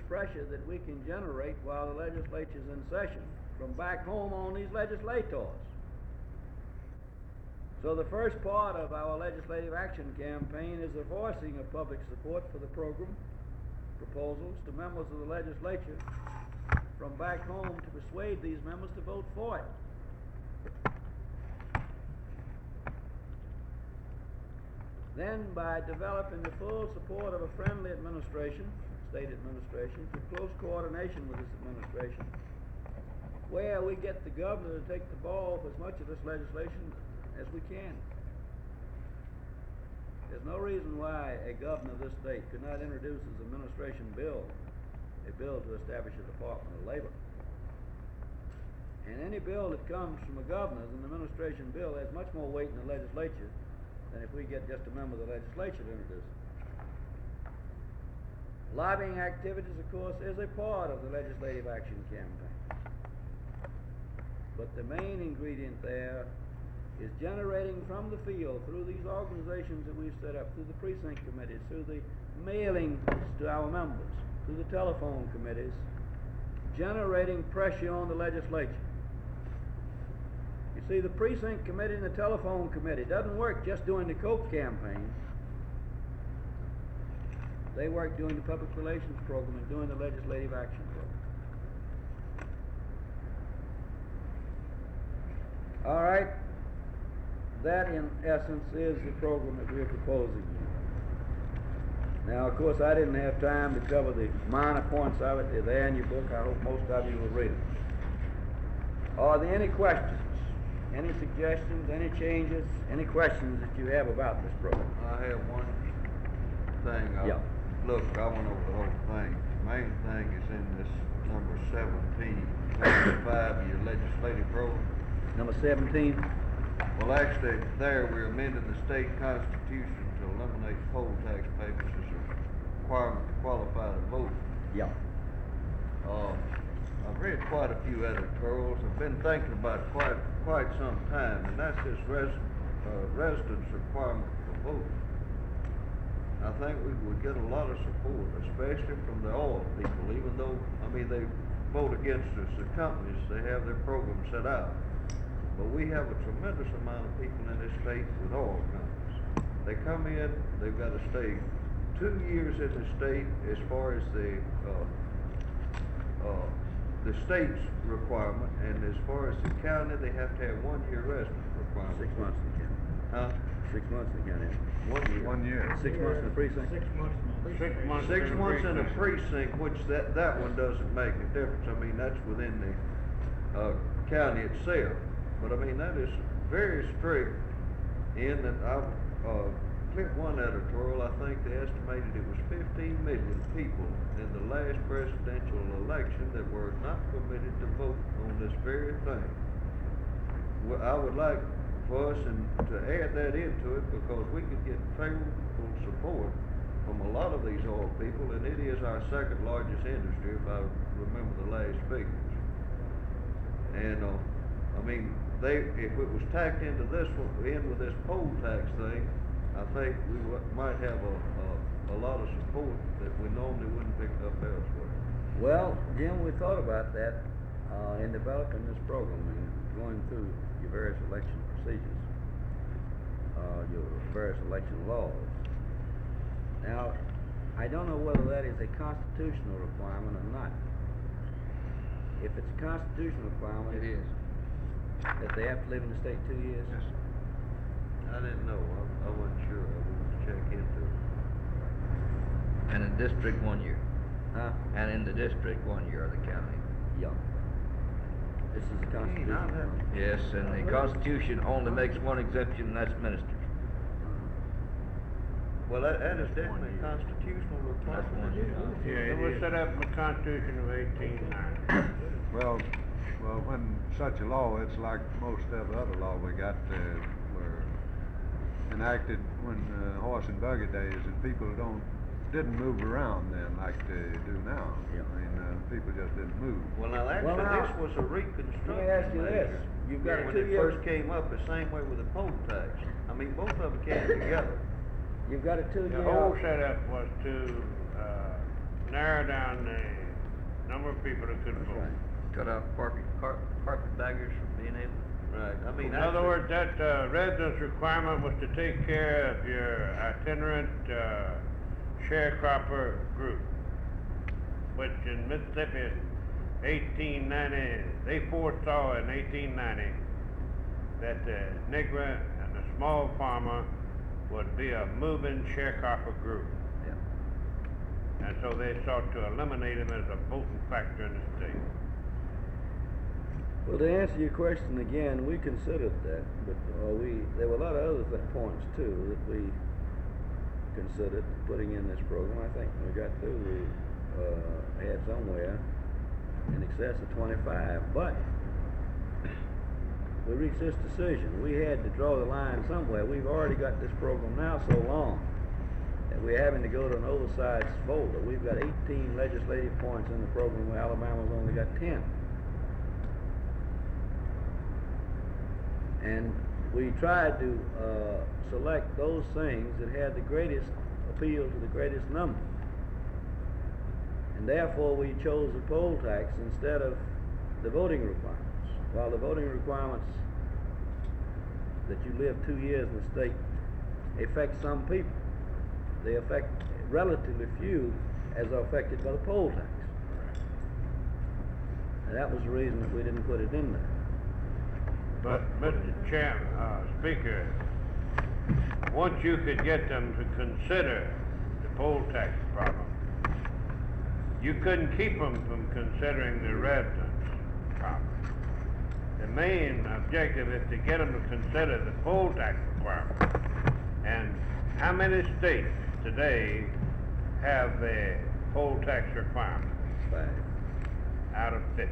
pressure that we can generate while the legislature's in session from back home on these legislators. So the first part of our legislative action campaign is the voicing of public support for the program proposals to members of the legislature from back home to persuade these members to vote for it. Then, by developing the full support of a friendly administration, state administration, to close coordination with this administration, where we get the governor to take the ball for as much of this legislation as we can. There's no reason why a governor of this state could not introduce his administration bill, a bill to establish a Department of Labor. And any bill that comes from a governor as an administration bill has much more weight in the legislature than if we get just a member of the legislature to introduce it. Lobbying activities, of course, is a part of the legislative action campaign. But the main ingredient there is generating from the field, through these organizations that we've set up, through the precinct committees, through the mailing to our members, through the telephone committees, generating pressure on the legislature. You see, the precinct committee and the telephone committee doesn't work just during the Coke campaign. They work during the public relations program and during the legislative action program. All right. That, in essence, is the program that we're proposing. Now, of course, I didn't have time to cover the minor points of it. They're there in your book. I hope most of you will read it. Are there any questions, any suggestions, any changes, any questions that you have about this program? I have one thing. Look, I went over the whole thing. The main thing is in this number 17, number 5 of your legislative program. Number 17? Well, actually, there we're amending the state constitution to eliminate poll tax payments as a requirement to qualify to vote. Yeah. I've read quite a few editorials. I've been thinking about it quite some time, and that's this residence requirement for vote. I think we would get a lot of support, especially from the oil people, even though, they vote against us, the companies, they have their program set out. But we have a tremendous amount of people in this state with oil companies. They come in, they've got to stay 2 years in the state as far as the state's requirement, and as far as the county, they have to have 1 year residence requirement. 6 months in the county. Huh? 6 months in the county. 1 year. 6 months in the precinct. 6 months. 6 months in a precinct, which that one doesn't make a difference. That's within the county itself. But that is very strict in that I clicked one editorial. I think they estimated it was 15 million people in the last presidential election that were not permitted to vote on this very thing. Well, I would like for us to add that into it, because we could get favorable support from a lot of these oil people, and it is our second largest industry if I remember the last figures. And if it was tacked into this one, with this poll tax thing, I think we might have a lot of support that we normally wouldn't pick up elsewhere. Well, Jim, we thought about that in developing this program and going through your various election procedures, your various election laws. Now, I don't know whether that is a constitutional requirement or not. If it's a constitutional requirement, It is. That they have to live in the state 2 years? Yes. I didn't know. I wasn't sure. I wanted to check into it. And in district 1 year. Huh? And in the district 1 year of the county. Yeah. This is the Constitution. Yes, and the Constitution only makes one exemption, and that's ministers. Well, that is definitely a constitutional requirement. That's 1 year. Yeah, it was set up in the Constitution of 1890. Well, when such a law, it's like most of the other law we got were enacted when horse and buggy days, and people didn't move around then like they do now. Yeah. People just didn't move. Well, now actually, this was a reconstruction. Let me ask you this. measure. You've got when 2 it years. first came up, the same way with the poll tax. Both of them came together. You've got a 2 year. The whole setup was to narrow down the number of people that couldn't That's vote. right. Cut out carpetbaggers from being able. Right, I mean, In other actually- words, that residence requirement was to take care of your itinerant sharecropper group, which in Mississippi, 1890, they foresaw in 1890 that the Negro and the small farmer would be a moving sharecropper group. Yeah. And so they sought to eliminate him as a voting factor in the state. Well, to answer your question again, we considered that, but there were a lot of other points too that we considered putting in this program. I think when we got through, we had somewhere in excess of 25, but we reached this decision. We had to draw the line somewhere. We've already got this program now so long that we're having to go to an oversized folder. We've got 18 legislative points in the program where Alabama's only got 10. And we tried to select those things that had the greatest appeal to the greatest number. And therefore we chose the poll tax instead of the voting requirements. While the voting requirements that you live 2 years in the state affect some people, they affect relatively few as are affected by the poll tax. And that was the reason that we didn't put it in there. But, Mr. Chairman, Speaker, once you could get them to consider the poll tax problem, you couldn't keep them from considering the residence problem. The main objective is to get them to consider the poll tax requirement. And how many states today have the poll tax requirement? 5. Out of 50.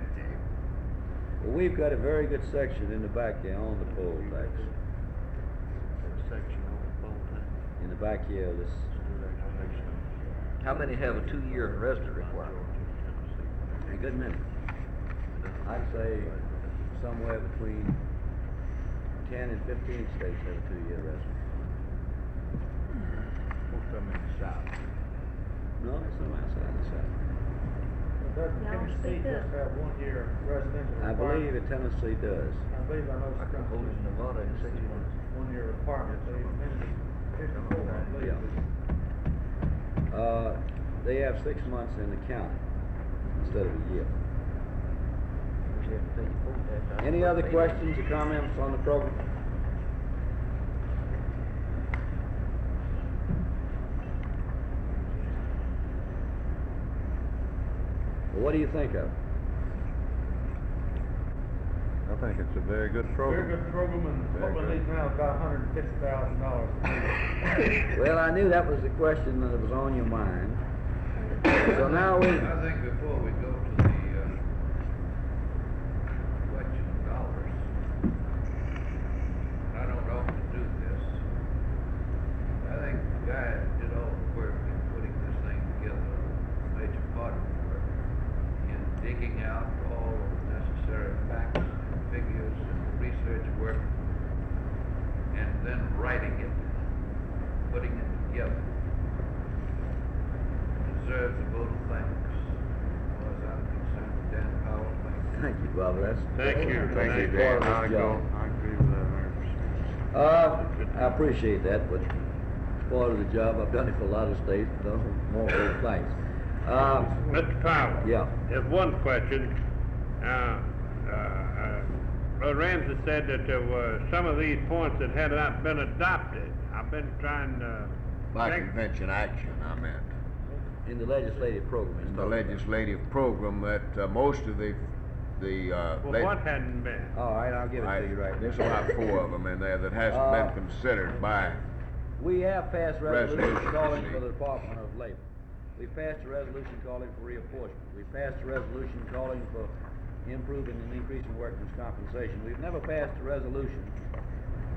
Well, we've got a very good section in the back here on the poll tax. Section on the poll tax. In the back here of this. How many have a 2-year resident requirement? A good many. I'd say somewhere between 10 and 15 states have a 2-year resident. Most of them in the south. No, there's some outside the South. Doesn't Tennessee just have 1 year residential I requirement? believe that Tennessee does. I believe I know Like some Oklahoma, Nevada, and 6 months. 1 year requirement, so even in 54, I believe. Yeah. They have 6 months in the county instead of a year. Which you have to pay your poll tax. Any other questions or comments on the program? Well, what do you think of it? I think it's a very good program. Very good program, and Very what we good. need now is about $150,000. Well, I knew that was the question that was on your mind. So now we, I think before we go to the collection of dollars, I don't know how to do this. I think the guy did all the work in putting this thing together, a major part of the work, in digging out all of the necessary facts and figures and research work, and then writing it, putting it together. Deserves a vote of thanks. As far as I'm concerned, Dan Powell, thank you. thank you, Bob, that's. Thank you. Thank you, Part Dan. of I this job. agree with that 100%. I appreciate that, but it's part of the job. I've done it for a lot of states, done it for more whole things. Mr. Powell? Yeah. There's one question. Brother Ramsey said that there were some of these points that had not been adopted. I've been trying to... By think- convention action, I meant. In the legislative program. In the legislative program that most of the Well, what hadn't been? All right, I'll give it to you right now. There's about 4 of them in there that hasn't been considered by, We have passed resolutions Resolution, calling see. for the Department of Labor. We passed a resolution calling for reapportionment. We passed a resolution calling for improving and increasing workmen's compensation. We've never passed a resolution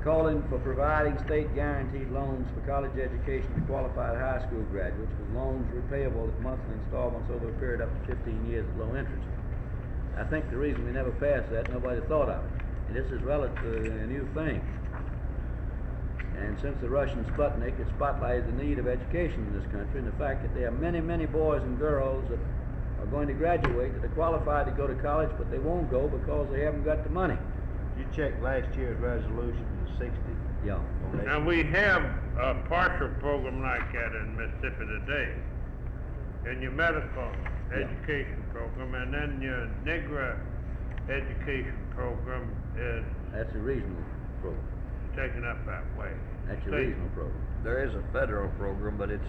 calling for providing state guaranteed loans for college education to qualified high school graduates with loans repayable at monthly installments over a period up to 15 years at low interest. I think the reason we never passed that, nobody thought of it. And this is relatively a new thing. And since the Russian Sputnik, it spotlighted the need of education in this country and the fact that there are many, many boys and girls that are going to graduate that are qualified to go to college, but they won't go because they haven't got the money. You checked last year's resolution, the 60. Yeah. Now, we have a partial program like that in Mississippi today. In your medical education program, and then your Negro education program is That's a regional program. taken up that way. That's a State. regional program. There is a federal program, but it's,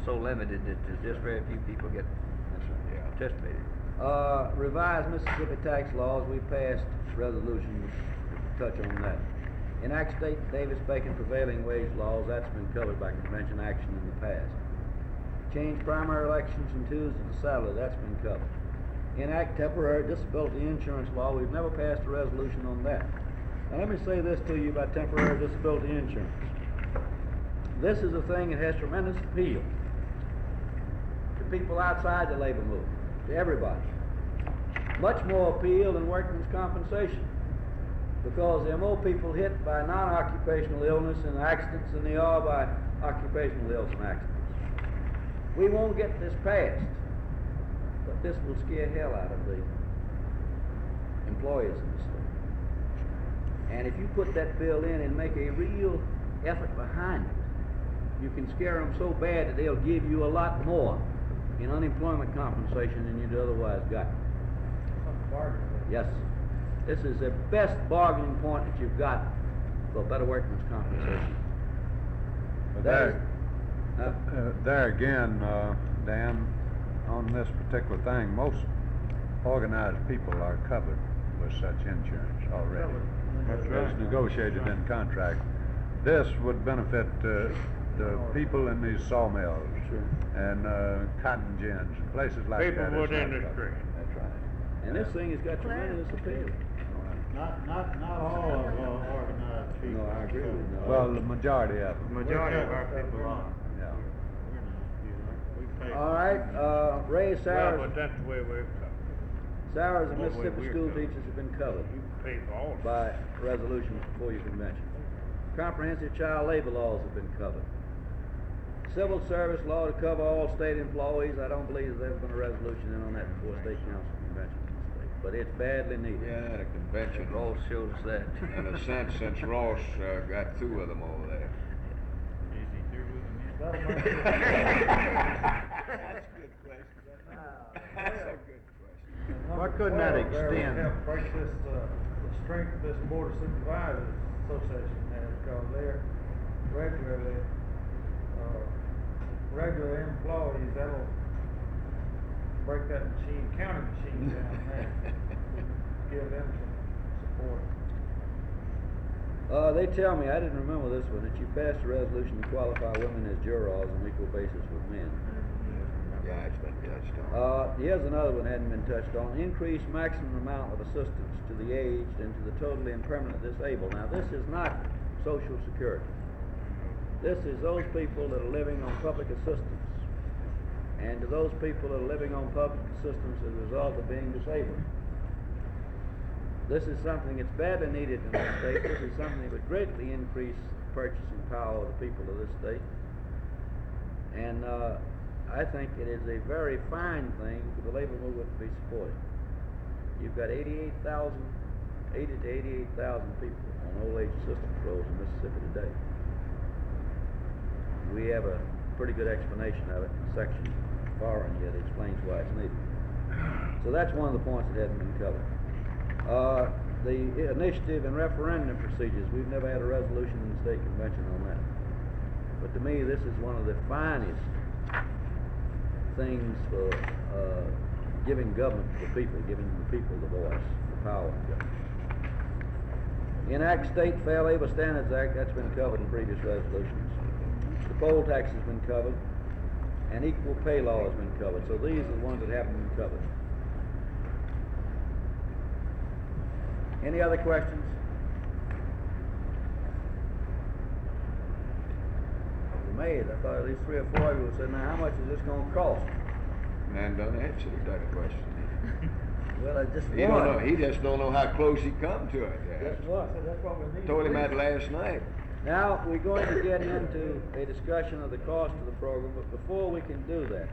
so limited that there's just very few people get participated. Revised Mississippi tax laws, we passed resolution to touch on that. Enact state Davis-Bacon prevailing wage laws, that's been covered by convention action in the past. Change primary elections from Tuesday to Saturday, that's been covered. Enact temporary disability insurance law, we've never passed a resolution on that. Now let me say this to you about temporary disability insurance. This is a thing that has tremendous appeal to people outside the labor movement, to everybody. Much more appeal than workmen's compensation, because there are more people hit by non-occupational illness and accidents than there are by occupational illness and accidents. We won't get this passed, but this will scare hell out of the employers in the state. And if you put that bill in and make a real effort behind it, you can scare them so bad that they'll give you a lot more in unemployment compensation than you'd otherwise got. Yes. This is the best bargaining point that you've got for better workmen's compensation. But That is- there again, Dan, on this particular thing, most organized people are covered with such insurance already. It's negotiated in contract. This would benefit the people in these sawmills and cotton gins and places like that. People with It's not industry. covered. That's right. And this thing has got tremendous appeal. Not all of organized people. No, I agree with you. Well, the majority of them. Majority of our people are. Yeah. We pay. All right, raise Well, salaries. but that's the way we're covered. Salaries of Well, Mississippi we're school covered. teachers have been covered You pay for all of it. by resolution before your convention. Comprehensive child labor laws have been covered. Civil service law to cover all state employees, I don't believe there's ever been a resolution in on that before state council convention in the state, but it's badly needed. Yeah, the convention. Ross showed us that. In a sense, since Ross got through with them over there. Is he through with them yet? That's a good question. That's a good question. Why couldn't that extend? Help break this, the strength of this board of supervisors association has, because they're regular employees, that'll break that county machine down there. Give them some support. They tell me, I didn't remember this one, that you passed a resolution to qualify women as jurors on equal basis with men. Yeah, it's been touched on. Here's another one that hadn't been touched on. Increase maximum amount of assistance to the aged and to the totally and permanently disabled. Now, this is not Social Security. This is those people that are living on public assistance. And to those people that are living on public assistance as a result of being disabled. This is something that's badly needed in the state. This is something that would greatly increase the purchasing power of the people of this state. And I think it is a very fine thing for the labor movement to be supported. You've got 80 to 88,000 people on old age assistance rolls in Mississippi today. We have a pretty good explanation of it in section 4 in here that explains why it's needed. So that's one of the points that hasn't been covered. The initiative and referendum procedures, we've never had a resolution in the state convention on that. But to me, this is one of the finest things for giving government to the people, giving the people the voice, the power of government. Enact State Fair Labor Standards Act, that's been covered in previous resolutions. The poll tax has been covered, and equal pay law has been covered. So these are the ones that haven't been covered. Any other questions? I was amazed. I thought at least 3 or 4 of you would say, now how much is this going to cost? Man done answered that question. Well, I just He don't know, he just don't know how close he come to it. Guess what? That's what we need. Told him that last night. Now, we're going to get into a discussion of the cost of the program, but before we can do that,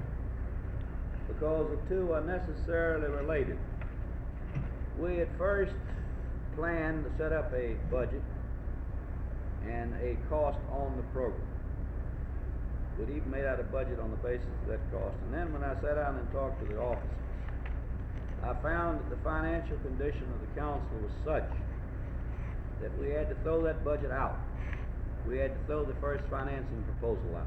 for because the two are necessarily related. We at first planned to set up a budget and a cost on the program. We'd even made out a budget on the basis of that cost. And then when I sat down and talked to the officers, I found that the financial condition of the council was such that we had to throw that budget out. We had to throw the first financing proposal out.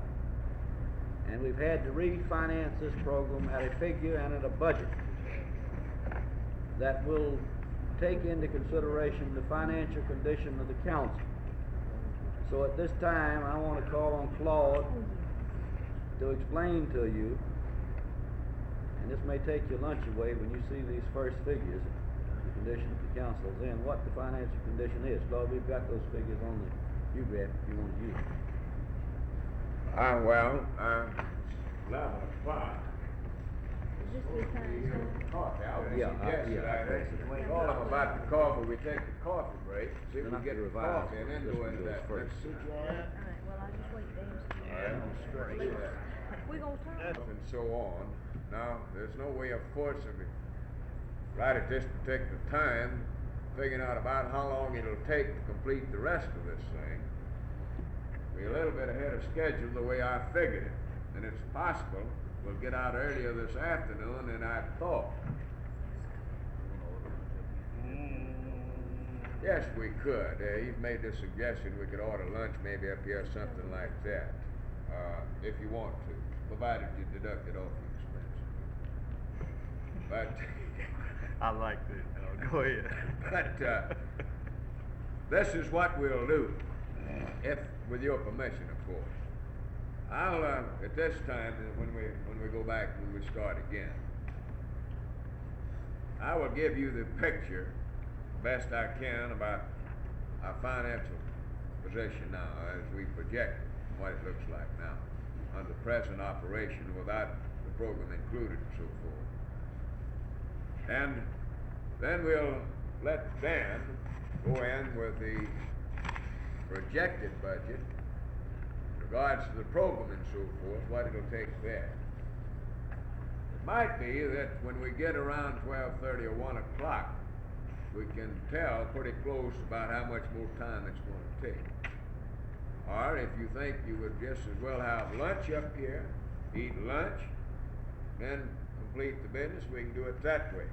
And we've had to refinance this program at a figure and at a budget that will take into consideration the financial condition of the council. So at this time, I want to call on Claude to explain to you, and this may take your lunch away when you see these first figures, the condition of the council is in, what the financial condition is. Claude, we've got those figures on the U-graph if you want to use them. 11 o'clock. Is this the time? Coffee, I would Yeah, suggest yeah, that I think so. I call them about the coffee, we take the coffee break, see if Then I we get can the revise coffee and then this go one into goes that. first. That suit you all right? Alright, well, I'll just wait to ask you. Yeah. We gonna talk. And so on. Now, there's no way of forcing it. Right at this particular time, figuring out about how long it'll take to complete the rest of this thing. We're a little bit ahead of schedule the way I figured it. And it's possible we'll get out earlier this afternoon than I thought. Yes, we could. You've made the suggestion we could order lunch maybe up here, something like that. If you want to, provided you deduct it off your expenses. But I like this. Go ahead. But this is what we'll do, if with your permission, of course. I'll at this time, when we go back, when we start again, I will give you the picture best I can about our financial position now, as we project what it looks like now under present operation without the program included and so forth. And then we'll let Dan go in with the projected budget in regards to the program and so forth, what it'll take there. It might be that when we get around 12:30 or 1 o'clock, we can tell pretty close about how much more time it's going to take. Or if you think you would just as well have lunch up here, eat lunch, then complete the business, we can do it that way.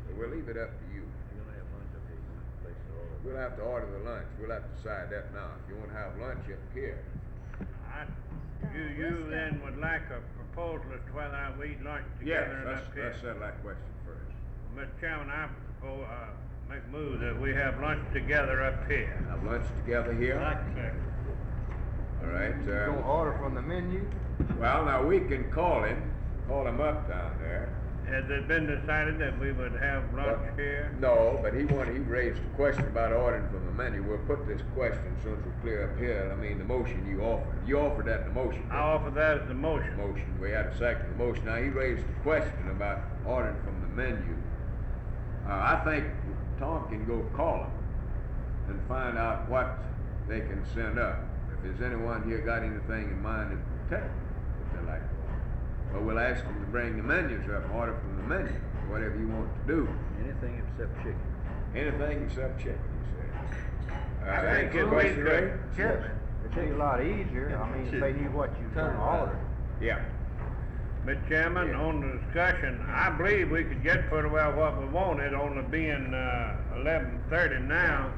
So we'll leave it up to you. You're gonna have lunch up here, you're gonna have to place the order. We'll have to order the lunch. We'll have to decide that now. If you want to have lunch up here. You then would like a proposal as to whether we eat lunch together and up here? Let's settle that question first. Mr. Chairman, I propose, make a move that we have lunch together up here. Have lunch together here. All right. Gonna order from the menu? Well, now we can call him up down there. Has it been decided that we would have lunch But- here? No, but he raised a question about ordering from the menu. We'll put this question as soon as we clear up here. I mean, the motion you offered. You offered that in the motion. I offer that as the motion. Motion. We had a second motion. Now, he raised a question about ordering from the menu. I think Tom can go call them and find out what they can send up. If there's anyone here got anything in mind in particular that they like to order. But we'll ask them to bring the menus up, order from the menu, whatever you want to do. Anything except chicken. Anything except chicken, he said. I think any it question, we Ray? could- Yes. It'd be a lot easier, I mean, if they knew what you were gonna order. Yeah. Mr. Chairman, on the discussion, I believe we could get pretty well what we wanted, only being 11:30 now,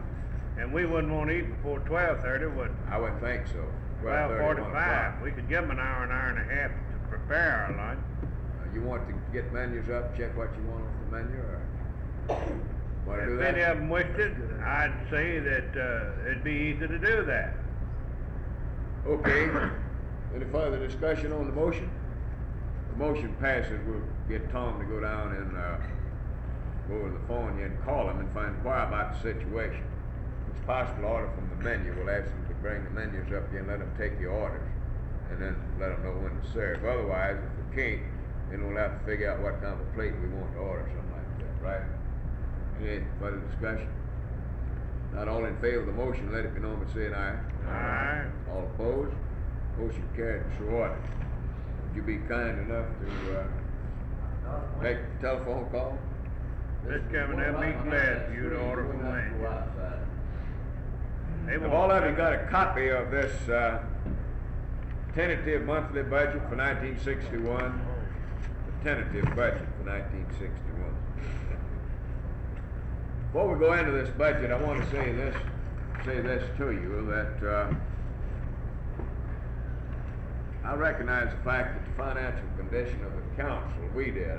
and we wouldn't want to eat before 12:30, would I would think so. 12:45. We could give them an hour and a half to prepare our lunch. You want to get menus up, check what you want off the menu, or want to do If that? any of them wished it, I'd say that it'd be easy to do that. Okay. Any further discussion on the motion? The motion passes. We'll get Tom to go down and go over the phone here and call him and inquire about the situation. It's possible to order from the menu. We'll ask them to bring the menus up here and let them take the orders, and then let them know when to serve. Otherwise, if we can't, then we'll have to figure out what kind of a plate we want to order, something like that, right? Any further discussion? Not all in favor of the motion, let it be known by saying aye. Aye. All opposed? Motion carried, so ordered. Would you be kind enough to Make the telephone call? Mr. Chairman, they'll be glad for you to order from me. They Have won't all of you accept got a copy of this, tentative monthly budget for 1961? The tentative budget for 1961. Before we go into this budget, I want to say this to you, that, I recognize the fact that the financial condition of the council, we did,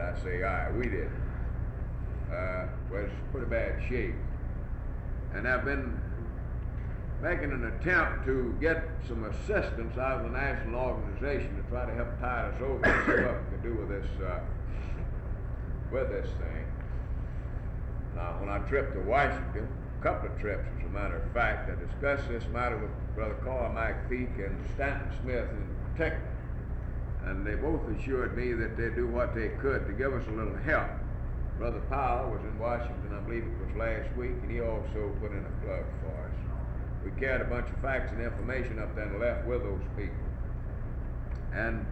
was pretty bad shape. And I've been making an attempt to get some assistance out of the national organization to try to help tide us over and see what we can do with this thing. Now, when I tripped to Washington, a couple of trips as a matter of fact, I discussed this matter with Brother Carmack Peak and Stanton Smith in particular. And they both assured me that they'd do what they could to give us a little help. Brother Powell was in Washington, I believe it was last week, and he also put in a plug for us. We carried a bunch of facts and information up there and left with those people. And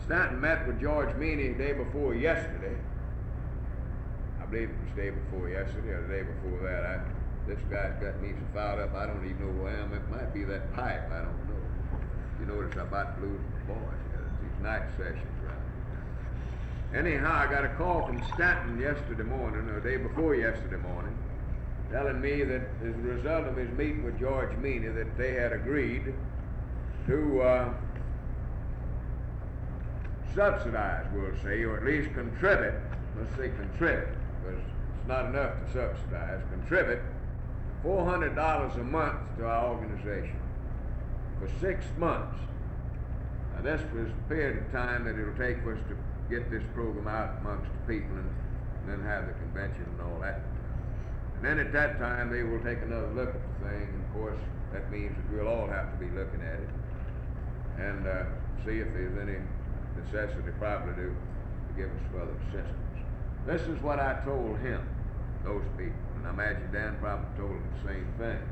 Stanton met with George Meany the day before yesterday. I believe it was the day before yesterday or the day before that. This guy's got me so fouled up, I don't even know who I am. It might be that pipe, I don't know. You notice I'm about to lose my voice. These night sessions around. Anyhow, I got a call from Stanton yesterday morning, or the day before yesterday morning, telling me that as a result of his meeting with George Meany, that they had agreed to subsidize, we'll say, or at least contribute, let's say contribute, because it's not enough to subsidize, contribute $400 a month to our organization for 6 months. Now this was the period of time that it'll take for us to get this program out amongst the people and then have the convention and all that. And then at that time they will take another look at the thing, and of course that means that we'll all have to be looking at it and see if there's any necessity probably to give us further assistance. This is what I told him, those people, and I imagine Dan probably told him the same thing.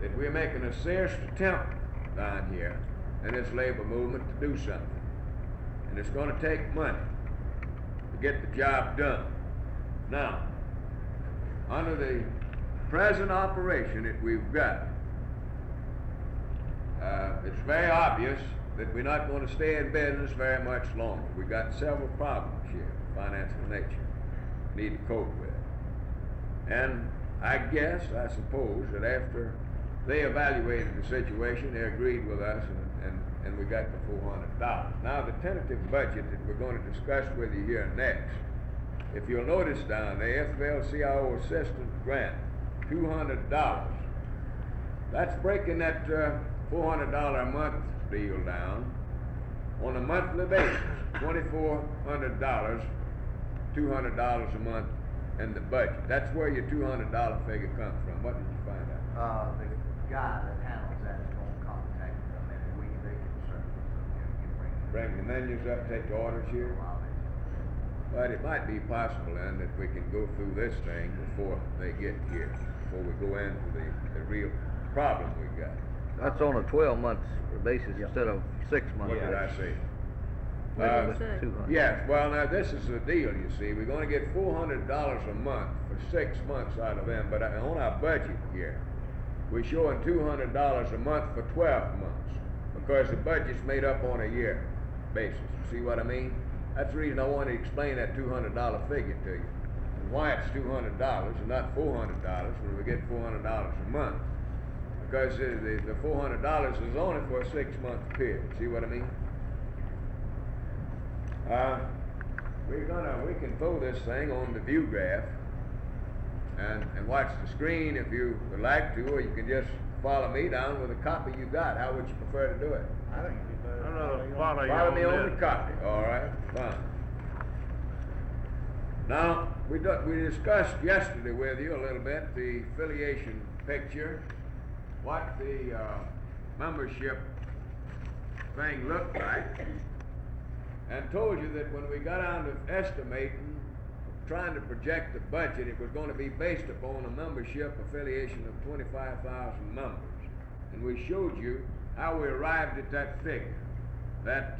That we're making a serious attempt down here in this labor movement to do something. And it's going to take money to get the job done. Now, under the present operation that we've got, it's very obvious that we're not going to stay in business very much longer. We've got several problems here, financial nature, we need to cope with. And I suppose, that after they evaluated the situation, they agreed with us, and we got the $400. Now, the tentative budget that we're going to discuss with you here next, if you'll notice down there, AFL-CIO assistant grant, $200. That's breaking that $400 a month deal down on a monthly basis, $2,400, $200 a month in the budget. That's where your $200 figure comes from. What did you find out? The guy that handles that is gonna contact them, and they can certainly, Bring the menus up, take the orders here. But it might be possible then that we can go through this thing before they get here, before we go into the real problem we got. That's on a 12-month basis instead of 6 months. What did I say? What did you say? 200. Yes, well now this is the deal, you see. We're gonna get $400 a month for 6 months out of them, but on our budget here, we're showing $200 a month for 12 months, because the budget's made up on a year basis. You see what I mean? That's the reason I want to explain that $200 figure to you, and why it's $200 and not $400 when we get $400 a month. Because the $400 is only for a 6-month period. See what I mean? We can throw this thing on the view graph and watch the screen if you would like to, or you can just follow me down with a copy you got. How would you prefer to do it? I think it'd be better. I'm gonna follow you Follow me on this. the copy. All right, fine. Now, we discussed yesterday with you a little bit the affiliation picture, what the membership thing looked like, and told you that when we got down to estimating, trying to project the budget, it was going to be based upon a membership affiliation of 25,000 members. And we showed you how we arrived at that figure. That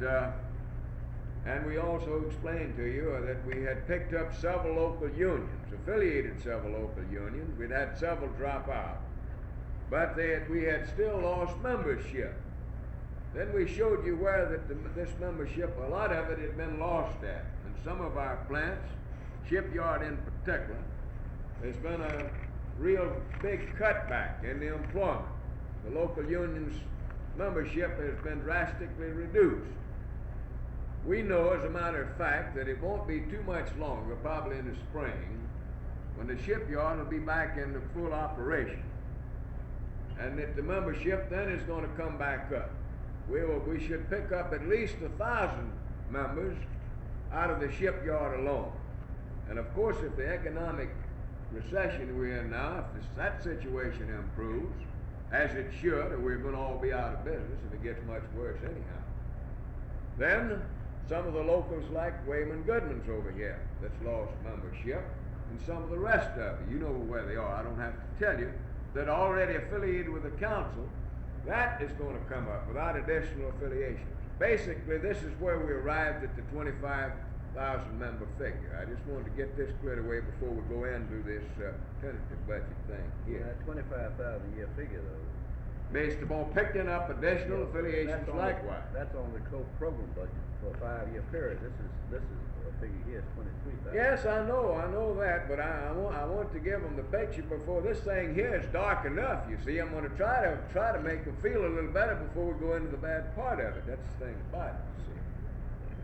And we also explained to you that we had picked up several local unions, affiliated several local unions. We'd had several drop out, but we had still lost membership. Then we showed you where this membership, a lot of it had been lost at. In some of our plants, shipyard in particular, there's been a real big cutback in the employment. The local union's membership has been drastically reduced. We know, as a matter of fact, that it won't be too much longer, probably in the spring, when the shipyard will be back into full operation. And that the membership then is going to come back up. We should pick up at least 1,000 members out of the shipyard alone. And of course, if the economic recession we're in now, if that situation improves, as it should, or we're going to all be out of business if it gets much worse anyhow, then some of the locals like Wayman Goodman's over here that's lost membership, and some of the rest of it, you know where they are, I don't have to tell you, that are already affiliated with the council, that is going to come up without additional affiliations. Basically, this is where we arrived at the 25,000 member figure. I just wanted to get this cleared away before we go into this tentative budget thing here. That 25,000 a year figure though. Based upon picking up additional affiliations likewise. That's on the program budget for a 5-year period. This is a figure here, it's 23,000. Yes, I know that, but I want to give them the picture before this thing here is dark enough. You see, I'm going to try to make them feel a little better before we go into the bad part of it. That's the thing about it, you see.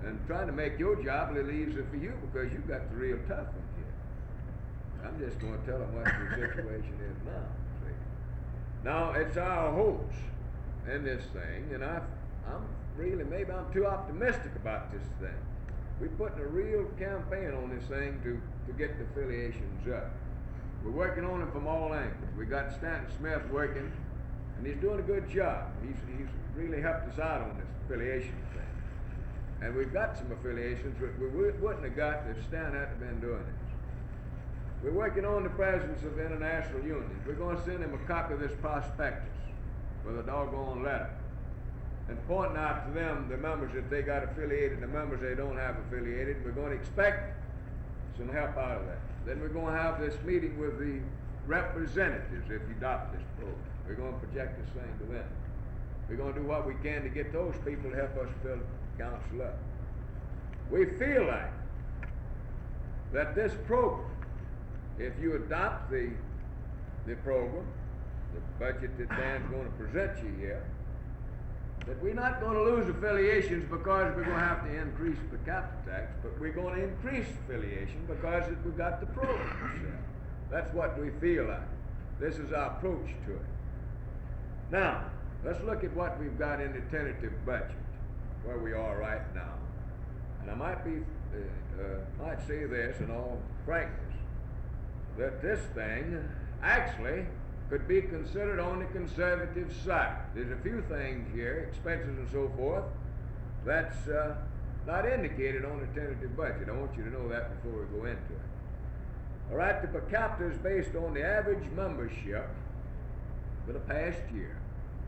And trying to make your job a little easier for you because you've got the real tough one here. I'm just going to tell them what the situation is now. See. Now, it's our hopes in this thing, and I'm really, maybe I'm too optimistic about this thing. We're putting a real campaign on this thing to get the affiliations up. We're working on it from all angles. We got Stanton Smith working, and he's doing a good job. He's really helped us out on this affiliation thing. And we've got some affiliations that we wouldn't have got if Stan hadn't been doing this. We're working on the presence of international unions. We're going to send him a copy of this prospectus with a doggone letter, and pointing out to them the members that they got affiliated, the members they don't have affiliated. We're going to expect some help out of that. Then we're going to have this meeting with the representatives if you adopt this program. We're going to project this thing to them. We're going to do what we can to get those people to help us fill the council up. We feel like that this program, if you adopt the program, the budget that Dan's going to present you here, that we're not going to lose affiliations because we're going to have to increase the capital tax, but we're going to increase affiliation because we've got the program. That's what we feel like. This is our approach to it. Now, let's look at what we've got in the tentative budget, where we are right now. And I might say this in all frankness, that this thing actually could be considered on the conservative side. There's a few things here, expenses and so forth, that's not indicated on the tentative budget. I want you to know that before we go into it. All right, the per capita is based on the average membership for the past year,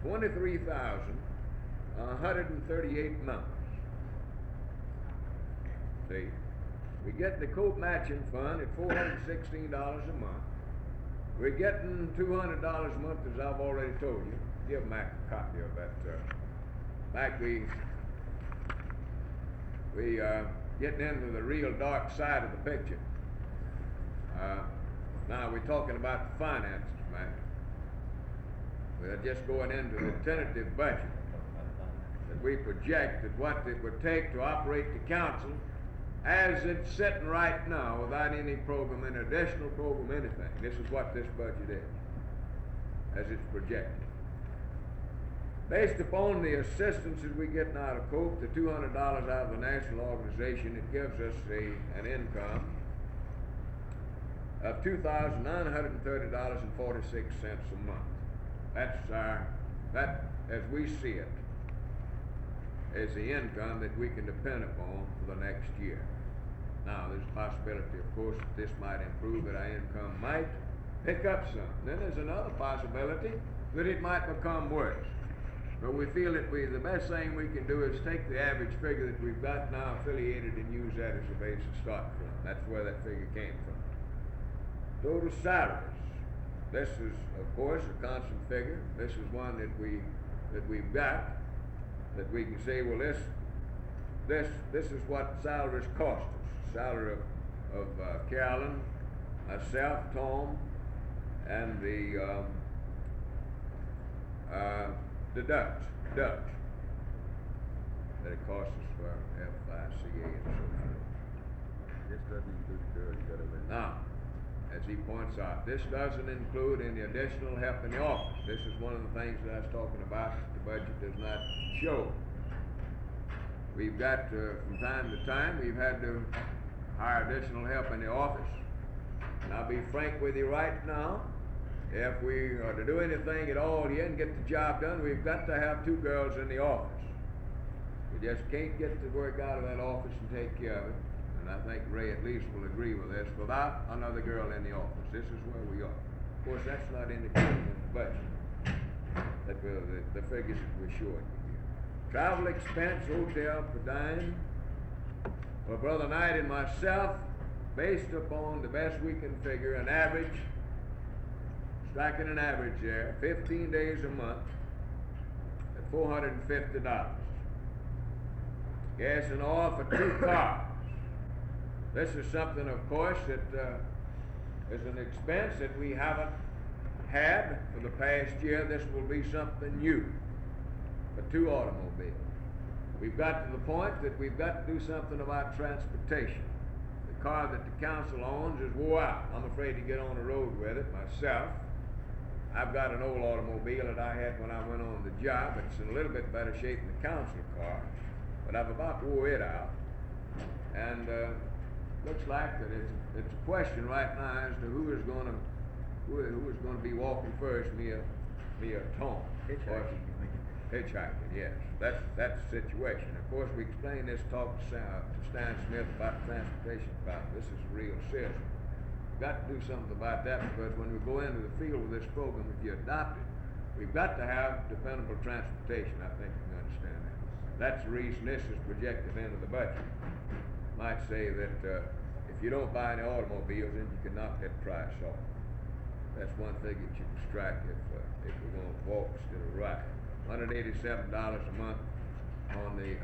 23,138 members. See, we get the COPE matching fund at $416 a month. We're getting $200 a month, as I've already told you. Give Mac a copy of that. Mac, we getting into the real dark side of the picture. Now we're talking about the finances, Mac. We're just going into the tentative budget that we project that what it would take to operate the council as it's sitting right now without any program, any additional program, anything. This is what this budget is, as it's projected. Based upon the assistances we get out of COPE, the $200 out of the national organization, it gives us an income of $2,930.46 a month. That, as we see it, is the income that we can depend upon for the next year. Now, there's a possibility, of course, that this might improve, that our income might pick up some. Then there's another possibility that it might become worse. But we feel that the best thing we can do is take the average figure that we've got now affiliated and use that as a base to start from. That's where that figure came from. Total salaries. This is, of course, a constant figure. This is one that we've got, that we can say, well, this is what salaries cost us. Salary of Carolyn, myself, Tom, and the Dutch, that it costs us for AFL-CIO and so forth. This doesn't include the girl you got over there. Now, as he points out, this doesn't include any additional help in the office. This is one of the things that I was talking about that the budget does not show. We've got, from time to time, we've had to hire additional help in the office. And I'll be frank with you right now, if we are to do anything at all here and get the job done, we've got to have 2 girls in the office. We just can't get the work out of that office and take care of it. And I think Ray at least will agree with this, without another girl in the office. This is where we are. Of course, that's not indicated in the budget, that the figures that we're showing you here. Travel expense, hotel per dime, for Brother Knight and myself, based upon the best we can figure, an average, striking an average there, 15 days a month, at $450. Gas and oil for 2 cars. This is something, of course, that is an expense that we haven't had for the past year. This will be something new for 2 automobiles. We've got to the point that we've got to do something about transportation. The car that the council owns is wore out. I'm afraid to get on the road with it myself. I've got an old automobile that I had when I went on the job. It's in a little bit better shape than the council car, but I've about wore it out. And looks like that it's a question right now as to who is going to be walking first, me or Tom. Hitchhiking, you mean? Hitchhiking, yes. That's the situation. Of course, we explained this talk to Stan Smith about the transportation department. This is real serious. We've got to do something about that, because when we go into the field with this program, if you adopt it, we've got to have dependable transportation. I think you can understand that. That's the reason this is projected into the budget. Might say that if you don't buy any automobiles, then you can knock that price off. That's one thing that you can strike if we're going to walk instead of ride. $187 a month on the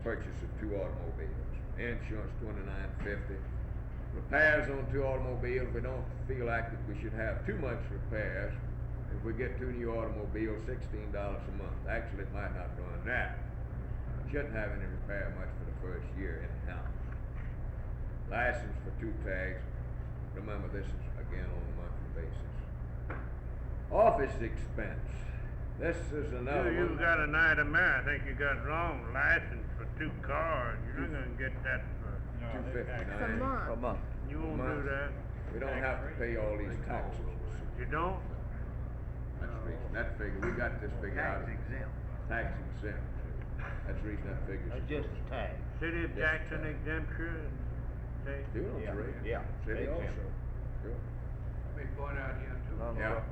purchase of 2 automobiles. Insurance $29.50. Repairs on 2 automobiles, we don't feel like that we should have too much repairs. If we get 2 new automobiles, $16 a month. Actually, it might not run that. Shouldn't have any repair much for the first year anyhow. License for 2 tags. Remember, this is again on a monthly basis. Office expense. This is another one. You've got an item there, I think you got wrong. License for 2 cars, you're not gonna get that for, $259 a month. you won't do that. We don't have to pay all these taxes. You don't? That's the reason. That figure, we got this figure out. Tax exempt. Tax exempt. That's the reason that figure's. That's just a tag. City of Jackson exemption, say? Do it, Ray. Yeah. City They also. Sure. Let me point out here too, Yeah.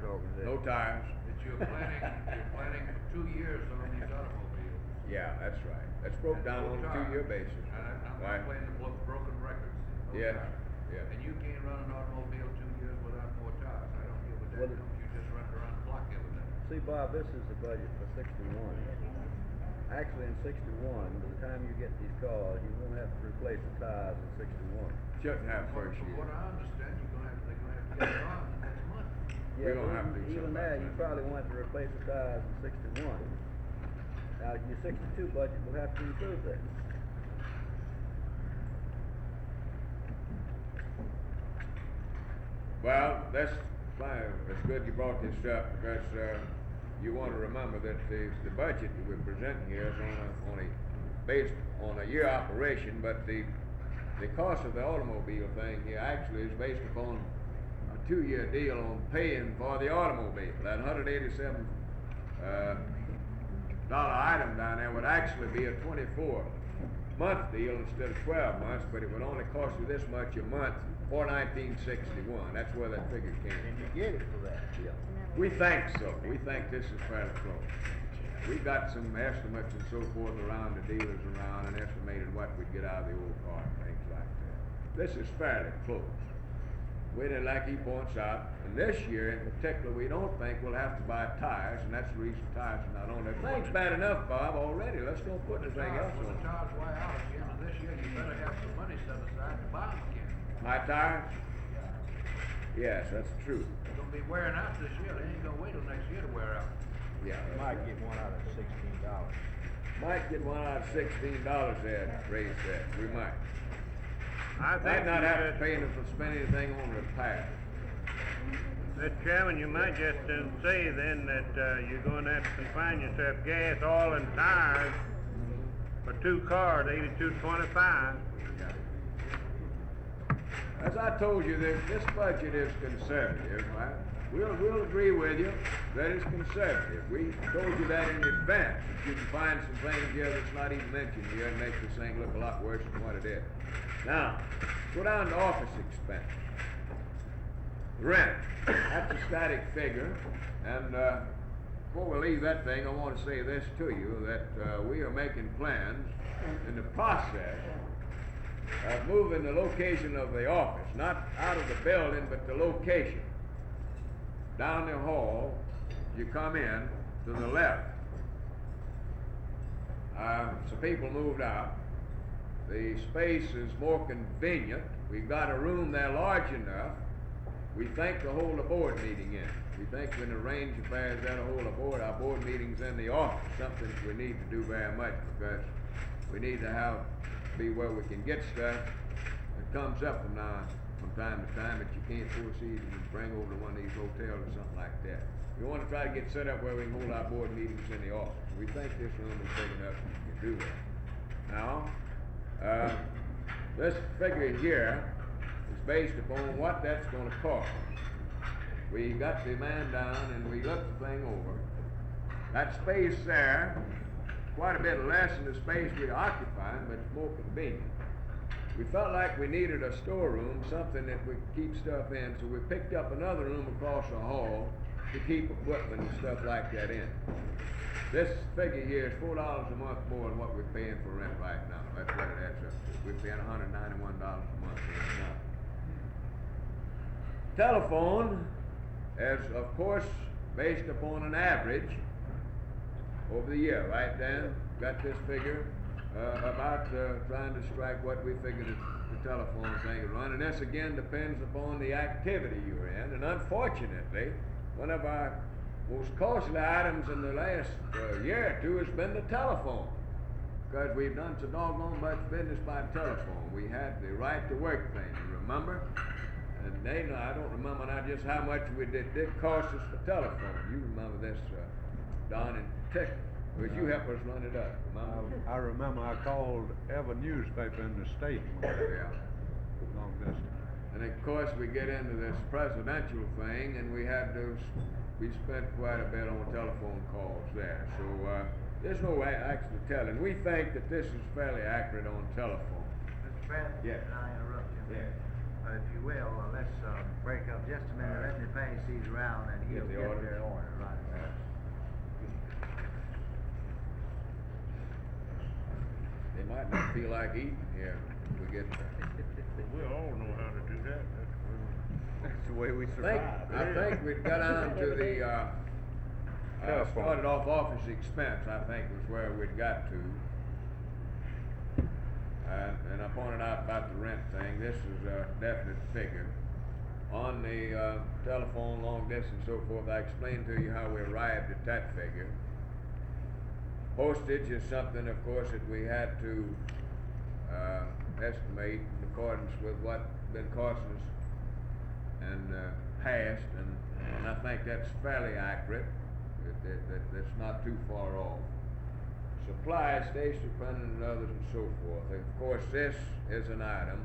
No tires. that you're planning for 2 years on these automobiles. Yeah, that's right. That's broke down on a 2-year basis. And I'm Right. not playing the broken records. No Yeah, tires. yeah. And you can't run an automobile 2 years without more tires. I don't care what Well, that comes, you just run it around the clock every day. See, Bob, this is the budget for 61. Actually, in 61, by the time you get these cars, you won't have to replace the tires in 61. Shouldn't have first From year. what I understand, they're gonna have to get it on the next month. Yeah, We're gonna have to do even something there, about you that. probably won't have to replace the tires in 61. Now, your 62 budget will have to include that. Well, that's fine. It's good you brought this up, because you want to remember that the budget that we're presenting here is based on a year operation, but the cost of the automobile thing here actually is based upon a 2-year deal on paying for the automobile. That $187 item down there would actually be a 24-month deal instead of 12 months, but it would only cost you this much a month for 1961. That's where that figure came And from. you get it for that. Yeah. We think so. We think this is fairly close. We got some estimates and so forth around the dealers around and estimated what we'd get out of the old car and things like that. This is fairly close. We did, like he points out, and this year in particular, we don't think we'll have to buy tires, and that's the reason tires are not on there. Things bad enough, Bob, already. Let's don't put anything else When on. the tires wear out again, and this year you better have some money set aside to buy them again. My tires? Yes, that's true. They're gonna be wearing out this year, they ain't gonna wait till next year to wear out. Yeah. that's Might right. get one out of $16. Might get one out of $16 there, Ray said. We might. I Might think not you have to should- pay them to spend anything on repair. Mr. Chairman, you might just say then that you're going to have to confine yourself gas, oil, and tires for 2 cars, $82.25. As I told you, this budget is conservative, right? We'll agree with you that it's conservative. We told you that in advance, that you can find some things here that's not even mentioned here and make this thing look a lot worse than what it is. Now, go down to office expense. Rent, that's a static figure, and before we leave that thing, I want to say this to you, that we are making plans in the process of moving the location of the office, not out of the building, but the location. Down the hall, you come in to the left. Some people moved out. The space is more convenient. We've got a room there large enough, we think, to hold a board meeting in. We think we can arrange affairs there to hold our board meetings in the office, something we need to do very much because we need to be where we can get stuff that comes up from time to time that you can't foresee to bring over to one of these hotels or something like that. We want to try to get set up where we can hold our board meetings in the office. We think this room is big enough that we can do that. Now, this figure here is based upon what that's going to cost. We got the man down and we looked the thing over. That space there, quite a bit less than the space we're occupying, but it's more convenient. We felt like we needed a storeroom, something that we could keep stuff in, so we picked up another room across the hall to keep equipment and stuff like that in. This figure here is $4 a month more than what we're paying for rent right now. That's what it adds up to. We're paying $191 a month right now. Telephone is, of course, based upon an average over the year, right, Dan? Got this figure about trying to strike what we figured the telephone thing would run, and this again depends upon the activity you're in, and unfortunately, one of our most costly items in the last year or two has been the telephone, because we've done so doggone much business by telephone. We had the right to work thing, you remember? And I don't remember now just how much it did cost us for telephone. You remember this, Don, in particular. Because you helped us run it up, remember? I remember I called every newspaper in the state Yeah. long distance. And of course, we get into this presidential thing, and we spent quite a bit on telephone calls there. So there's no actual telling. We think that this is fairly accurate on telephone. Mr. President? Yes. Can I interrupt you? Yes. If you will, let's break up just a minute, let me pass these around, and he'll Get the get order. their order, right? They might not feel like eating here when we get there. We all know how to do that. That's the way we I think we got on to the, started off office expense, I think was where we'd got to. And I pointed out about the rent thing. This is a definite figure. On the telephone, long distance, so forth, I explained to you how we arrived at that figure. Postage is something, of course, that we had to estimate in accordance with what's been costing us and past, and I think that's fairly accurate. That's not too far off. Supplies, station printing, and others, and so forth. Of course, this is an item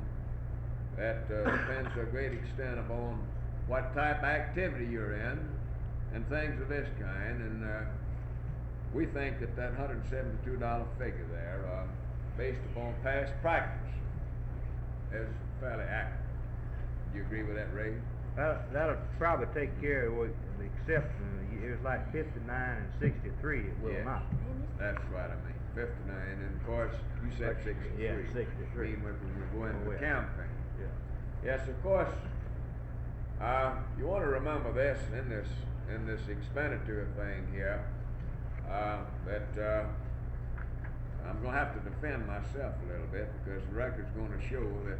that depends to a great extent upon what type of activity you're in and things of this kind, and we think that $172 figure there, based upon past practice, is fairly accurate. Do you agree with that, Ray? That'll probably take care of what, the exception, it was like 59 and 63 at Will Yes. Mount. That's what I mean, 59, and of course, you said 63. Yeah, 63. Mean when we go into Oh, the yeah. campaign. Yeah. Yes, of course, you wanna remember this, in this expenditure thing here, that, I'm gonna have to defend myself a little bit, because the record's gonna show that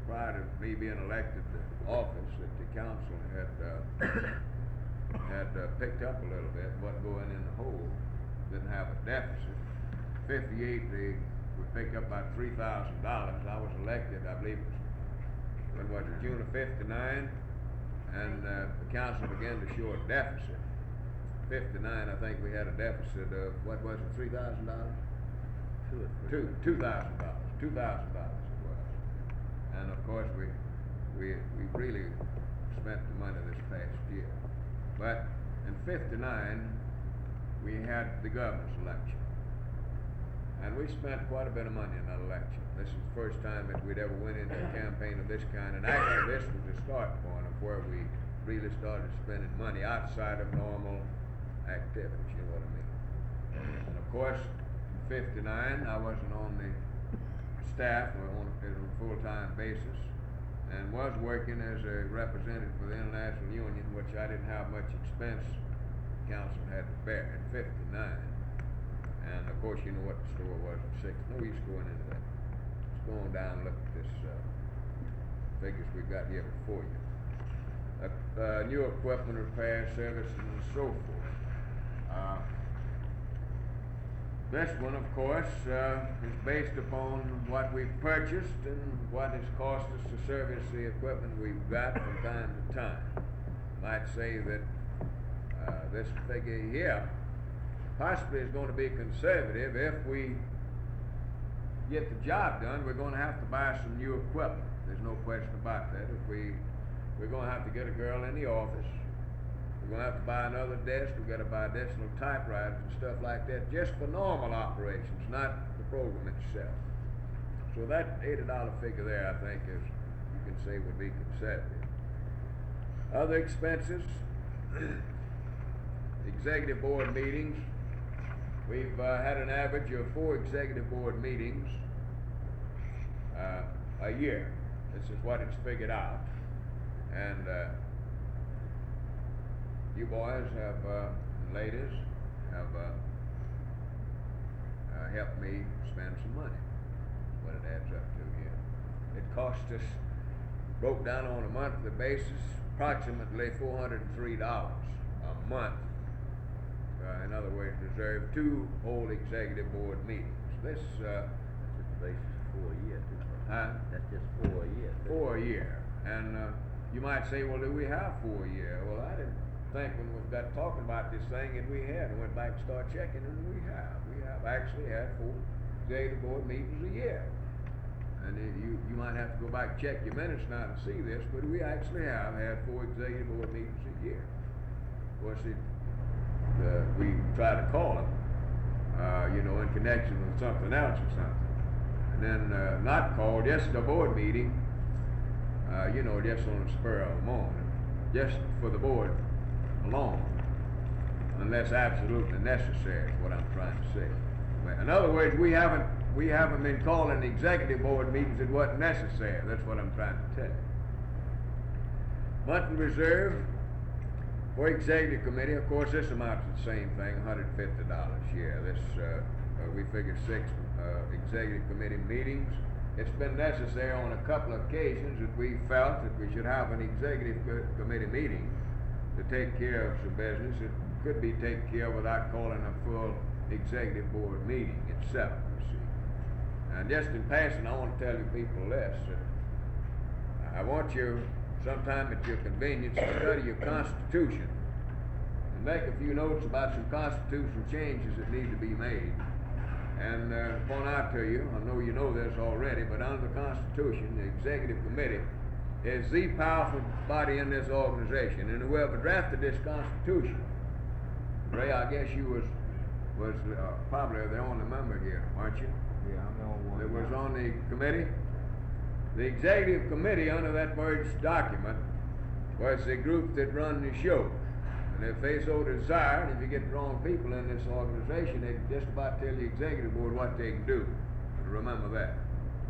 prior to me being elected to office, that the council had picked up a little bit, what going in the hole, didn't have a deficit. 58, they would pick up about $3,000. I was elected, I believe, when was it, June of 59, and the council began to show a deficit. 59, I think we had a deficit of, what was it, $3,000? $2,000 it was. And of course, we really spent the money this past year. But in 59, we had the governor's election. And we spent quite a bit of money in that election. This is the first time that we'd ever went into a campaign of this kind, and actually this was the start point of where we really started spending money outside of normal activities, you know what I mean? And of course, in 59, I wasn't on the staff or on a full-time basis, and was working as a representative for the International Union, which I didn't have much expense the council had to bear in 59. And of course, you know what the store was in 6. No use going into that. Let's go on down and look at this figures we've got here before you. New equipment repair, services, and so forth. This one, of course, is based upon what we've purchased and what it's cost us to service the equipment we've got from time to time. Might say that this figure here possibly is going to be conservative. If we get the job done, we're going to have to buy some new equipment. There's no question about that. We're going to have to get a girl in the office. We're going to have to buy another desk. We've got to buy additional typewriters and stuff like that, just for normal operations, not the program itself. So that $80 figure there, I think, is, you can say, would be conservative. Other expenses, executive board meetings. We've had an average of 4 executive board meetings a year. This is what it's figured out. And you boys have, and ladies, have helped me spend some money. That's what it adds up to here. It cost us, broke down on a monthly basis, approximately $403 a month. In other words, reserve 2 whole executive board meetings. This, That's just the basis for a year, too. That's just for a year. For a year. And you might say, well, do we have 4 a year? Well, I didn't think when we got talking about this thing and we had, and went back and started checking, and we have actually had 4 executive board meetings a year. And you might have to go back and check your minutes now to see this, but we actually have had 4 executive board meetings a year. Of course, we try to call them, in connection with something else or something. And then not called, just a board meeting, just on the spur of the moment, just for the board alone, unless absolutely necessary is what I'm trying to say. In other words, we haven't been calling executive board meetings that wasn't necessary. That's what I'm trying to tell you. Monthly reserve for executive committee, of course, this amounts to the same thing, $150 a year. This we figured 6 executive committee meetings. It's been necessary on a couple of occasions that we felt that we should have an executive committee meeting to take care of some business. It could be taken care of without calling a full executive board meeting itself, you see. And just in passing, I want to tell you people this. I want you, sometime at your convenience, to study your Constitution and make a few notes about some constitutional changes that need to be made. And point out to you, I know you know this already, but under the Constitution, the Executive Committee is the powerful body in this organization. And whoever drafted this Constitution, Ray, I guess you was probably the only member here, aren't you? Yeah, I'm the only one. That was on the committee. The Executive Committee, under that merged document, Well, it's the group that run the show. And if they so desire, and if you get the wrong people in this organization, they can just about tell the executive board what they can do. Remember that.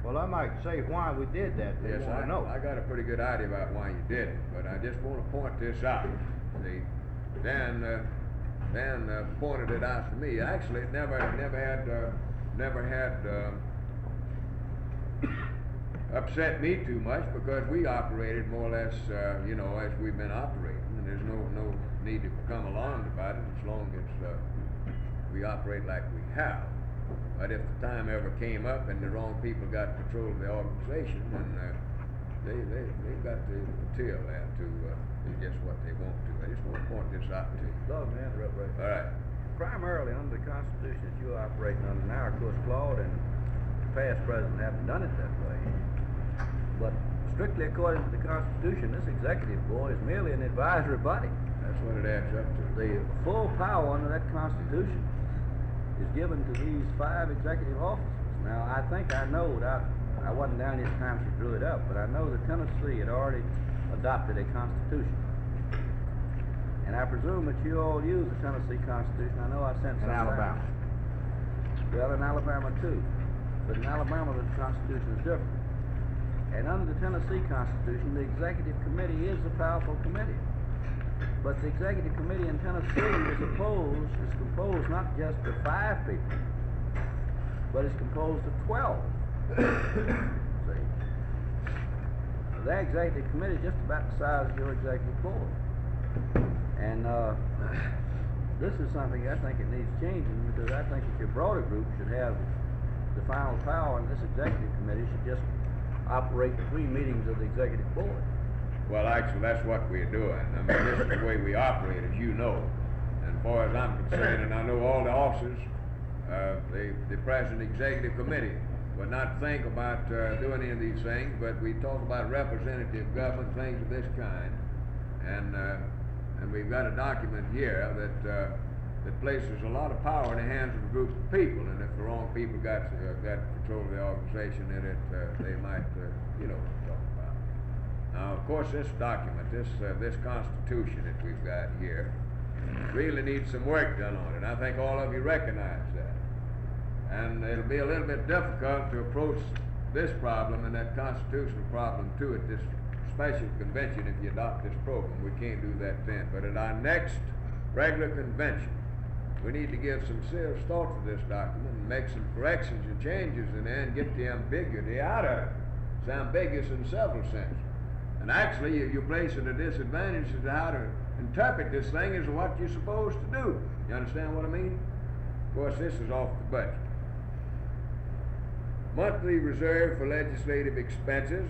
Well, I might say why we did that, they Yes, wanna know. I got a pretty good idea about why you did it, but I just want to point this out. See, Dan pointed it out to me. Actually, it never had upset me too much because we operated more or less, as we've been operating, and there's no need to become alarmed about it as long as we operate like we have. But if the time ever came up and the wrong people got control of the organization, then they've got the material there to do just what they want to. I just want to point this out to you. Lord, man, interrupt right All right. Primarily under the Constitution that you're operating under now, of course, Claude and past presidents haven't done it that way. But strictly according to the Constitution, this executive board is merely an advisory body. That's what it adds up to. The full power under that Constitution is given to these 5 executive officers. Now, I think I know that I wasn't down here at the time she drew it up, but I know that Tennessee had already adopted a Constitution. And I presume that you all use the Tennessee Constitution. I know I sent some In Alabama. down. Well, in Alabama too. But in Alabama, the Constitution is different. And under the Tennessee Constitution, the Executive Committee is a powerful committee. But the Executive Committee in Tennessee is composed not just of 5 people, but it's composed of 12. See? That Executive Committee is just about the size of your Executive Board. And this is something I think it needs changing, because I think that your broader group should have the final power, and this Executive Committee should just operate between meetings of the Executive Board. Well, actually, that's what we're doing. I mean, this is the way we operate, as you know. And as far as I'm concerned, and I know all the officers, the present executive committee would not think about doing any of these things, but we talk about representative government, things of this kind. And we've got a document here that places a lot of power in the hands of a group of people. And if the wrong people got control of the organization, then they might, talk about. Now, of course, this document, this Constitution that we've got here, really needs some work done on it. I think all of you recognize that. And it'll be a little bit difficult to approach this problem and that constitutional problem too at this special convention if you adopt this program. We can't do that then. But at our next regular convention, we need to give some serious thought to this document and make some corrections and changes and then get the ambiguity out of it. It's ambiguous in several senses. And actually, you're placing a disadvantage as to how to interpret this thing as to what you're supposed to do. You understand what I mean? Of course, this is off the budget. Monthly reserve for legislative expenses.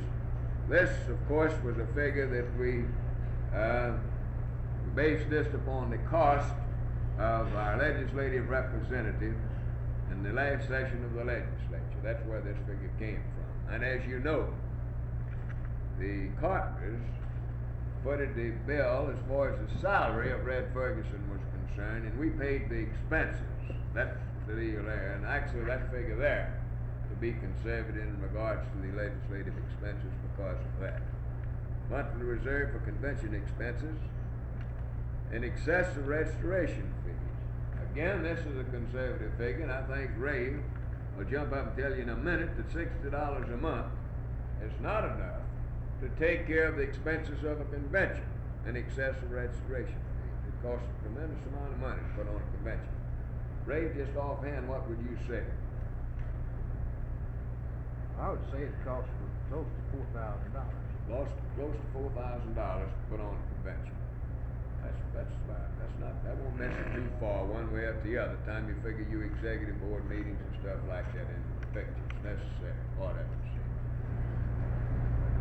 This, of course, was a figure that we based this upon the cost of our legislative representative in the last session of the legislature. That's where this figure came from. And as you know, the Carpenters footed the bill as far as the salary of Red Ferguson was concerned, and we paid the expenses. That's the deal there. And actually, that figure there to be conservative in regards to the legislative expenses because of that. Monthly reserve for convention expenses in excess of restoration fees. Again, this is a conservative figure, and I think Ray will jump up and tell you in a minute that $60 a month is not enough to take care of the expenses of a convention in excess of restoration fees. It costs a tremendous amount of money to put on a convention. Ray, just offhand, what would you say? I would say it costs close to $4,000. Close to $4,000 to put on a convention. That won't mess it too far one way or the other. Time you figure you executive board meetings and stuff like that into the picture. It's necessary. Whatever.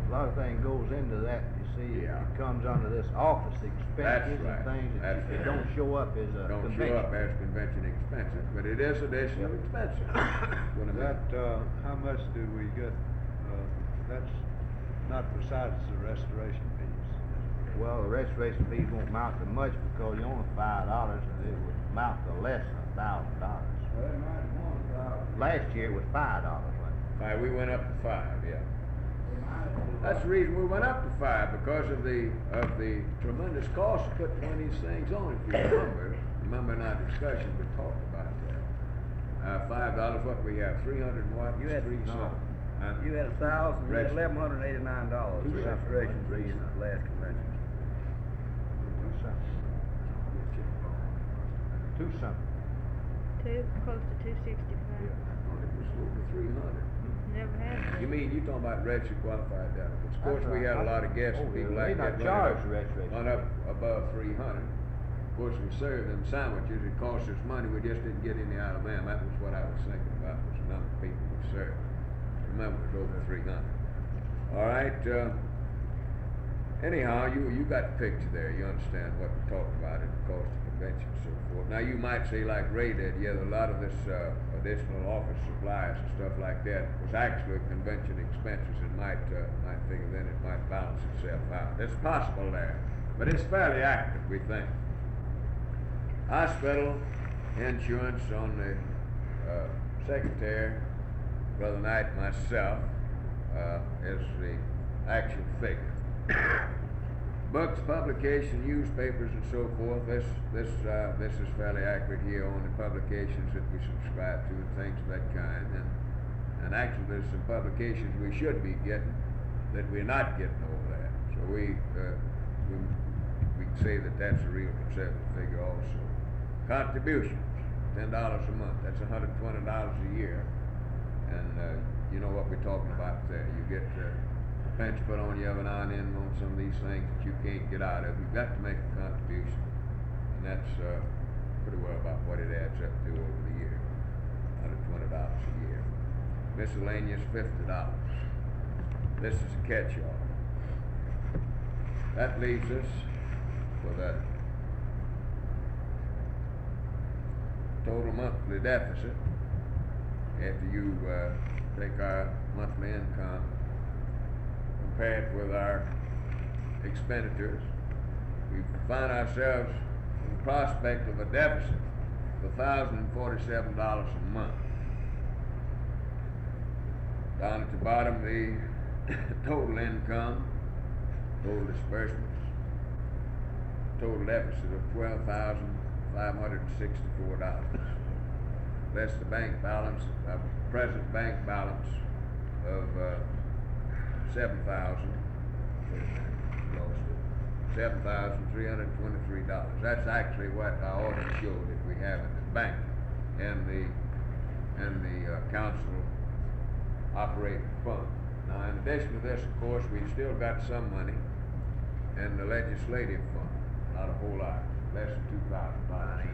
A lot of things goes into that, you see. Yeah. It comes under this office expenses Right. and things that That's it right. don't show up as a Don't convention. show up as convention expenses, but it is additional expenses. What I mean. That, how much do we get, that's not besides the restoration fees. Well, the restoration fees won't amount to much because you only $5 and it would amount to less than $1,000. Last year it was $5, wasn't it? We went up to 5, yeah. That's the reason we went up to 5, because of the tremendous cost of putting one of these things on, if you remember in our discussion, we talked about that. $5, what we have, 300 and what? You had, Three something. Huh? you had 1,000, you had Registration. $1,189 for registration fees at the last convention. Two something. Close to 265. It was over 300. Never had You it. mean, you talking about registered qualified delegates? Of course, That's we had a right. lot of guests and Oh, people yeah, like they that. not charged for registration. Went up above 300. Of course, we served them sandwiches, it cost us money, we just didn't get any out of them. That was what I was thinking about, was the number of people we served. Remember, it was over 300. All right, anyhow, you got the picture there, you understand what we talked about, and the cost of convention and so forth. Now, you might say like Ray did, yeah, a lot of this additional office supplies and stuff like that was actually convention expenses. It might figure then it might balance itself out. It's possible there, but it's fairly accurate, we think. Hospital insurance on the secretary, Brother Knight, and myself, is the actual figure. Books, publication, newspapers, and so forth. This is fairly accurate here on the publications that we subscribe to and things of that kind. And actually, there's some publications we should be getting that we're not getting over there. So we can say that that's a real conservative figure also. Contributions, $10 a month. That's $120 a year. And you know what we're talking about there. You get pinch put on you every now and then on some of these things that you can't get out of. You've got to make a contribution, and that's pretty well about what it adds up to over the year. $120 a year. Miscellaneous, $50. This is a catch-all. That leaves us with a total monthly deficit after you take our monthly income compared with our expenditures. We find ourselves in the prospect of a deficit of $1,047 a month. Down at the bottom, the total income, total disbursements, total deficit of $12,564. Less the bank balance, present bank balance of $7,323. That's actually what our audit showed that we have in the bank and the council operating fund. Now, in addition to this, of course, we've still got some money in the legislative fund. Not a whole lot, less than $2,000.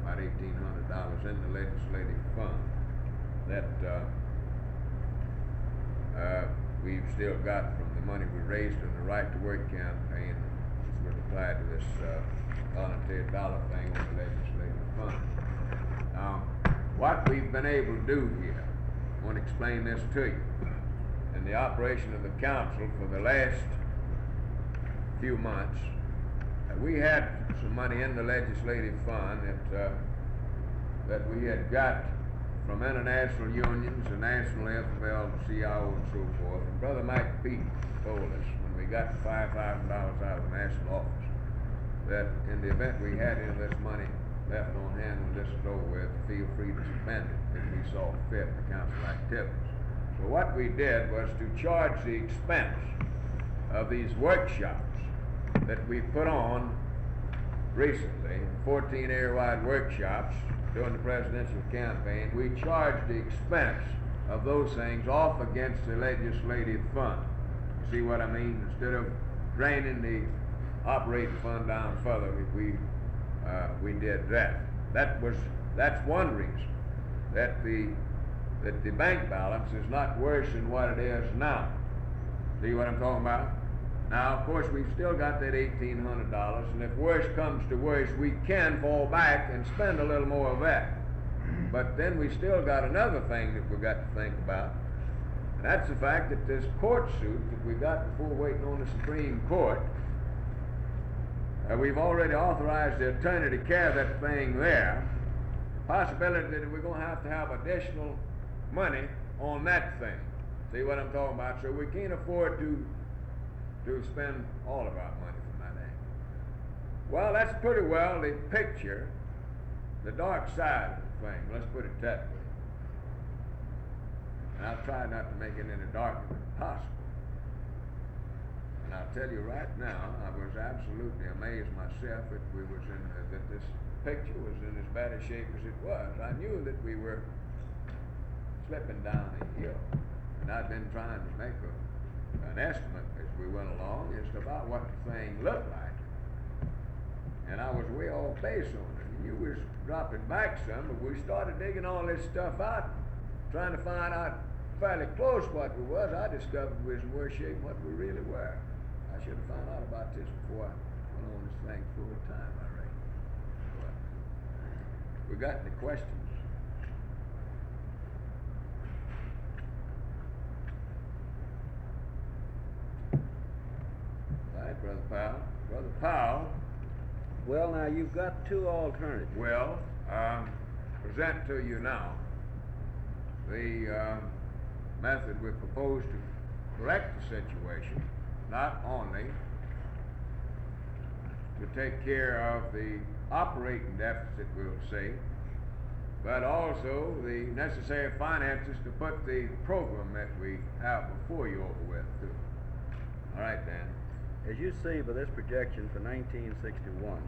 About $1,800 in the legislative fund that we've still got from the money we raised in the Right to Work campaign, which was applied to this volunteer dollar thing on the legislative fund. Now, what we've been able to do here, I want to explain this to you. In the operation of the council for the last few months, we had some money in the legislative fund that we had got from international unions, the national AFL-CIO and so forth. And Brother Mike Pete told us when we got the $5,000 out of the national office that in the event we had any of this money left on hand when this is over with, feel free to spend it if we saw fit for council activities. So what we did was to charge the expense of these workshops that we put on recently, 14 area-wide workshops during the presidential campaign. We charged the expense of those things off against the legislative fund. You see what I mean? Instead of draining the operating fund down further, we did that. That's one reason that the bank balance is not worse than what it is now. See what I'm talking about? Now, of course, we've still got that $1,800, and if worse comes to worse, we can fall back and spend a little more of that. But then we still got another thing that we've got to think about, and that's the fact that this court suit that we got before waiting on the Supreme Court, we've already authorized the attorney to carry that thing there. Possibility that we're going to have additional money on that thing. See what I'm talking about? So we can't afford to spend all of our money from that angle. Well, that's pretty well the picture, the dark side of the thing. Let's put it that way. And I'll try not to make it any darker than possible. And I'll tell you right now, I was absolutely amazed myself that that this picture was in as bad a shape as it was. I knew that we were slipping down a hill, and I'd been trying to make an estimate as we went along as to about what the thing looked like. And I was way off base on it. And you was dropping back some, but we started digging all this stuff out, trying to find out fairly close what we was. I discovered we was in worse shape than what we really were. I should have found out about this before I went on this thing full time, I reckon. But we got any questions? All right, Brother Powell. Brother Powell. Well, now, you've got two alternatives. Well, present to you now the method we propose to correct the situation, not only to take care of the operating deficit, we'll say, but also the necessary finances to put the program that we have before you over with, too. All right, Dan. As you see by this projection for 1961,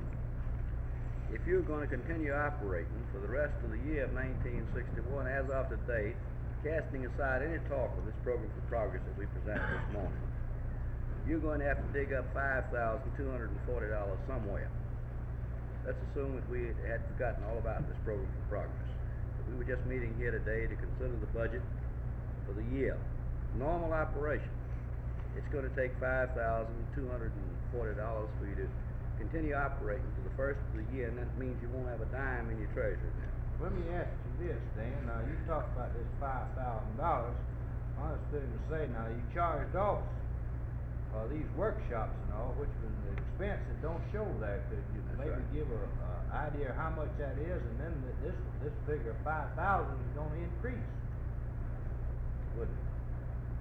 if you're going to continue operating for the rest of the year of 1961 as of today, casting aside any talk of this program for progress that we present this morning, you're going to have to dig up $5,240 somewhere. Let's assume that we had forgotten all about this program for progress. That we were just meeting here today to consider the budget for the year. Normal operation. It's going to take $5,240 for you to continue operating to the first of the year, and that means you won't have a dime in your treasury now. Let me ask you this, Dan. Now, you talked about this $5,000. I understood him to say, now, you charged off these workshops and all, which was an expense that don't show there. Could you maybe give an idea of how much that is, and then this figure of 5,000 is going to increase? Wouldn't it?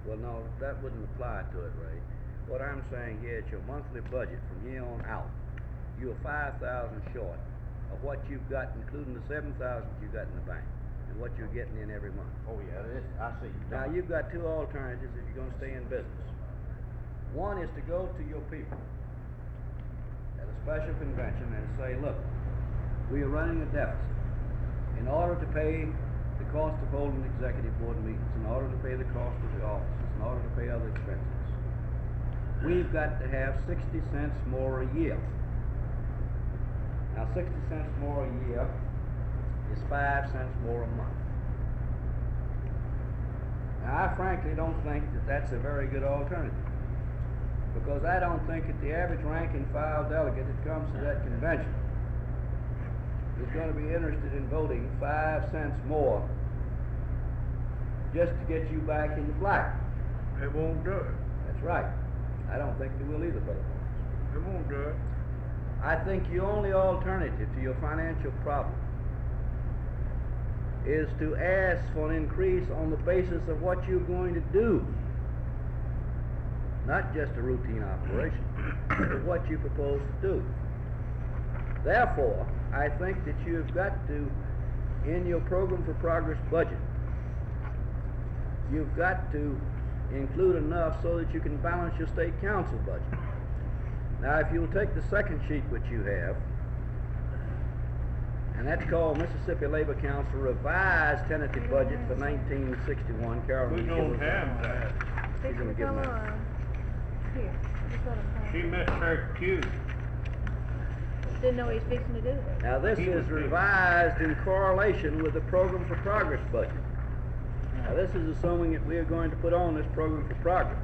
Well, no, that wouldn't apply to it, Ray. What I'm saying here is your monthly budget from here on out, you're 5,000 short of what you've got, including the 7,000 you got in the bank, and what you're getting in every month. Oh, yeah, I see. Now, you've got two alternatives if you're going to stay in business. One is to go to your people at a special convention and say, look, we are running a deficit. In order to pay the cost of holding executive board meetings, in order to pay the cost of the offices, in order to pay other expenses, we've got to have 60 cents more a year. Now, 60 cents more a year is 5 cents more a month. Now, I frankly don't think that that's a very good alternative, because I don't think that the average rank and file delegate that comes to that convention is going to be interested in voting 5 cents more just to get you back in the black. It won't do it. That's right. I don't think they will either, Brother Holmes. It won't do it. I think your only alternative to your financial problem is to ask for an increase on the basis of what you're going to do. Not just a routine operation, but what you propose to do. Therefore, I think that you've got to, in your program for progress budget, you've got to include enough so that you can balance your state council budget. Now, if you'll take the second sheet which you have, and that's called Mississippi Labor Council Revised Tentative Budget for 1961. Carol, We will you don't give us have that? that. She's Fix gonna it, give come them that. on. Here, just let him come. She missed her cue. Didn't know he was fixing to do it. Now, this He is was revised in correlation with the Program for Progress budget. Now, this is assuming that we are going to put on this Program for Progress.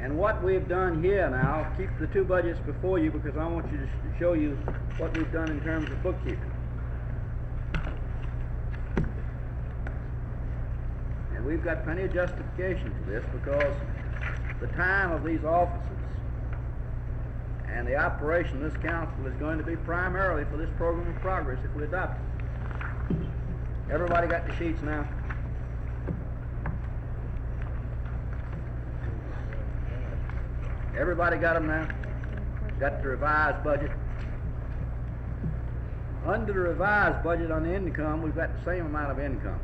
And what we've done here now, keep the two budgets before you because I want you to show you what we've done in terms of bookkeeping. And we've got plenty of justification for this because the time of these offices and the operation of this council is going to be primarily for this Program of Progress if we adopt it. Everybody got the sheets now? Everybody got them now? Got the revised budget? Under the revised budget on the income, we've got the same amount of income.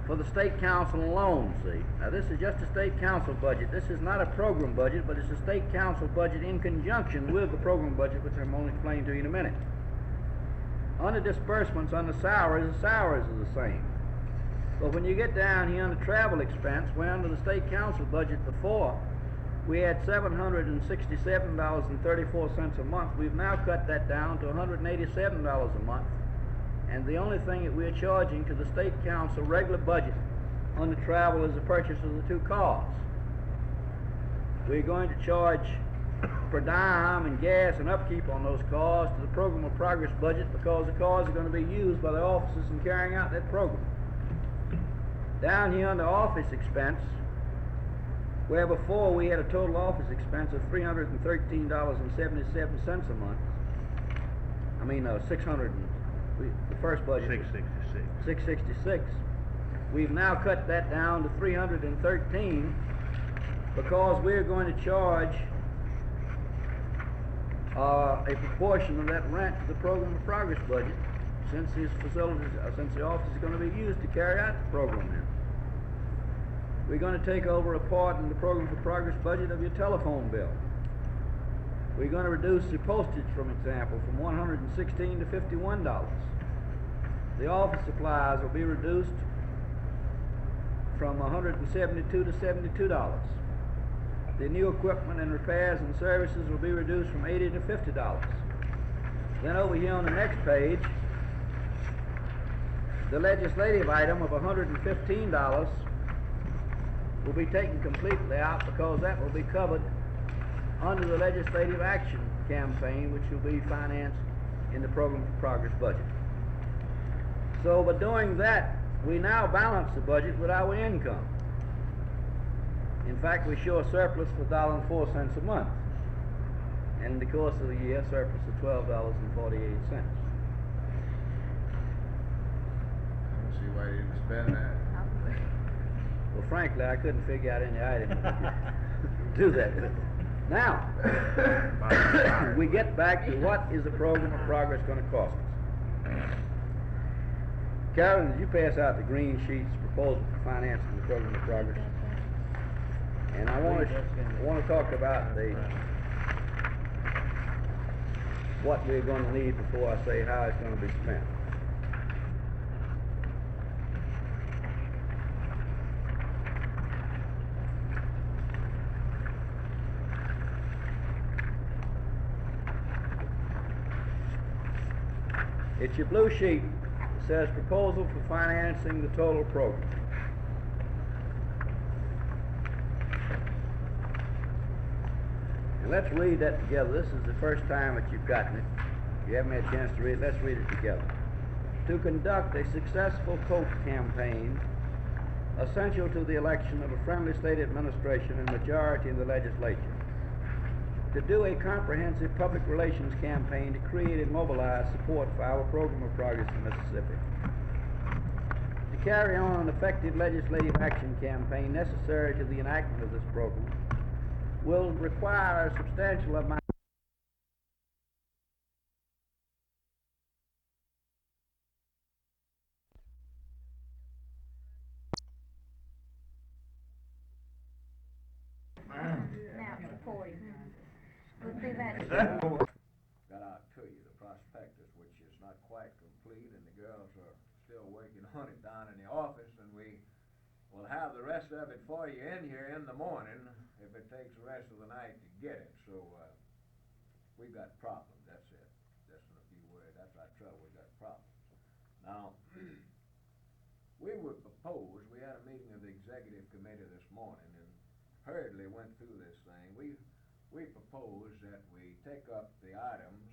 For the state council alone, see. Now this is just a state council budget. This is not a program budget, but it's a state council budget in conjunction with the program budget, which I'm going to explain to you in a minute. Under disbursements, under salaries, the salaries are the same. But when you get down here under travel expense, where under the state council budget before, we had $767.34 a month. We've now cut that down to $187 a month. And the only thing that we're charging to the state council regular budget on the travel is the purchase of the 2 cars. We're going to charge per dime and gas and upkeep on those cars to the program of progress budget, because the cars are going to be used by the officers in carrying out that program. Down here under office expense, where before we had a total office expense of $313.77 a month. I mean, the first budget. $666. We've now cut that down to $313 because we're going to charge a proportion of that rent to the program of progress budget, since these facilities, since the office is going to be used to carry out the program now. We're going to take over a part in the program for progress budget of your telephone bill. We're going to reduce the postage, for example, from $116 to $51. The office supplies will be reduced from $172 to $72. The new equipment and repairs and services will be reduced from $80 to $50. Then over here on the next page, the legislative item of $115 will be taken completely out, because that will be covered under the legislative action campaign, which will be financed in the program for progress budget. So by doing that, we now balance the budget with our income. In fact, we show a surplus for $1.04 a month, and in the course of the year, a surplus of $12.48. I don't see why you didn't spend that. Well, frankly, I couldn't figure out any item that could do that with. Now, we get back to what is the program of progress going to cost us. Carolyn, did you pass out the green sheets, proposal for financing the program of progress? And I want to talk about what we're going to need before I say how it's going to be spent. It's your blue sheet. It says proposal for financing the total program. And let's read that together. This is the first time that you've gotten it. If you haven't had a chance to read it, let's read it together. To conduct a successful coach campaign essential to the election of a friendly state administration and majority in the legislature. To do a comprehensive public relations campaign to create and mobilize support for our program of progress in Mississippi. To carry on an effective legislative action campaign necessary to the enactment of this program will require a substantial amount Now, to 40. We'll see that. Got out to you, the prospectus, which is not quite complete, and the girls are still working on it down in the office, and we will have the rest of it for you in here in the morning, if it takes the rest of the night to get it. So, we've got problems, that's it. Just in a few words, that's our trouble, we've got problems. Now, we would propose, we had a meeting of the executive committee this morning, and hurriedly went through this thing. We propose that we take up the items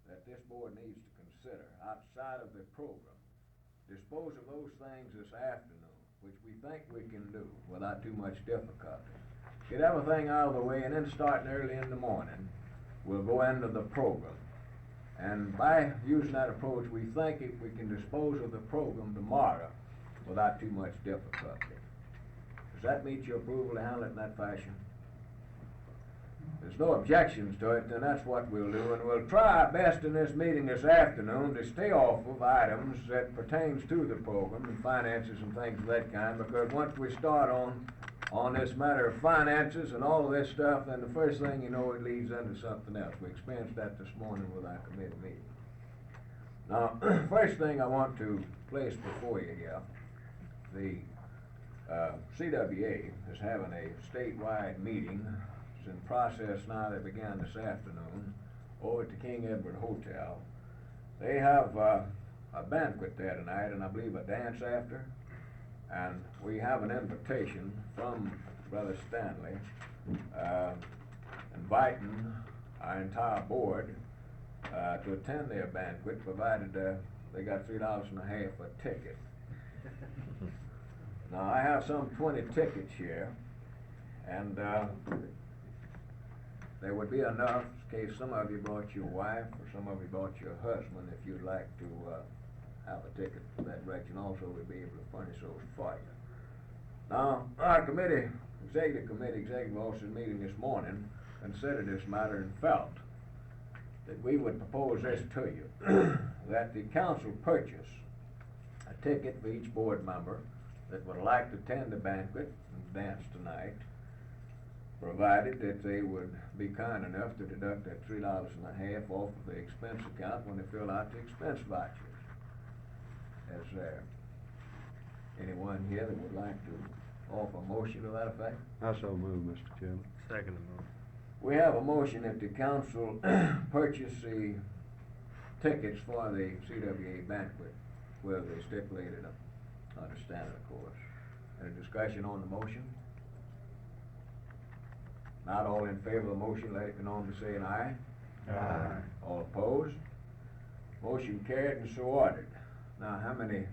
that this board needs to consider outside of the program. Dispose of those things this afternoon, which we think we can do without too much difficulty. Get everything out of the way, and then starting early in the morning, we'll go into the program. And by using that approach, we think we can dispose of the program tomorrow without too much difficulty. Does that meet your approval to handle it in that fashion? there's no objections to it, then that's what we'll do, and we'll try our best in this meeting this afternoon to stay off of items that pertains to the program and finances and things of that kind, because once we start on this matter of finances and all of this stuff, then the first thing you know, it leads into something else. We experienced that this morning with our committee meeting. Now, first thing I want to place before you here, the CWA is having a statewide meeting. It's in process now. They began this afternoon over at the King Edward Hotel. They have a banquet there tonight, and I believe a dance after. And we have an invitation from Brother Stanley inviting our entire board to attend their banquet, provided they got $3.50 a ticket. Now, I have some 20 tickets here, and there would be enough in case some of you brought your wife or some of you brought your husband, if you'd like to have a ticket for that direction. Also, we'd be able to furnish those for you. Now, our executive officers meeting this morning considered this matter and felt that we would propose this to you, that the council purchase a ticket for each board member that would like to attend the banquet and dance tonight, provided that they would be kind enough to deduct that $3.50 off of the expense account when they fill out the expense vouchers. Is there anyone here that would like to offer a motion to that effect? I so move, Mr. Chairman. Second motion. We have a motion that the council purchase the tickets for the CWA banquet with the stipulated understanding, of course. Any discussion on the motion? Not all in favor of the motion, let it be known by saying aye. Aye. All opposed? Motion carried and so ordered. Now, how many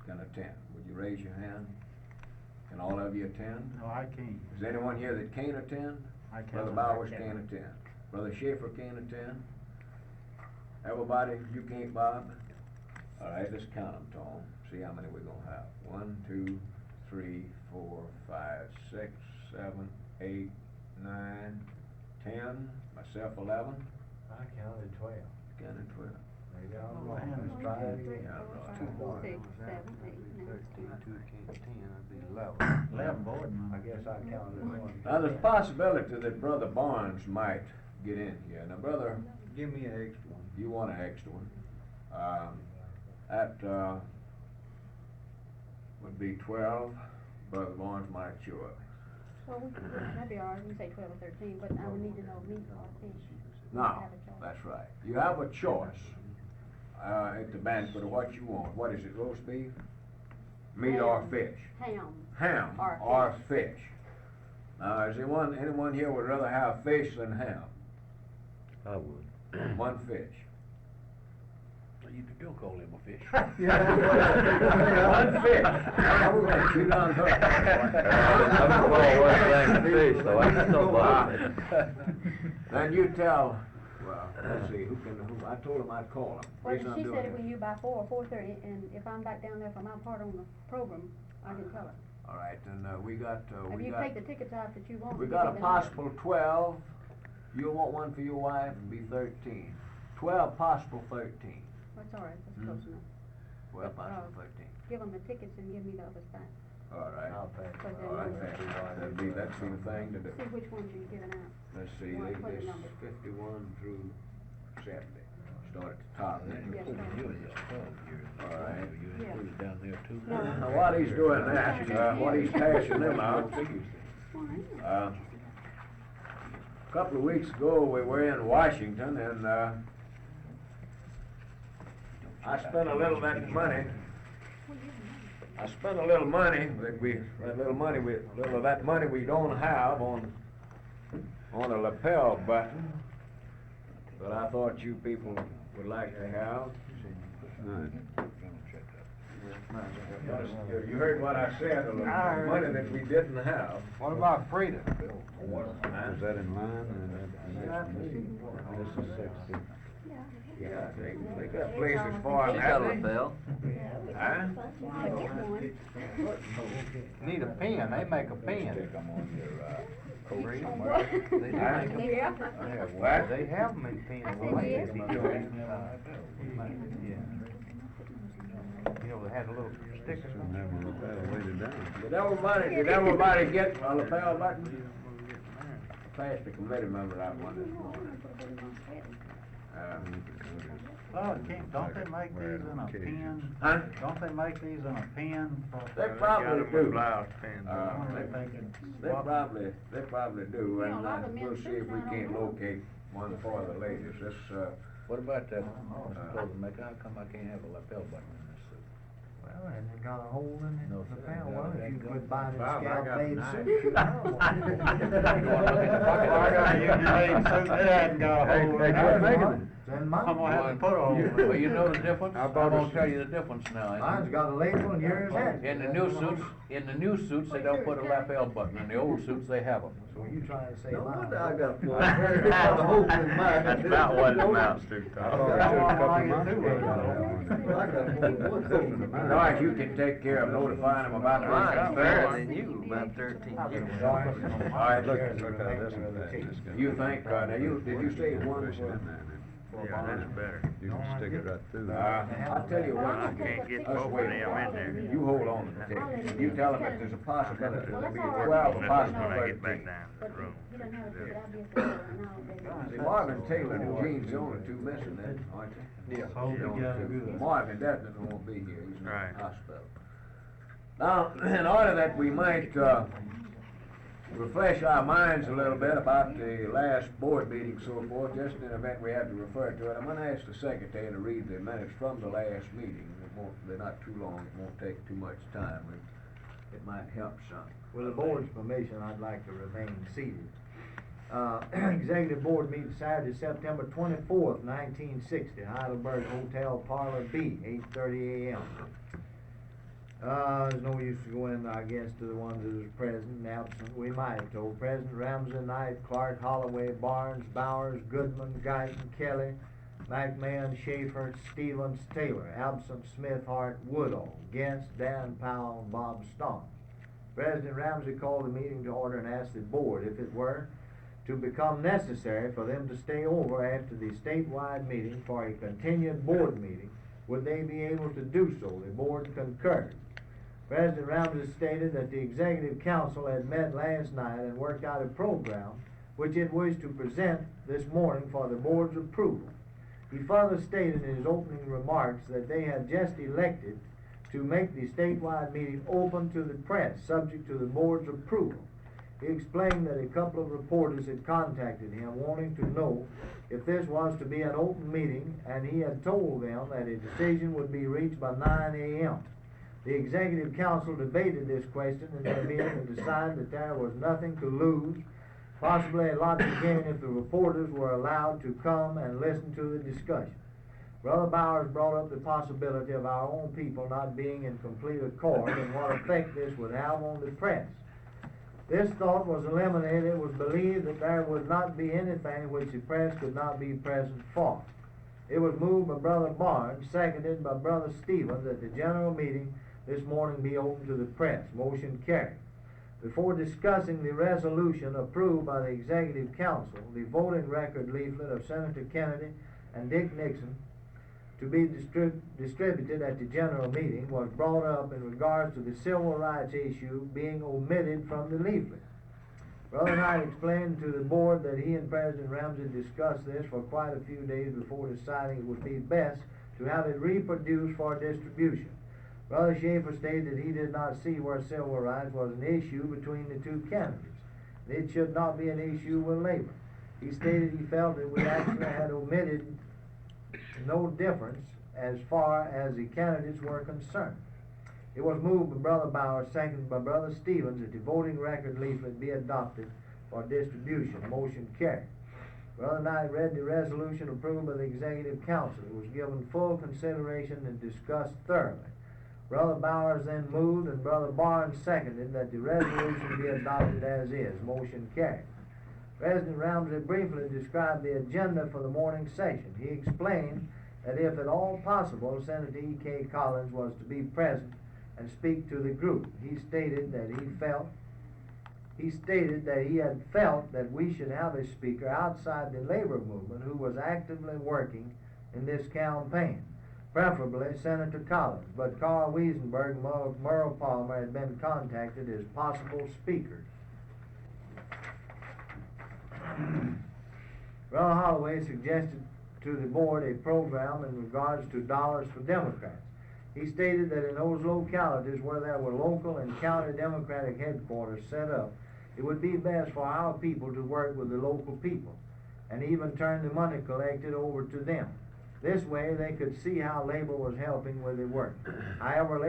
can attend? Would you raise your hand? Can all of you attend? No, I can't. Is there anyone here that can't attend? I can't. Brother Bowers can't attend. Brother Schaefer can't attend. Everybody, you can't, Bob? All right, let's count them, Tom. See how many we're gonna have. 1, 2, 3, 4, 5, 6, 7, 8, 9, 10. Myself 11. I counted 12. Counted 12. Maybe I'm wrong. Let's try it again. Yeah, Five, right. 6, 7, 8, 9, 10. 11 board members. I guess I counted one. Now, there's a possibility that Brother Barnes might get in here. Now, Brother, Give me an extra one. you want an extra one. That would be 12. Brother Barnes might show up. Well, that'd be all right, we can say 12 or 13, but I would need to know meat or fish. Now, that's right. You have a choice at the banquet of what you want. What is it, roast beef? Meat or fish? Ham. Ham or fish. Now, is there anyone here would rather have fish than ham? I would. One fish. You don't call him a fish. One fish. We're gonna shoot on her. I'm all one thing to fish, though. I just don't bother me. Then you tell, well, let's see, who I told him I'd call him. Well, Reason I'm she doing said it this. with you by 4 or 4:30, and if I'm back down there for my part on the program, I can tell her. All right, then we got, If you take the tickets out that you want. we you got a give it possible 12. You'll want one for your wife, it'd be 13. 12 possible 13. That's all right, that's close enough. 12 possible 13. Give them the tickets and give me the other stack. All right. I'll pay. Because All right, they're that'd be the thing to do. See which ones you're giving out. Let's see, What are the this numbers? 51 through 70. Start at the top. Yes, sir. All right. Yeah. Down there too. No. Now, while he's doing that, what he's passing them out, a couple of weeks ago, we were in Washington, and I spent a little of that money. I spent a little money little of that money we don't have on a lapel button, but I thought you people would like to have. You heard what I said, the money that we didn't have. What about Frida? Is that in line? This is 60. Yeah, they got places for She's them. got a haven't they? lapel. Huh? I get one. Need a pen, they make a pen. Yeah. What? They have them in pens. I said yes. You know, they had a little sticker. Did everybody get a lapel button? Passed the committee member that one this morning. Oh, don't they make these in a pen? Huh? Don't they make these in a pen? They probably do. Blouse pins. They probably do, You know, a and lot of men we'll see if we think I can't don't know. locate one for the ladies. This, What about that, supposed to make, how come I can't have a lapel button in this suit? Well, and it got a hole in it, No, the sir. lapel, Yeah, well, that if you goes- could buy them Bob, I scalp got made nine. suits, you know. Well, I got a union made suit that hadn't got a hole in it. Hey, quit making it. Then mine. I'm gonna have to put a hole in it. Well, you know the difference? I I'm bought gonna a- tell you the difference now. Mine's got a label and yours hasn't. In the new suits, they don't put a lapel button. In the old suits, they have them. So you trying to say No mine? wonder I got one. The hole in mine. That's about what it amounts to, I Tom. thought we took a couple of months do worth it. out of that one. Well, I got more than one hole in mine. Doris, you can take care of notifying them about the Mine's lapel. better than you, about 13 years. All right, Look at this one, this guy. you think, now did you say one Push it for? in there, and Yeah, that's better. then you can stick it right through there. I'll tell you Well, what. I'm gonna can't take a get picture both of of it. them in there. You hold on to the ticket. You tell them if there's a possibility, Well, there'll be that's all 12 right. a That's when I possibility. get back down to But the room. you don't have to, but I'll be able to See, Marvin Taylor and Gene's the only two missing then, aren't they? Yeah. Hold The only together two. good. Marvin definitely won't be here, he's in the Right. hospital. Now, in order that we might, refresh our minds a little bit about the last board meeting so forth, just in the event we have to refer to it, I'm gonna ask the secretary to read the minutes from the last meeting. They're not too long, it won't take too much time, it might help some. With the board's permission, I'd like to remain seated. Executive Board meeting Saturday, September 24th, 1960, Heidelberg Hotel Parlor B, 8:30 a.m. There's no use to go in, I guess, to the ones that is present and absent. We might have told President Ramsey, Knight, Clark, Holloway, Barnes, Bowers, Goodman, Guyton, Kelly, McMahon, Schaefer, Stevens, Taylor. Absent Smith, Hart, Woodall. Against Dan Powell, and Bob Stone. President Ramsey called the meeting to order and asked the board if it were to become necessary for them to stay over after the statewide meeting for a continued board meeting, would they be able to do so? The board concurred. President Ramsey stated that the Executive Council had met last night and worked out a program which it wished to present this morning for the board's approval. He further stated in his opening remarks that they had just elected to make the statewide meeting open to the press, subject to the board's approval. He explained that a couple of reporters had contacted him wanting to know if this was to be an open meeting, and he had told them that a decision would be reached by 9 a.m. The Executive Council debated this question in their meeting and decided that there was nothing to lose, possibly a lot to gain if the reporters were allowed to come and listen to the discussion. Brother Bowers brought up the possibility of our own people not being in complete accord and what effect this would have on the press. This thought was eliminated. It was believed that there would not be anything which the press could not be present for. It was moved by Brother Barnes, seconded by Brother Stevens, that the general meeting this morning be open to the press. Motion carried. Before discussing the resolution approved by the Executive Council, the voting record leaflet of Senator Kennedy and Dick Nixon to be distributed at the general meeting was brought up in regards to the civil rights issue being omitted from the leaflet. Brother Knight explained to the board that he and President Ramsey discussed this for quite a few days before deciding it would be best to have it reproduced for distribution. Brother Schaefer stated that he did not see where civil rights was an issue between the two candidates. It should not be an issue with labor. He stated he felt that we actually had omitted no difference as far as the candidates were concerned. It was moved by Brother Bauer, seconded by Brother Stevens, that the voting record leaflet be adopted for distribution. Motion carried. Brother Knight read the resolution approved by the Executive Council. It was given full consideration and discussed thoroughly. Brother Bowers then moved and Brother Barnes seconded that the resolution be adopted as is. Motion carried. President Ramsey briefly described the agenda for the morning session. He explained that if at all possible, Senator E.K. Collins was to be present and speak to the group. He stated that he had felt that we should have a speaker outside the labor movement who was actively working in this campaign, preferably Senator Collins, but Carl Wiesenberg and Merle Palmer had been contacted as possible speakers. Ron Holloway suggested to the board a program in regards to dollars for Democrats. He stated that in those localities where there were local and county Democratic headquarters set up, it would be best for our people to work with the local people and even turn the money collected over to them. This way they could see how labor was helping with the work. However,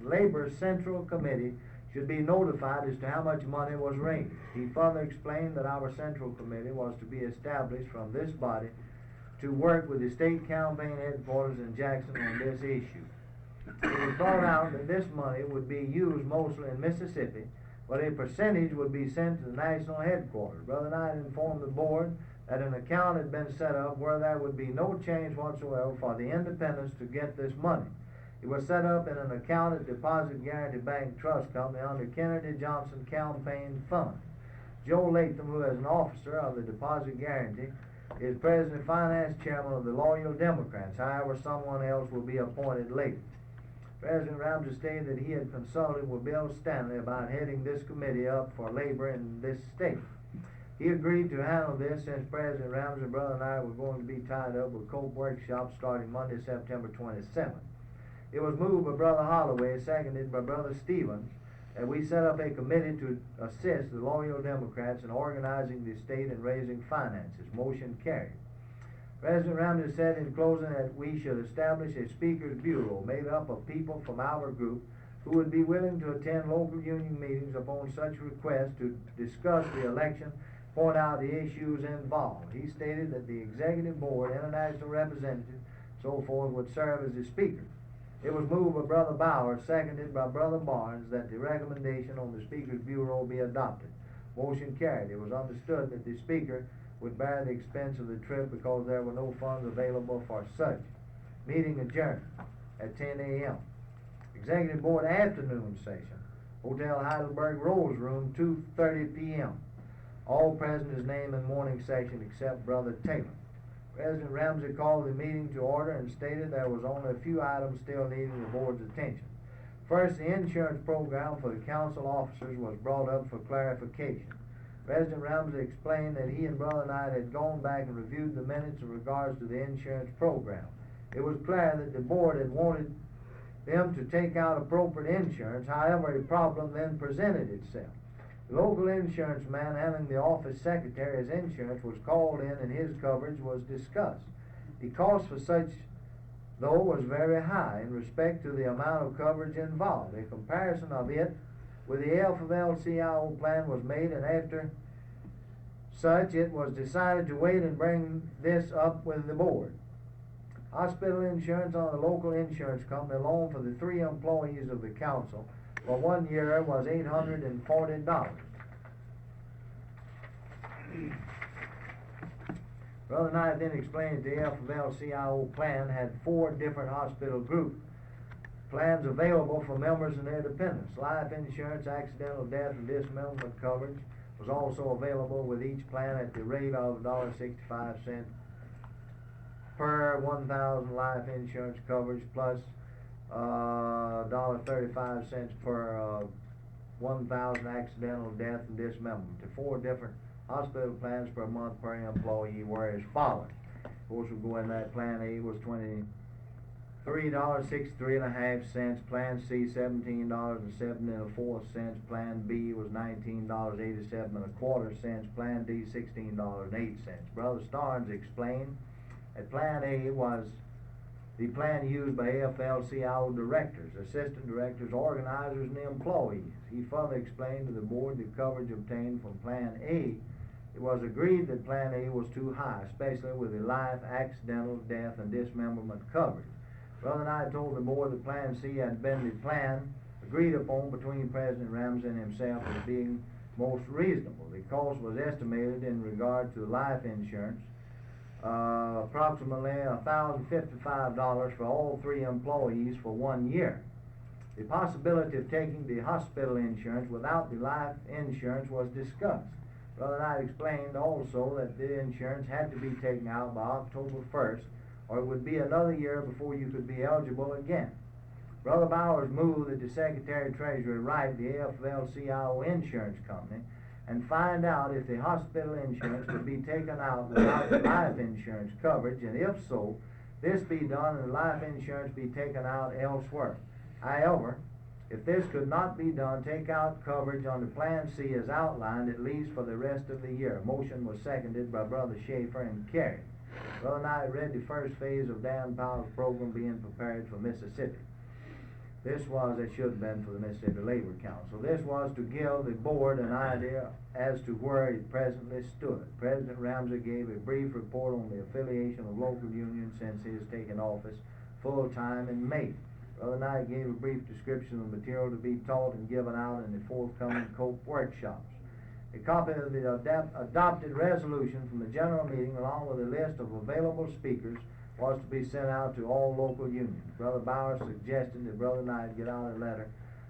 Labor's Central Committee should be notified as to how much money was raised. He further explained that our Central Committee was to be established from this body to work with the state campaign headquarters in Jackson on this issue. It was thought out that this money would be used mostly in Mississippi, but a percentage would be sent to the national headquarters. Brother Knight informed the board that an account had been set up where there would be no change whatsoever for the independents to get this money. It was set up in an account at Deposit Guarantee Bank Trust Company under Kennedy Johnson Campaign Fund. Joe Latham, who is an officer of the Deposit Guarantee, is President and Finance Chairman of the Loyal Democrats. However, someone else will be appointed later. President Ramsey stated that he had consulted with Bill Stanley about heading this committee up for labor in this state. He agreed to handle this since President Ramsey, brother, and I were going to be tied up with COPE workshops starting Monday, September 27th. It was moved by Brother Holloway, seconded by Brother Stevens, that we set up a committee to assist the Loyal Democrats in organizing the state and raising finances. Motion carried. President Ramsey said in closing that we should establish a speakers bureau made up of people from our group who would be willing to attend local union meetings upon such request to discuss the election, point out the issues involved. He stated that the executive board, international representative, so forth, would serve as the speaker. It was moved by Brother Bauer, seconded by Brother Barnes, that the recommendation on the Speaker's Bureau be adopted. Motion carried. It was understood that the Speaker would bear the expense of the trip because there were no funds available for such. Meeting adjourned at 10 a.m. Executive Board afternoon session, Hotel Heidelberg Rose Room, 2:30 p.m. All present is named in morning session except Brother Taylor. President Ramsey called the meeting to order and stated there was only a few items still needing the board's attention. First, the insurance program for the council officers was brought up for clarification. President Ramsey explained that he and Brother Knight had gone back and reviewed the minutes in regards to the insurance program. It was clear that the board had wanted them to take out appropriate insurance. However, a problem then presented itself. The local insurance man handling the office secretary's insurance was called in and his coverage was discussed. The cost for such, though, was very high in respect to the amount of coverage involved. A comparison of it with the AFL-CIO plan was made, and after such it was decided to wait and bring this up with the board. Hospital insurance on the local insurance company loan for the 3 employees of the council for 1 year was $840. Brother Knight then explained that the AFL-CIO plan had 4 different hospital group plans available for members and their dependents. Life insurance, accidental death, and dismemberment coverage was also available with each plan at the rate of $1.65 per 1,000 life insurance coverage plus $1.35 per 1,000 accidental death and dismemberment. The 4 different hospital plans per month per employee were as follows. Of course, we go in that plan A was $23.63.5. Plan C $17.74. Plan B was $19.87.25. Plan D $16.08. Brother Starnes explained that Plan A was the plan used by AFL-CIO directors, assistant directors, organizers, and employees. He further explained to the board the coverage obtained from Plan A. It was agreed that Plan A was too high, especially with the life, accidental death, and dismemberment coverage. Brother Knight told the board that Plan C had been the plan agreed upon between President Ramsey and himself as being most reasonable. The cost was estimated in regard to life insurance approximately $1,055 for all 3 employees for 1 year. The possibility of taking the hospital insurance without the life insurance was discussed. Brother Knight explained also that the insurance had to be taken out by October 1st, or it would be another year before you could be eligible again. Brother Bowers moved that the Secretary of Treasury write the AFL-CIO insurance company and find out if the hospital insurance could be taken out without the life insurance coverage, and if so, this be done and the life insurance be taken out elsewhere. However, if this could not be done, take out coverage under Plan C as outlined, at least for the rest of the year. Motion was seconded by Brother Schaefer and carried. Brother Knight read the first phase of Dan Powell's program being prepared for Mississippi. This was, it should have been for the Mississippi Labor Council. This was to give the board an idea as to where it presently stood. President Ramsey gave a brief report on the affiliation of local unions since his taking office full-time in May. Brother Knight gave a brief description of the material to be taught and given out in the forthcoming COPE workshops. A copy of the adopted resolution from the general meeting, along with a list of available speakers, was to be sent out to all local unions. Brother Bowers suggested that Brother Knight get out a letter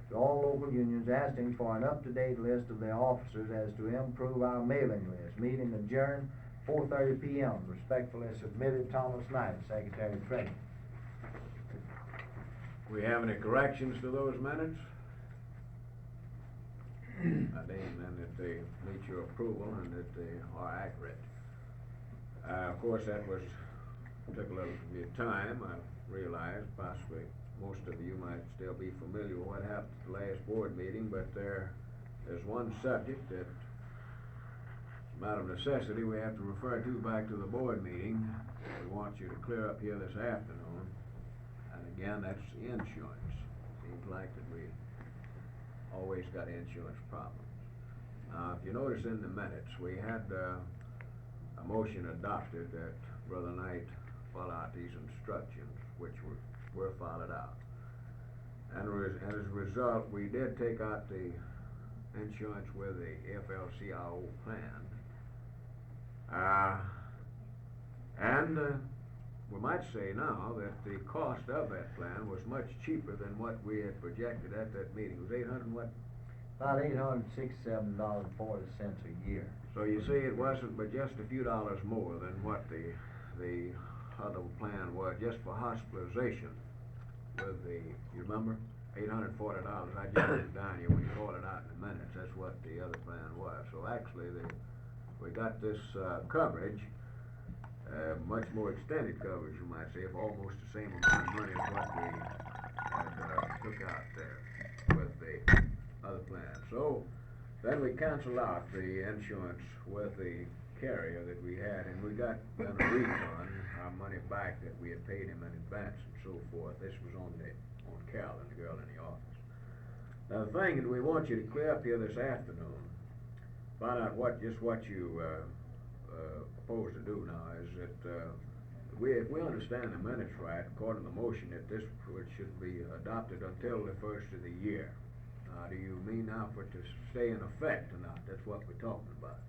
to all local unions asking for an up-to-date list of their officers as to improve our mailing list. Meeting adjourned 4:30 p.m. Respectfully submitted, Thomas Knight, Secretary of Treasury. We have any corrections to those minutes? I deem then that they meet your approval and that they are accurate. Of course, that took a little of your time. I realize possibly most of you might still be familiar with what happened at the last board meeting, but there's one subject that, as a matter of necessity, we have to refer to back to the board meeting. We want you to clear up here this afternoon. And again, that's insurance. Seems like that we always got insurance problems. If you notice in the minutes, we had a motion adopted that Brother Knight follow out these instructions, which were followed out. And as a result, we did take out the insurance with the AFL-CIO plan. And we might say now that the cost of that plan was much cheaper than what we had projected at that meeting. It was 800 and what? About $867.40 a year. So you see, it wasn't but just a few dollars more than what the other plan was, just for hospitalization with the, you remember? $840. I just went down here when you called it out in the minutes. That's what the other plan was. So actually, we got this coverage, much more extended coverage, you might say, for almost the same amount of money as what we had took out there with the other plan. So then we canceled out the insurance with the carrier that we had, and we got then a refund, our money back that we had paid him in advance and so forth. This was on Carolyn, the girl in the office. Now the thing that we want you to clear up here this afternoon, find out what you propose to do now, is that if we understand the minutes right, according to the motion, that this should be adopted until the first of the year. Do you mean now for it to stay in effect or not? That's what we're talking about.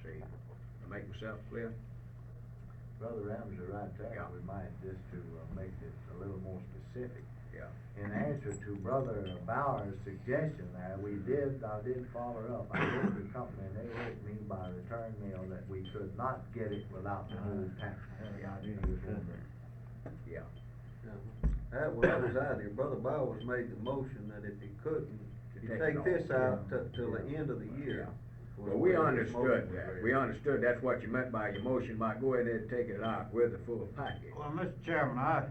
See, to make myself clear? Brother Ramsey right there. Yeah. We might just to make it a little more specific. Yeah. In answer to Brother Bauer's suggestion there, I did follow up. I wrote the company and they wrote me by return mail that we could not get it without the whole package. Yeah. That when I was out here, Brother Bowers made the motion that if he couldn't, To you take take it this off, out yeah. till the end of the year. Well, we understood that. We understood that's what you meant by your motion, by go ahead and take it out with the full package. Well, Mr. Chairman, I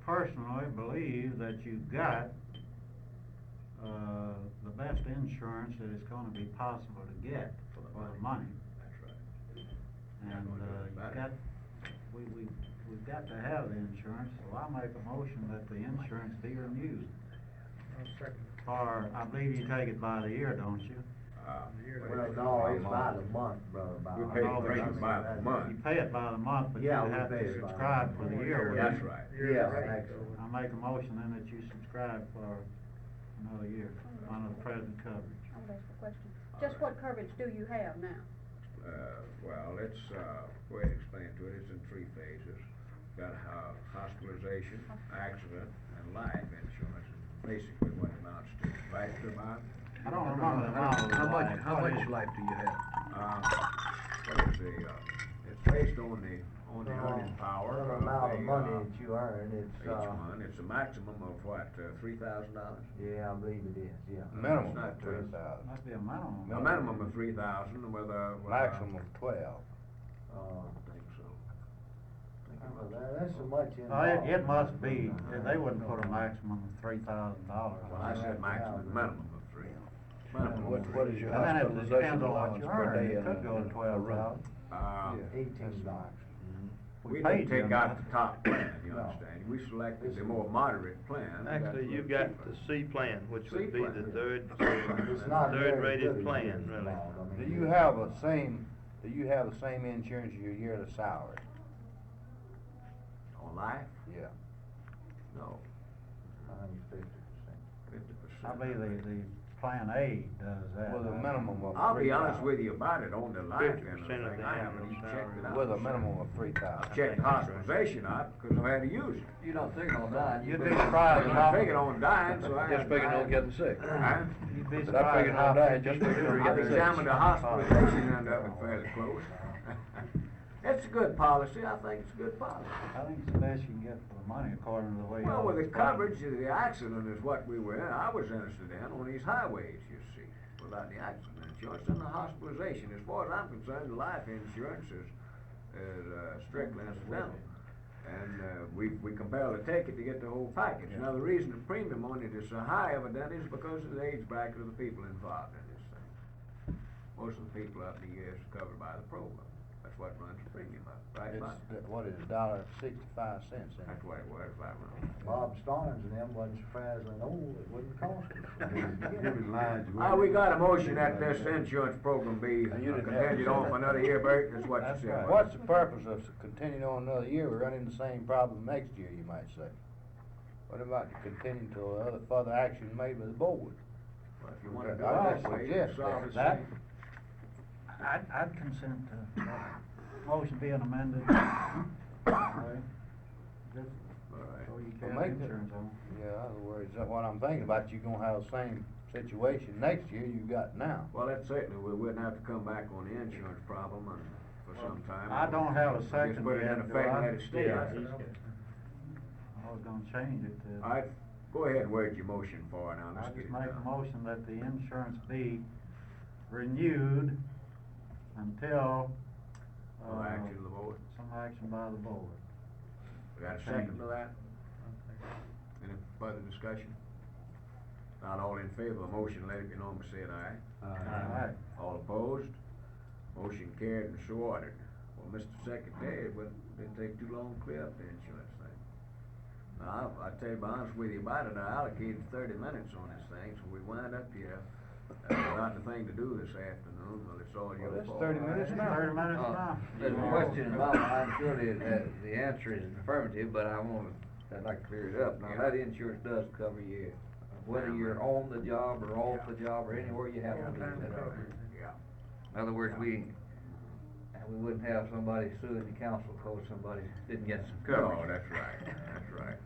personally believe that you've got, the best insurance that it's gonna be possible to get for the money. That's right. And, we've got to have the insurance, so I make a motion that the insurance be renewed. Or, I believe you take it by the year, don't you? Well, no, it's by the month, Brother Bauer. We pay the premium by the month. You pay it by the month, but you Yeah, we have pay to it by the subscribe month. for the year. That's right. Yeah, excellent. I make a motion then that you subscribe for another year, under the present coverage. I would ask a question. Just what coverage do you have now? Well, it's, go ahead and explain to it, it's in three phases. Got, hospitalization, accident, and life insurance, is basically what it amounts to, right, Bob? I don't remember the amount of How life. What is it? life do you have? What is it's based on the earning power The of amount of the, money that you earn, it's, each one. It's a maximum of what, $3,000? yeah, I believe it is, yeah. Minimum It's not, of 3,000. Must be a minimum. A minimum of 3,000 with a. Maximum of 12. I think so. That's so much in. It must be, they wouldn't put a maximum of $3,000. Well, I said maximum, minimum of three. Minimum What, of what three. is your And then it hospitalization depends on what allowance you per earn. day? It and could go to a 12,000. $18. We paid didn't take them out that. the top plan, you No. understand? We selected the more moderate plan. Actually, you've got the C plan, which C would be plan. the third, It's not very third rated good, plan, it's really. bad. I Do mean, you have the same insurance as your yearly salary? On life? Yeah. No, 50%. 50%. I believe the Plan A does that. With a minimum of I'll be honest 3,000. with you about it on the life 50% end of the of thing. the I haven't annual even checked it salary. out. With a minimum of 3,000. I checked hospitalization out because I had to use it. You don't figure on dying. You'd be surprised And how. I figured on dying, so I. Just figuring on getting sick. Huh? You'd be But I surprised figured how on dying, few just people figured do on I've getting get examined the sick. hospitalization end of it fairly close. It's a good policy, I think it's a good policy. I think it's the best you can get for the money according to the way. Well, y'all with the explain it. coverage of the accident is what we were in, I was interested in on these highways, you see, without the accident insurance and the hospitalization. As far as I'm concerned, the life insurance is strictly incidental. And, we compel to take it to get the whole package. Now, the reason the premium on it is so high evidently is because of the age bracket of the people involved in this thing. Most of the people up to the years are covered by the program. That's what runs the premium up, right, Mike? It's, what is it, $1.65 in it? That's what it was, if I remember. Bob Starnes and them wasn't so frazzling old, it wouldn't cost us. Giving lines. We got a motion that this insurance program be And you didn't have to continued say on that. for another year, Bert, that's what you That's said. right. What's the purpose of continuing on another year? We're running the same problem next year, you might say. What about to continue till other further action made by the board? Well, if you wanna go Well, that way, yes, you solve the that- same. I'd consent to that motion being amended. Right. Just All right. so you Well, can make have it- insurance on. Yeah, in other words, that's what I'm thinking about, you're gonna have the same situation next year you got now. Well, that certainly, we wouldn't have to come back on the insurance problem and for some time. I don't have a Just second put it in yet, effect do and I? let it stay. Yeah. I was gonna change it to. All right, go ahead and word your motion for it now, I let's get just it make a done. motion that the insurance be renewed until, No action of the board. some action by the board. We got a second to that? Any further discussion? Not all in favor of the motion, let it be known by saying aye. Alright. All opposed? Motion carried and so ordered. Well, Mr. Secretary, it didn't take too long to clear up the insurance thing. Now, I tell you, be honest with you about it, I allocated 30 minutes on this thing, so we wind up here, without a thing to do this afternoon, well, it's all your Well, that's fault. 30 minutes now. 30 minutes now. There's a question about mine, surely the answer is affirmative, but I'd like to clear it up. Now, that insurance does cover you, whether you're on the job or off the job or anywhere you happen to be. Yeah. In other words, we wouldn't have somebody suing the council because somebody didn't get some No, coverage. that's right, that's right.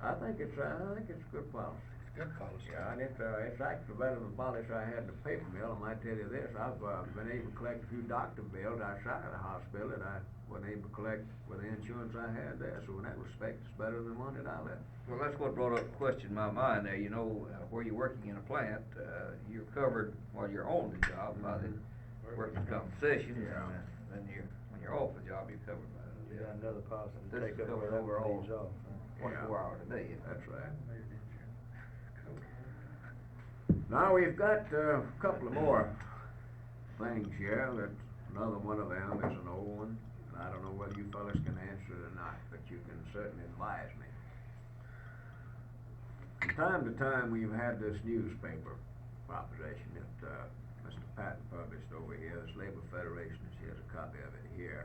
I think it's a good policy. Good policy. Yeah, and it's actually better than the policy I had in the paper mill. I might tell you this, I've been able to collect a few doctor bills outside of the hospital that I wasn't able to collect with the insurance I had there, so in that respect, it's better than one that I left. Well, that's what brought up a question in my mind there, where you're working in a plant, you're covered while you're on the job by the workers' compensation. Yeah. And then when you're off the job, you're covered by the. You got another policy to This take is up covered where overall. everybody's off. 24 hours a day. That's right. Now, we've got a couple of more things here, that another one of them is an old one. I don't know whether you fellas can answer it or not, but you can certainly advise me. From time to time, we've had this newspaper proposition that, Mr. Patton published over here, this Labor Federation, she has a copy of it here.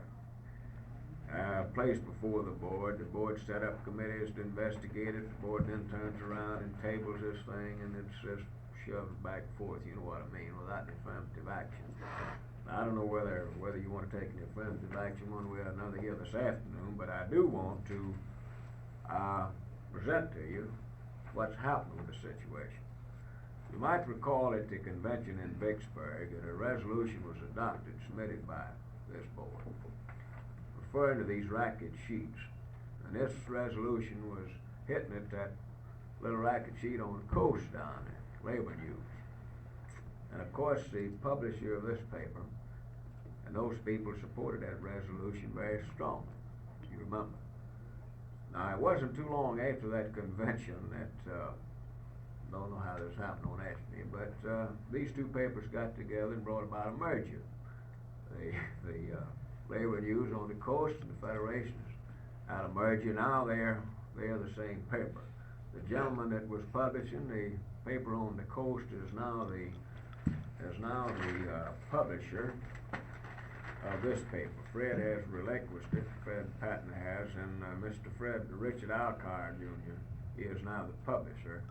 Placed before the board set up committees to investigate it, the board then turns around and tables this thing, and it's just shoved back and forth, you know what I mean, without any affirmative action. I don't know whether you wanna take any affirmative action one way or another here this afternoon, but I do want to, present to you what's happened with the situation. You might recall at the convention in Vicksburg that a resolution was adopted, submitted by this board, referring to these racket sheets. And this resolution was hitting at that little racket sheet on the coast down there, labor use. And of course, the publisher of this paper and those people supported that resolution very strongly, you remember. Now, it wasn't too long after that convention that, don't know how this happened, don't ask me, but these two papers got together and brought about a merger. The labor news on the coast and the Federation's had a merger. Now they're the same paper. The gentleman that was publishing the paper on the coast is now the publisher of this paper. Fred has relinquished it, Fred Patton has, and Mr. Richard Alcar Jr. is now the publisher.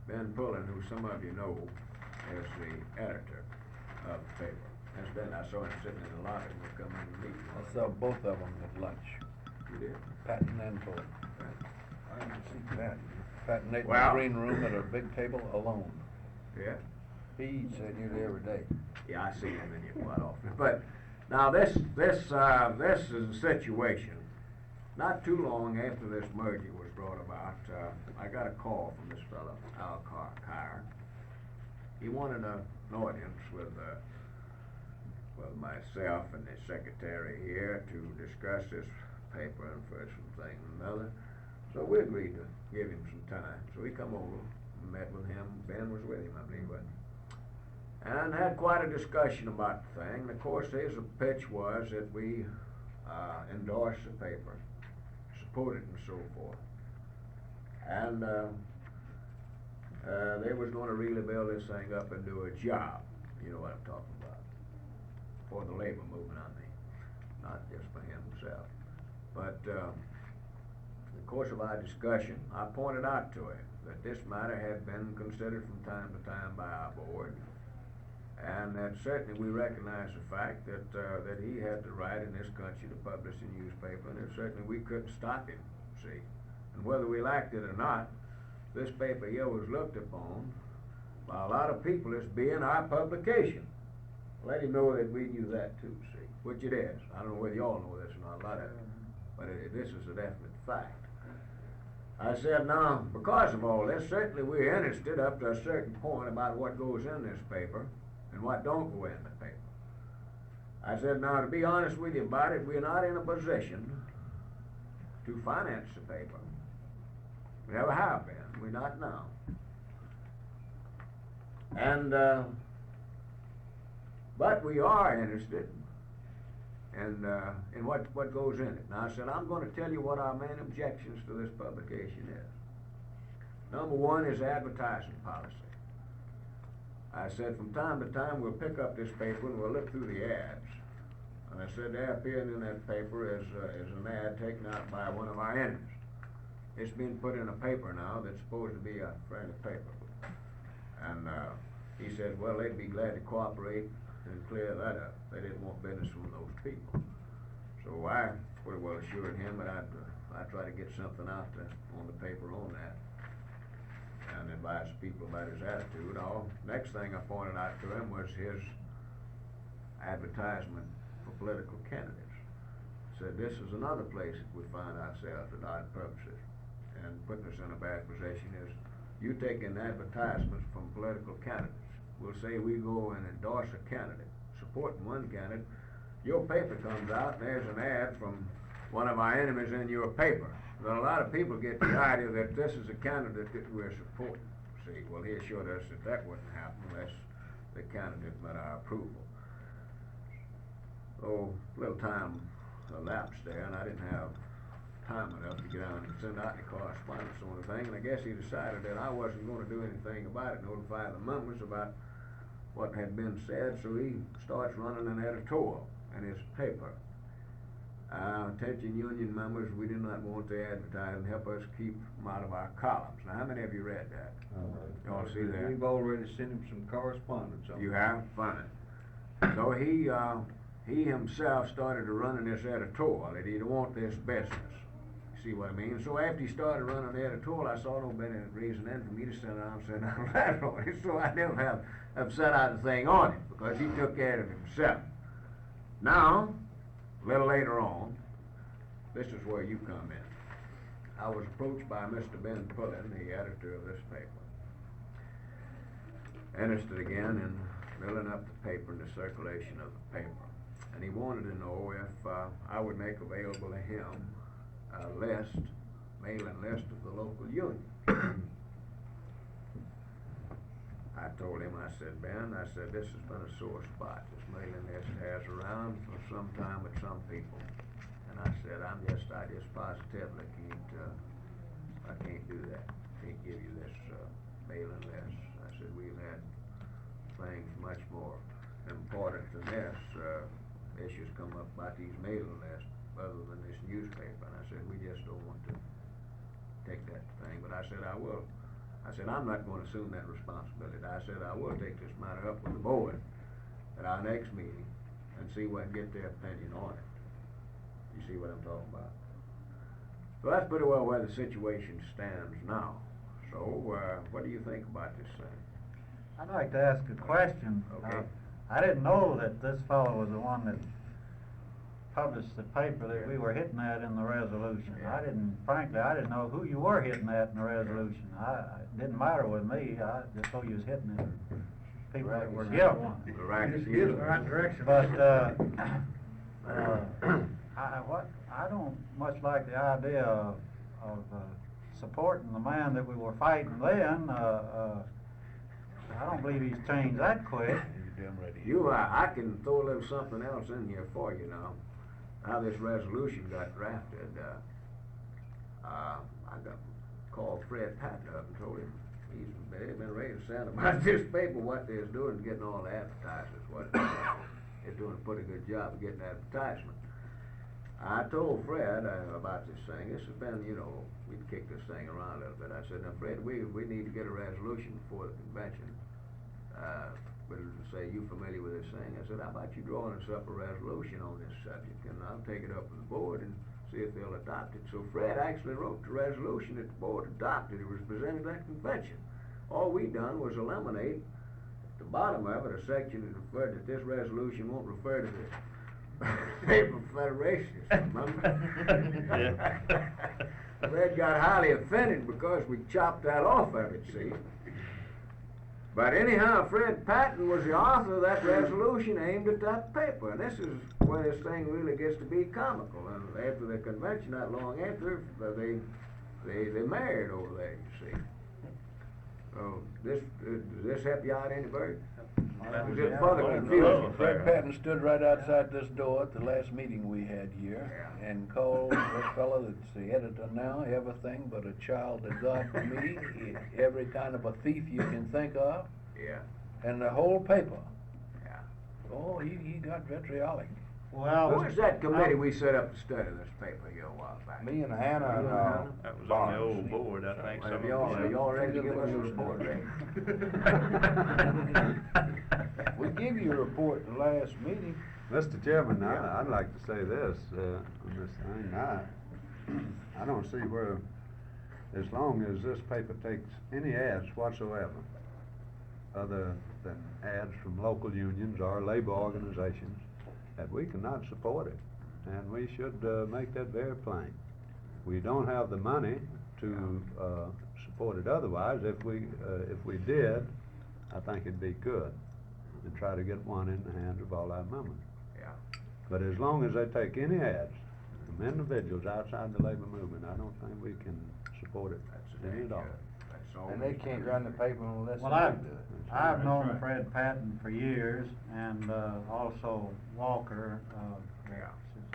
Ben Pullen, who some of you know, is the editor of the paper. I saw him sitting in the lobby when we come in the meeting. I saw both of them at lunch, You did? Patton and Bull. I didn't see that. Patton ate in the Well- green room at a big table alone. Yeah? He eats that nearly every day. Yeah, I see him in here quite often. But now this is a situation. Not too long after this merger was brought about, I got a call from this fellow, Al Carr. He wanted an audience with myself and the secretary here to discuss this paper and for some thing and another. So we agreed to give him some time. So he come over and met with him. Ben was with him, I believe, wasn't he? And had quite a discussion about the thing. And of course, his pitch was that we endorse the paper, support it and so forth. And they was gonna really build this thing up and do a job. You know what I'm talking about. For the labor movement, I mean. Not just for himself. But in the course of our discussion, I pointed out to him that this matter had been considered from time to time by our board. And that certainly we recognize the fact that he had the right in this country to publish a newspaper, and that certainly we couldn't stop him, see. And whether we liked it or not, this paper here was looked upon by a lot of people as being our publication. Let him know that we knew that too, see, which it is. I don't know whether y'all know this or not, a lot of it, but this is a definite fact. I said, now, because of all this, certainly we're interested up to a certain point about what goes in this paper and what don't go in the paper. I said, now, to be honest with you about it, we're not in a position to finance the paper. We never have been. We're not now. And, but we are interested in what goes in it. Now, I said, I'm going to tell you what our main objections to this publication is. Number one is advertising policy. I said, from time to time, we'll pick up this paper and we'll look through the ads. And I said, there appearing in that paper is an ad taken out by one of our enemies. It's been put in a paper now that's supposed to be a friendly paper. And he said, well, they'd be glad to cooperate and clear that up. They didn't want business from those people. So I pretty well assured him that I'd try to get something out on the paper on that and advise people about his attitude. Next thing I pointed out to him was his advertisement for political candidates. Said this is another place that we find ourselves at odd purposes and putting us in a bad position is you taking advertisements from political candidates. We'll say we go and endorse a candidate, supporting one candidate. Your paper comes out and there's an ad from one of our enemies in your paper. Now, a lot of people get the idea that this is a candidate that we're supporting. See, well, he assured us that that wouldn't happen unless the candidate met our approval. Oh, a little time elapsed there, and I didn't have time enough to get out and send out any correspondence on the thing, and I guess he decided that I wasn't going to do anything about it, notify the members about what had been said, so he starts running an editorial in his paper. Attention union members, we do not want to advertise and help us keep them out of our columns. Now, how many of you read that? Y'all see that? We've already sent him some correspondence on it. You have? Fine. So he himself started running this editorial that he'd want this business. See what I mean? So after he started running the editorial, I saw no better reason then for me to sit down and say, now that's on it. So I never have set out a thing on it because he took care of it himself. Now, a little later on, this is where you come in. I was approached by Mr. Ben Pullen, the editor of this paper. Interested again in building up the paper and the circulation of the paper. And he wanted to know if I would make available to him a mailing list of the local union. I told him, I said, Ben, this has been a sore spot. This mailing list has around for some time with some people. And I said, I just positively can't do that. Can't give you this mailing list. I said, we've had things much more important than this. Issues come up about these mailing lists other than this newspaper. And I said, we just don't want to take that thing. But I said, I will. I said, I'm not going to assume that responsibility. I said, I will take this matter up with the board at our next meeting and see what, get their opinion on it. You see what I'm talking about? So that's pretty well where the situation stands now. So, what do you think about this thing? I'd like to ask a question. Okay. I didn't know that this fellow was the one that published the paper that we were hitting at in the resolution. Yeah. Frankly, I didn't know who you were hitting at in the resolution. It didn't matter with me, I just thought you was hitting at people that were guilty. The right Just get in the right direction. But, I don't much like the idea of supporting the man that we were fighting then. I don't believe he's changed that quick. I can throw a little something else in here for you now. How this resolution got drafted, I called Fred Patton up and told him they've been ready to send about this paper, what they're doing, getting all the advertisers, what they're doing a pretty good job of getting advertisement. I told Fred about this thing. This has been, we'd kicked this thing around a little bit. I said, now Fred, we need to get a resolution before the convention. But say, you familiar with this thing? I said, how about you drawing us up a resolution on this subject, and I'll take it up with the board and see if they'll adopt it. So Fred actually wrote the resolution that the board adopted. It was presented at the convention. All we done was eliminate at the bottom of it a section that referred that this resolution won't refer to the paper federation. Remember? Fred got highly offended because we chopped that off of it, see? But anyhow, Fred Patton was the author of that resolution aimed at that paper. And this is where this thing really gets to be comical. And after the convention, not long after, they married over there, you see. So does this help you out any, Bert? Was it further confusing? Fred Patton stood right outside this door at the last meeting we had here and called that fellow that's the editor now everything but a child of God to me, every kind of a thief you can think of. Yeah. And the whole paper. Yeah. Oh, he got vitriolic. Well, Who was that committee we set up to study this paper here a while back? Me and Hannah and, That was on the old board, I think. Have y'all ready to give us a report, we give you a report at the last meeting. Mr. Chairman, I'd like to say this, on this thing. I don't see where, as long as this paper takes any ads whatsoever, other than ads from local unions or labor organizations, that we cannot support it. And we should make that very plain. We don't have the money to support it otherwise. If we did, I think it'd be good to try to get one in the hands of all our members. Yeah. But as long as they take any ads from individuals outside the labor movement, I don't think we can support it any at all. And they can't run the paper unless Well, they do it. I've known Fred Patton for years, and also Walker, his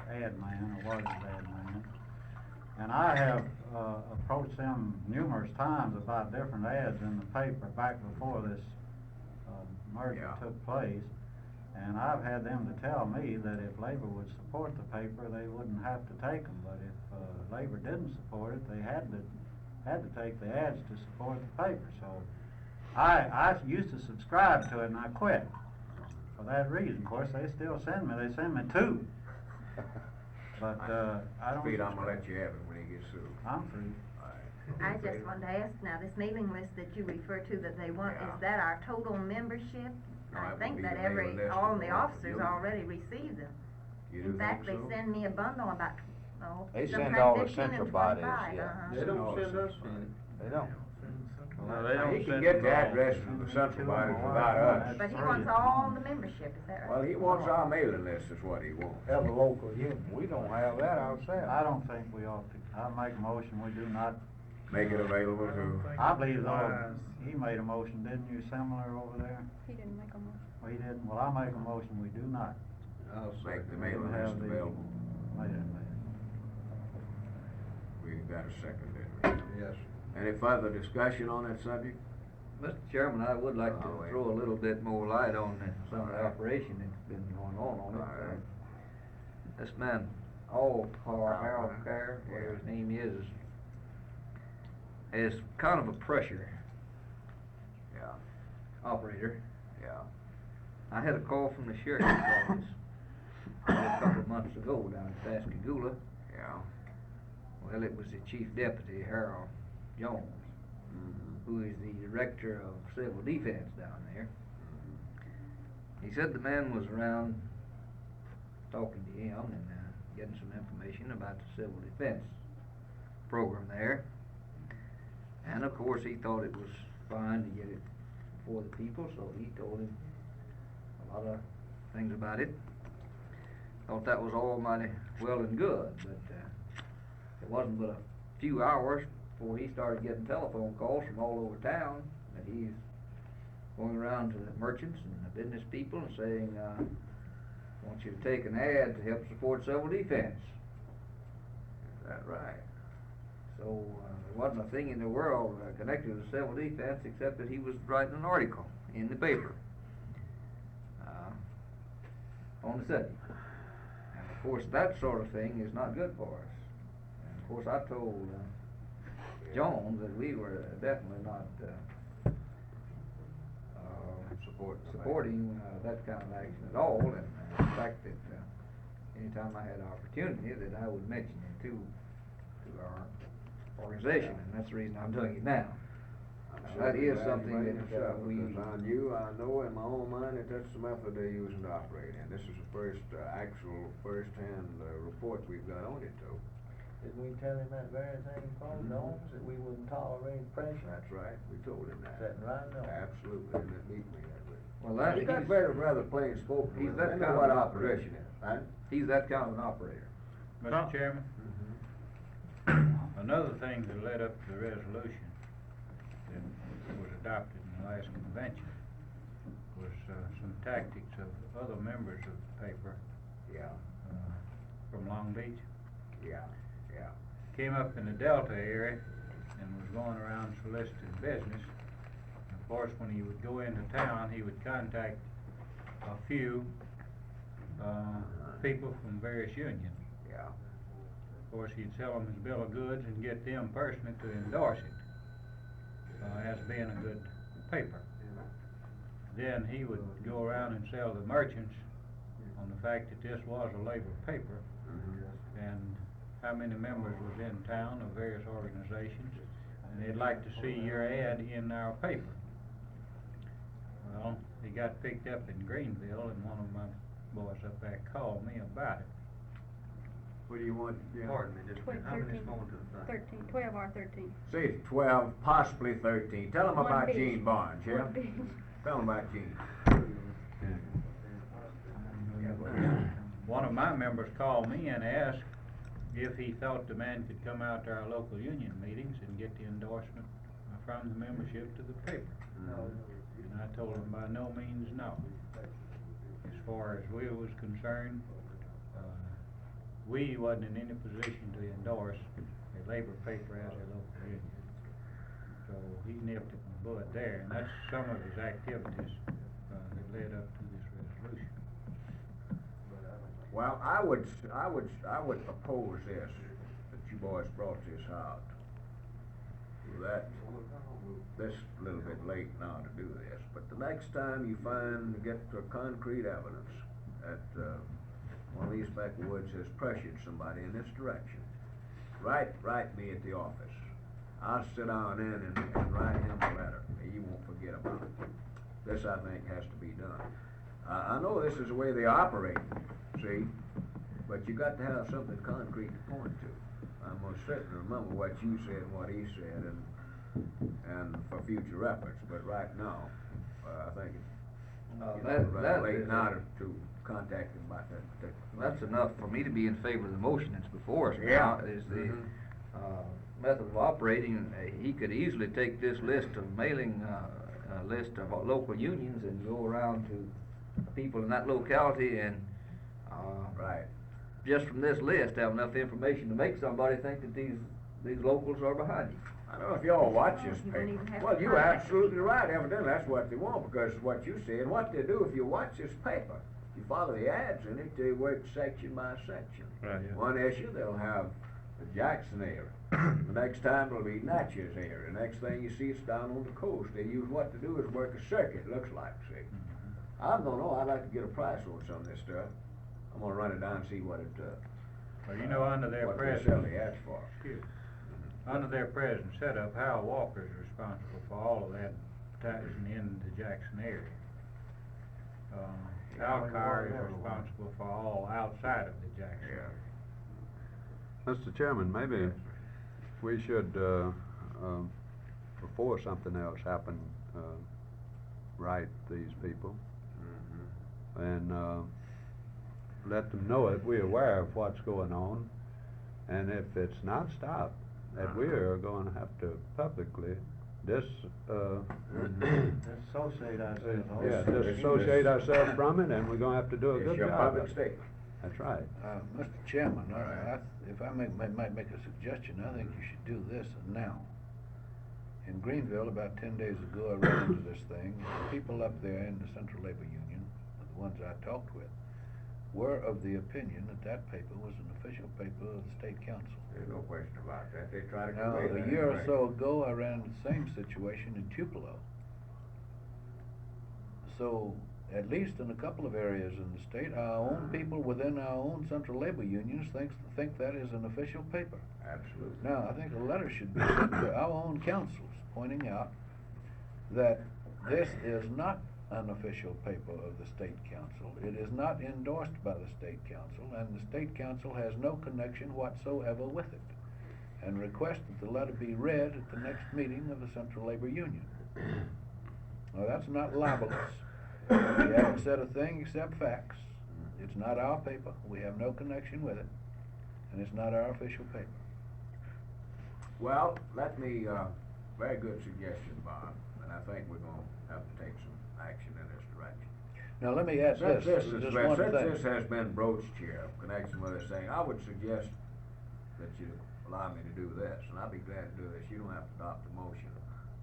ad man, or was his ad man. And I have approached them numerous times about different ads in the paper back before this merger took place. And I've had them to tell me that if Labor would support the paper, they wouldn't have to take them. But if Labor didn't support it, they had to take the ads to support the paper. So I used to subscribe to it, and I quit. for that reason. Of course, they still send me, they send me two. But, I don't. Pete, I'm gonna let you have it when he gets through. I'm free. I just wanted to ask, now, this mailing list that you refer to that they want, Yeah. is that our total membership? No, I that think would be that the mailing list all of the the local officers union. already receive them. You do In fact, they think so? send me a bundle about, They send sometimes all the 15 and central bodies, 25, yeah. uh-huh. They don't send us They don't. Well, they Now, don't he can send get them the all. address from the central Two bodies of them without are- us. But he Three wants of them. all the membership, is that right? Well, he wants our mailing list is what he wants. Of the local union. We don't have that ourselves. I don't think we ought to, I make a motion, we do not. Make it available to, I believe though, he made a motion, didn't you, similar over there? He didn't make a motion. Well, he didn't, well, I make a motion, we do not. I'll make the second. mailing list Have the- available. Wait a minute. We got a second, didn't we? Yes. Any further discussion on that subject? Mr. Chairman, I would like to Oh, wait. throw a little bit more light on some of the operation that's been going on it. All right. This man, Harold Carr, whatever his name is kind of a pressure Yeah, operator. yeah. I had a call from the sheriff's office a couple of months ago down in Pascagoula. Yeah. Well, it was the chief deputy, Harold Jones, who is the director of civil defense down there. He said the man was around talking to him and getting some information about the civil defense program there. And of course, he thought it was fine to get it for the people, so he told him a lot of things about it. Thought that was all mighty well and good, but it wasn't but a few hours before he started getting telephone calls from all over town that he's going around to the merchants and the business people and saying, I want you to take an ad to help support civil defense. Is that right? So there wasn't a thing in the world connected to civil defense except that he was writing an article in the paper on the subject. And of course, that sort of thing is not good for us. And of course, I told Jones that we were definitely not supporting that kind of action at all. And the fact that anytime I had an opportunity that I would mention it to our organization, and that's the reason I'm doing it now. That is something that we... Because I knew, I know in my own mind that that's the method they're using to operate in. This is the first, actual, first-hand report we've got on it, though. Didn't we tell him that very thing, Paul Jones, that we wouldn't tolerate pressure? That's right, we told him that. Sitting right there. Absolutely, and it beat me that way. Well, that, He's got very rather plain spoken. he's with it. that I know kind what of an operation is, right? He's that kind of an operator. Mr. Chairman, another thing that led up to the resolution that was adopted in the last convention was some tactics of other members of the paper Yeah, from Long Beach. yeah, yeah. Came up in the Delta area and was going around soliciting business. And of course, when he would go into town, he would contact a few people from various unions. Yeah. Of course, he'd sell them his bill of goods and get them personally to endorse it as being a good paper. Then he would go around and sell the merchants on the fact that this was a labor paper and how many members was in town of various organizations, and they'd like to see your ad in our paper. Well, he got picked up in Greenville, and one of my boys up there called me about it. What do you want, Jim? Pardon me, just a minute. How many's 13, going to the thing? 13, 12 or 13. Say it's 12, possibly 13. Tell them One about big. Gene Barnes, yeah? One big. Tell them about Gene. One of my members called me and asked if he thought the man could come out to our local union meetings and get the endorsement from the membership to the paper. And I told him by no means no. As far as we was concerned, we wasn't in any position to endorse a labor paper as a local union. So he nipped it in the bud there, and that's some of his activities that led up to this resolution. Well, I would propose this, that you boys brought this out. this a little bit late now to do this, but the next time you get concrete evidence that, one of these backwoods has pressured somebody in this direction, write me at the office. I'll sit down in and write him a letter. He won't forget about it. This, I think, has to be done. I know this is the way they operate, see, but you got to have something concrete to point to. I'm gonna sit and remember what you said and what he said, and for future reference, but right now, I think it's, that late is now to contact him about that particular. That's enough for me to be in favor of the motion that's before us Yeah. now, is the, method of operating. He could easily take this list of mailing, list of local unions and go around to people in that locality and, Right. just from this list, have enough information to make somebody think that these locals are behind you. I don't know if y'all watch this You don't even paper. have Well, to you're contact absolutely right, evidently, that's what they want, because what you said, what they do if you watch this paper, you follow the ads in it, they work section by section. Right, yeah. One issue, they'll have the Jackson area. The next time it'll be Natchez area. The next thing you see, it's down on the coast. They use what to do is work a circuit, looks like, see. I don't know, I'd like to get a price on some of this stuff. I'm gonna run it down and see what it, Well, you know, under their what they present, sell the ads for. under their present setup, Hal Walker's responsible for all of that advertising in the Jackson area. Al Carr is responsible for all outside of the Jackson area. Mr. Chairman, maybe we should, before something else happened, write these people and let them know that we're aware of what's going on, and if it's not stopped, that we are going to have to publicly Disassociate ourselves. disassociate ourselves from it, and we're going to have to do a It's good your job. public of it. statement. That's right. Mr. Chairman, if I might make a suggestion, I think you should do this now. In Greenville, about 10 days ago, I ran into this thing. The people up there in the Central Labor Union, the ones I talked with, were of the opinion that that paper was an official paper of the state council. There's no question about that. They try to Now, convey that. a year or so ago, I ran into the same situation in Tupelo. So, at least in a couple of areas in the state, our own people within our own central labor unions think that is an official paper. Absolutely. Now, I think a letter should be sent to our own councils pointing out that this is not an official paper of the state council. It is not endorsed by the state council, and the state council has no connection whatsoever with it. And request that the letter be read at the next meeting of the Central Labor Union. Now, that's not libelous. We haven't said a thing except facts. It's not our paper. We have no connection with it, and it's not our official paper. Well, very good suggestion, Bob, and I think we're gonna have to take some action in this direction. Now, let me add this. Since just one thing. this has been broached here, in connection with this thing, I would suggest that you allow me to do this, and I'll be glad to do this. You don't have to adopt the motion,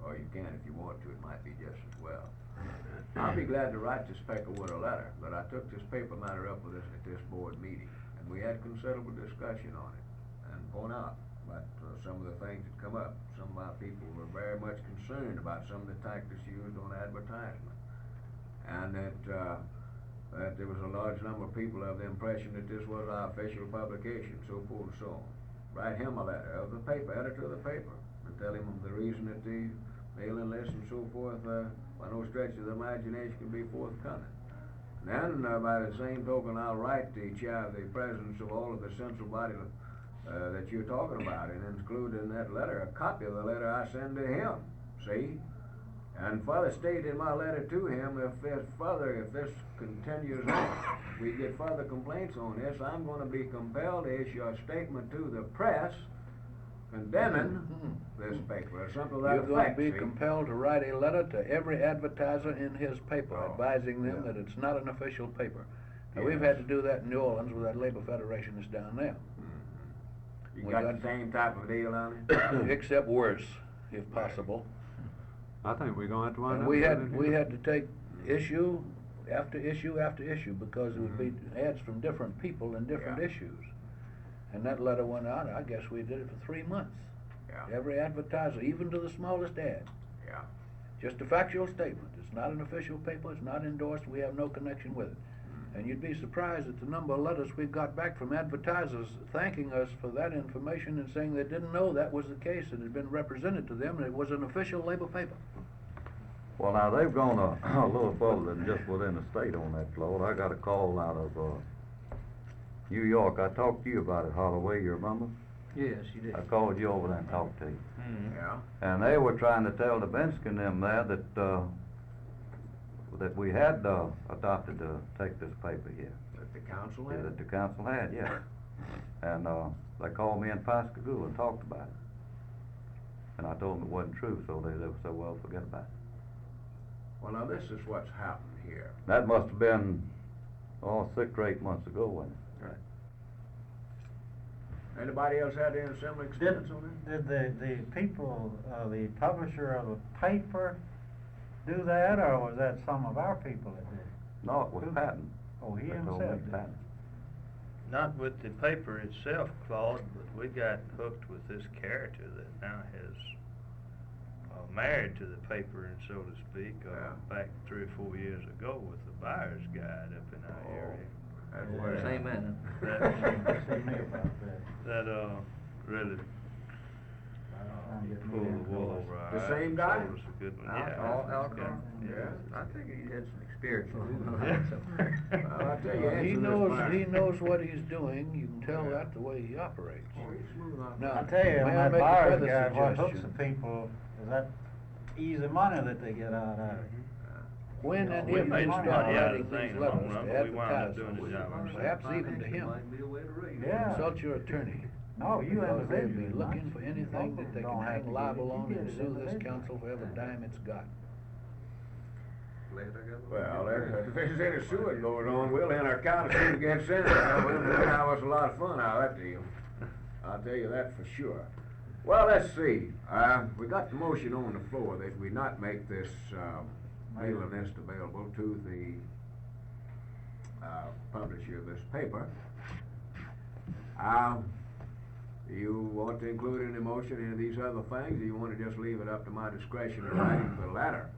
or you can if you want to. It might be just as well. I'll be glad to write this Peckerwood a letter, but I took this paper matter up with at this board meeting, and we had considerable discussion on it, and point out about some of the things that come up. Some of our people were very much concerned about some of the tactics used on advertisement, and that there was a large number of people of the impression that this was our official publication, so forth and so on. Write him a letter of the paper, editor of the paper, and tell him the reason that the mailing list and so forth, by no stretch of the imagination can be forthcoming. Then, by the same token, I'll write the presidents of all of the central body that you're talking about, and include in that letter a copy of the letter I send to him, see? And further state in my letter to him, if this continues on, we get further complaints on this, I'm gonna be compelled to issue a statement to the press condemning this paper, or something like that. You're going to be compelled to write a letter to every advertiser in his paper, advising them that it's not an official paper. Now, we've had to do that in New Orleans with that Labor Federation that's down there. You got the same type of deal on it? Except worse, if possible. I think we're going to have to wind And up we with had, it we here. had to take issue after issue after issue, because it would be ads from different people and different issues. And that letter went out, I guess we did it for 3 months. Yeah. Every advertiser, even to the smallest ad. Yeah. Just a factual statement. It's not an official paper, it's not endorsed, we have no connection with it. And you'd be surprised at the number of letters we've got back from advertisers thanking us for that information and saying they didn't know that was the case, it had been represented to them, and it was an official labor paper. Well, now, they've gone a little further than just within the state on that, Claude. I got a call out of, New York. I talked to you about it, Holloway, you remember? Yes, you did. I called you over there and talked to you. Yeah. And they were trying to tell the Bensky and them there that we had, adopted to take this paper here. That the council Yeah, had? that the council had, yeah. And, they called me in Pascagoula and talked about it. And I told them it wasn't true, so they said, well, forget about it. Well, now, this is what's happened here. That must have been, 6 or 8 months ago, wasn't it? Anybody else had any similar experience on that? Did the people, the publisher of the paper do that, or was that some of our people that did it? No, it was Patton. Oh, he They told himself me did. Patton. Not with the paper itself, Claude, but we got hooked with this character that now has, married to the paper, and so to speak, back 3 or 4 years ago with the buyer's guide up in our area. That's what Same man. See me about that. That, really pulled the wool over our eyes. The same guy? Told us a good one, yeah. Alcorn? Yeah. I think he had some experience. Well, I tell you, He answer knows, this he knows what he's doing, you can tell that the way he operates. Now, I tell you, on may I that make a buyer's further guide, what hooks the suggestion? people is that easy money that they get out of it. When and We if made you some start money out of writing the thing these in the long letters run, to but we wound up advertise doing the job ourselves. perhaps even to him, Yeah. consult your attorney. No, you Because they'll be individually, looking not for you. anything that they can Don't have hang to liable get it. on You and get it sue this individually. council for every dime it's got. Well, if there's any suing going on, we'll enter a countersuit against Senator. We'll have us a lot of fun out of that deal. I'll tell you that for sure. Well, let's see. We got the motion on the floor that we not make this, mailing list available to the, publisher of this paper. Do you want to include in the motion any of these other things, or you wanna just leave it up to my discretion in writing the letter?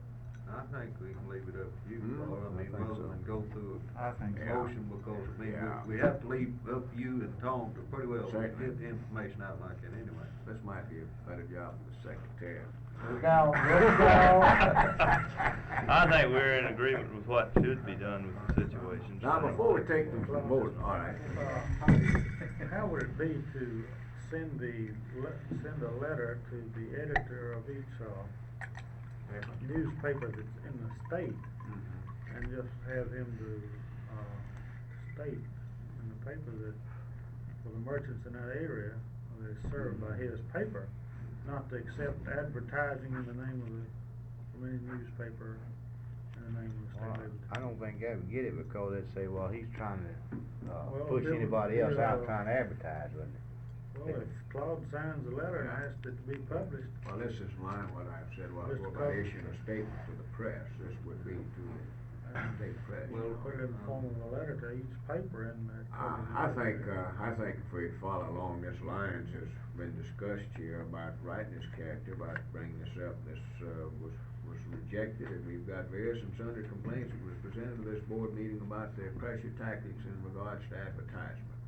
I think we can leave it up to you, Hmm? Claude. I mean, I think rather so. than go through I think a so. motion, because, I mean, Yeah. we have to leave up to you and Tom to pretty well Certainly. get the information out like that anyway. This might be a better job for the secretary. Look out, look I think we're in agreement with what should be done with the situation. Now, so- before we take them to the vote, all right. How would it be to send send a letter to the editor of each, newspaper that's in the state, and just have him to, state in the paper that for the merchants in that area, they're served by his paper, not to accept advertising in the name of from any newspaper in the name of the state labor. I don't think they would get it because they'd say, well, he's trying to, Well, push if it anybody was- else out trying to advertise, wouldn't it? Well, if Claude signs the letter and asks it to be published, Well, this is in line what I've said, while Mr. ago about Cox. issuing a statement to the press, this would be to the state press. we'll put it in the form of a letter to each paper and. I think if we follow along this lines has been discussed here about writing this character, about bringing this up, this, was rejected, and we've got various and sundry complaints that was presented to this board meeting about the pressure tactics in regards to advertisement.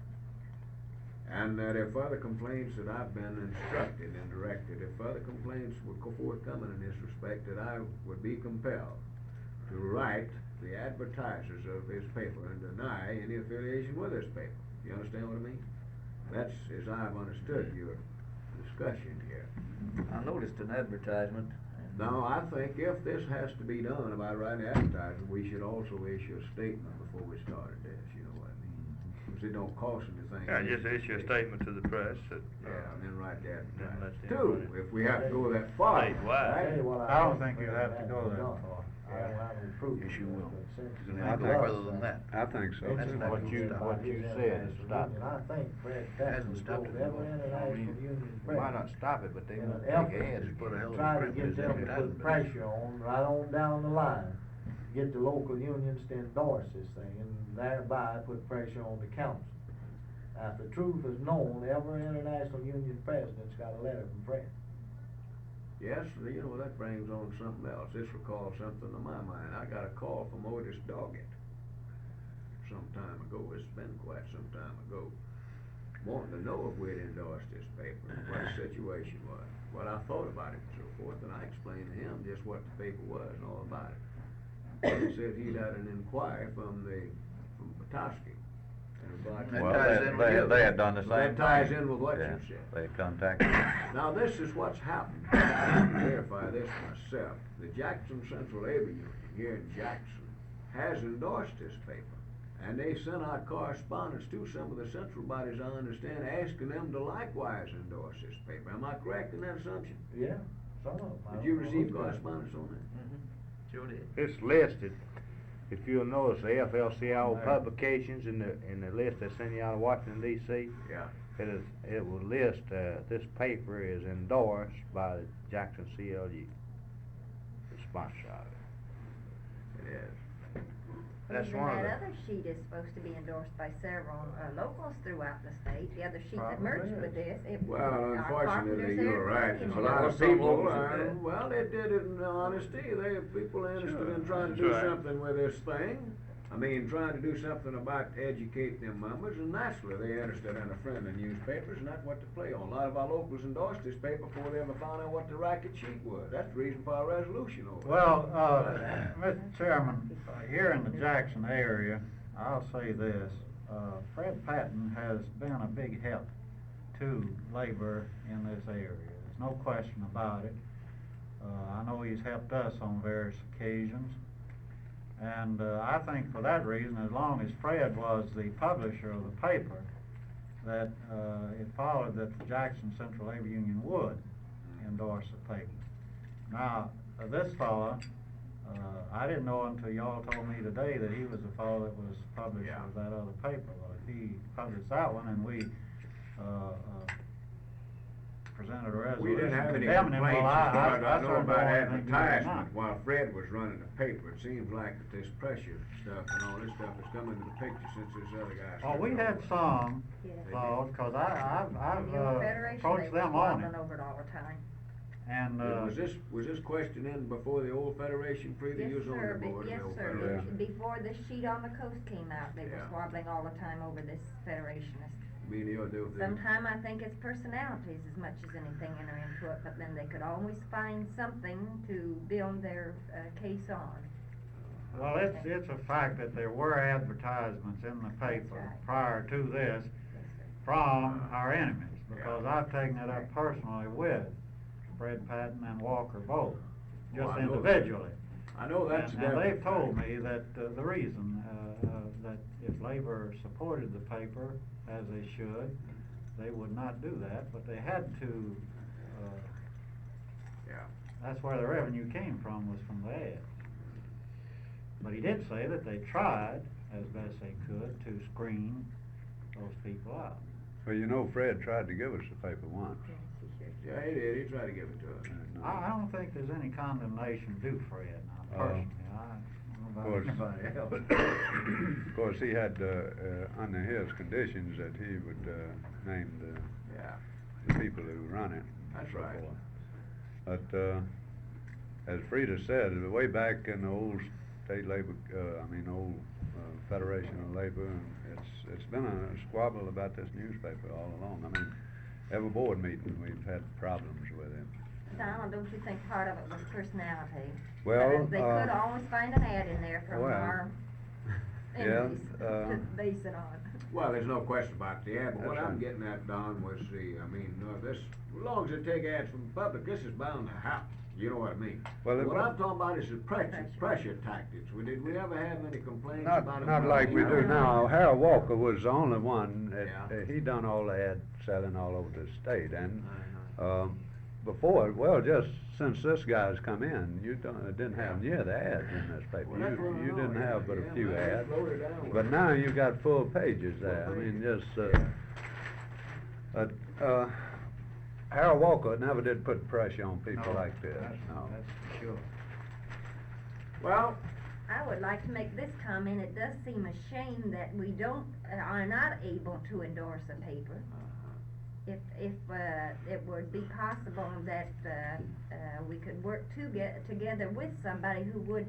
And that if other complaints that I've been instructed and directed, if other complaints were forthcoming in this respect, that I would be compelled to write the advertisers of this paper and deny any affiliation with this paper. You understand what I mean? That's as I've understood your discussion here. I noticed an advertisement. Now, I think if this has to be done about writing advertising, we should also issue a statement before we started this, you know what I mean? Because it don't cost anything. Yeah, just issue a statement to the press that, Yeah, and then write that. then let them Two, run it. if we have to go that far. Statewide. I don't think you have to go that far. Yes, you will. I think Other than that. I think so. That's what you said, is stop it. I think Fred Hasn't stopped it every anymore. international union Why not stop it, but they in gonna an take effort ads. to Put a hell of a try to script get in them to advertisement. put pressure on right on down the line, get the local unions to endorse this thing, and thereby put pressure on the council. Now, if the truth is known, every international union president's got a letter from Fred. Yes, you know, that brings on something else. This recalls something to my mind. I got a call from Otis Doggett some time ago. It's been quite some time ago. Wanting to know if we'd endorsed this paper and what the situation was, what I thought about it and so forth, and I explained to him just what the paper was and all about it. He said he'd had an inquiry from Petoskey. Well, they had done the same thing. That ties in with what Yeah, you said. they contacted me. Now, this is what's happened. I can verify this myself. The Jackson Central Labor Union here in Jackson has endorsed this paper. And they sent out correspondence to some of the central bodies, I understand, asking them to likewise endorse this paper. Am I correct in that assumption? Yeah, some of them. Did you receive correspondence on that? Sure did. It's listed, if you'll notice, the AFL-CIO publications in the list they send you out of Washington DC. Yeah. It will list, this paper is endorsed by the Jackson CLU, the sponsor of it. It is. That's Even one of that the- other sheet is supposed to be endorsed by several, locals throughout the state, the other sheet that Probably merged is. with this. Well, our unfortunately, carpenters you're there, right. Indians A there. lot of Some people, locals did. well, they did it in honesty. They have people interested in trying to do That's right. something with this thing. I mean, trying to do something about educate them members, and naturally they're interested in a friendly newspapers, and that's what to play on. A lot of our locals endorsed this paper before they ever found out what the racket sheet was. That's the reason for our resolution over it. Well, Mr. Chairman, here in the Jackson area, I'll say this, Fred Patton has been a big help to labor in this area. There's no question about it. I know he's helped us on various occasions. And I think for that reason, as long as Fred was the publisher of the paper, that it followed that the Jackson Central Labor Union would endorse the paper. Now, this fellow, I didn't know until y'all told me today that he was the fellow that was publisher of that other paper. Well, if he published that one and we presented a resolution We didn't have any condemning him, complaints well, as far as I know certainly about don't think we did advertisement not. while Fred was running the paper. It seems like that this pressure stuff and all this stuff has come into the picture since this other guy. Oh, we had some Yeah. thoughts, cause I've And the Federation, they approached were them on squabbling it, over it all the time. and, Was this question in before the old Federation, Frida? You was on the board of the old Federation. Before the sheet on the coast came out, they were Yeah. squabbling all the time over this Federationist. Me and you'll do things. Sometime I think it's personalities as much as anything enter into it, but then they could always find something to build their, case on. well, it's a fact that there were advertisements in the paper right. prior to this from our enemies, because I've taken it up personally with Fred Patton and Walker both, Oh, just I know that. individually. I know that's And definitely. they've told me that, the reason, that if labor supported the paper as they should, they would not do that, but they had to, Yeah. that's where the revenue came from, was from the ads. But he did say that they tried, as best they could, to screen those people out. Well, you know, Fred tried to give us the paper once. Yeah, he did. He tried to give it to us. And, I don't think there's any condemnation due Fred, now, personally, I don't know course. about anybody else. Of course, he had, under his conditions that he would, name Yeah. the people who run it. That's and so right. forth. But, as Frida said, way back in the old state labor, old Federation of Labor, it's been a squabble about this newspaper all along. I mean, every board meeting, we've had problems with it. Donald, don't you think part of it was personality? Well, Because they could always find an ad in there from well, our yeah, enemies to base it on. Well, there's no question about the ad, but what That's I'm right. getting at, Don, was this, as long as they take ads from the public, this is bound to happen. You know what I mean? Well, What I'm talking about is the pressure tactics. Did we ever have any complaints about Not, it? not like we do now. Harold Walker was the only one Yeah. that, he done all the ad selling all over the state, and, before, well, just since this guy's come in, you didn't have near the ads in this paper. Well, that's what I You know, didn't yeah, have but a yeah, few well, ads. it's loaded down with But it. now you got full pages there. I mean, Harold Walker never did put pressure on people No, like this, that's- no. That's for sure. Well, I would like to make this comment. It does seem a shame that we are not able to endorse a paper. If it would be possible that, we could work together with somebody who would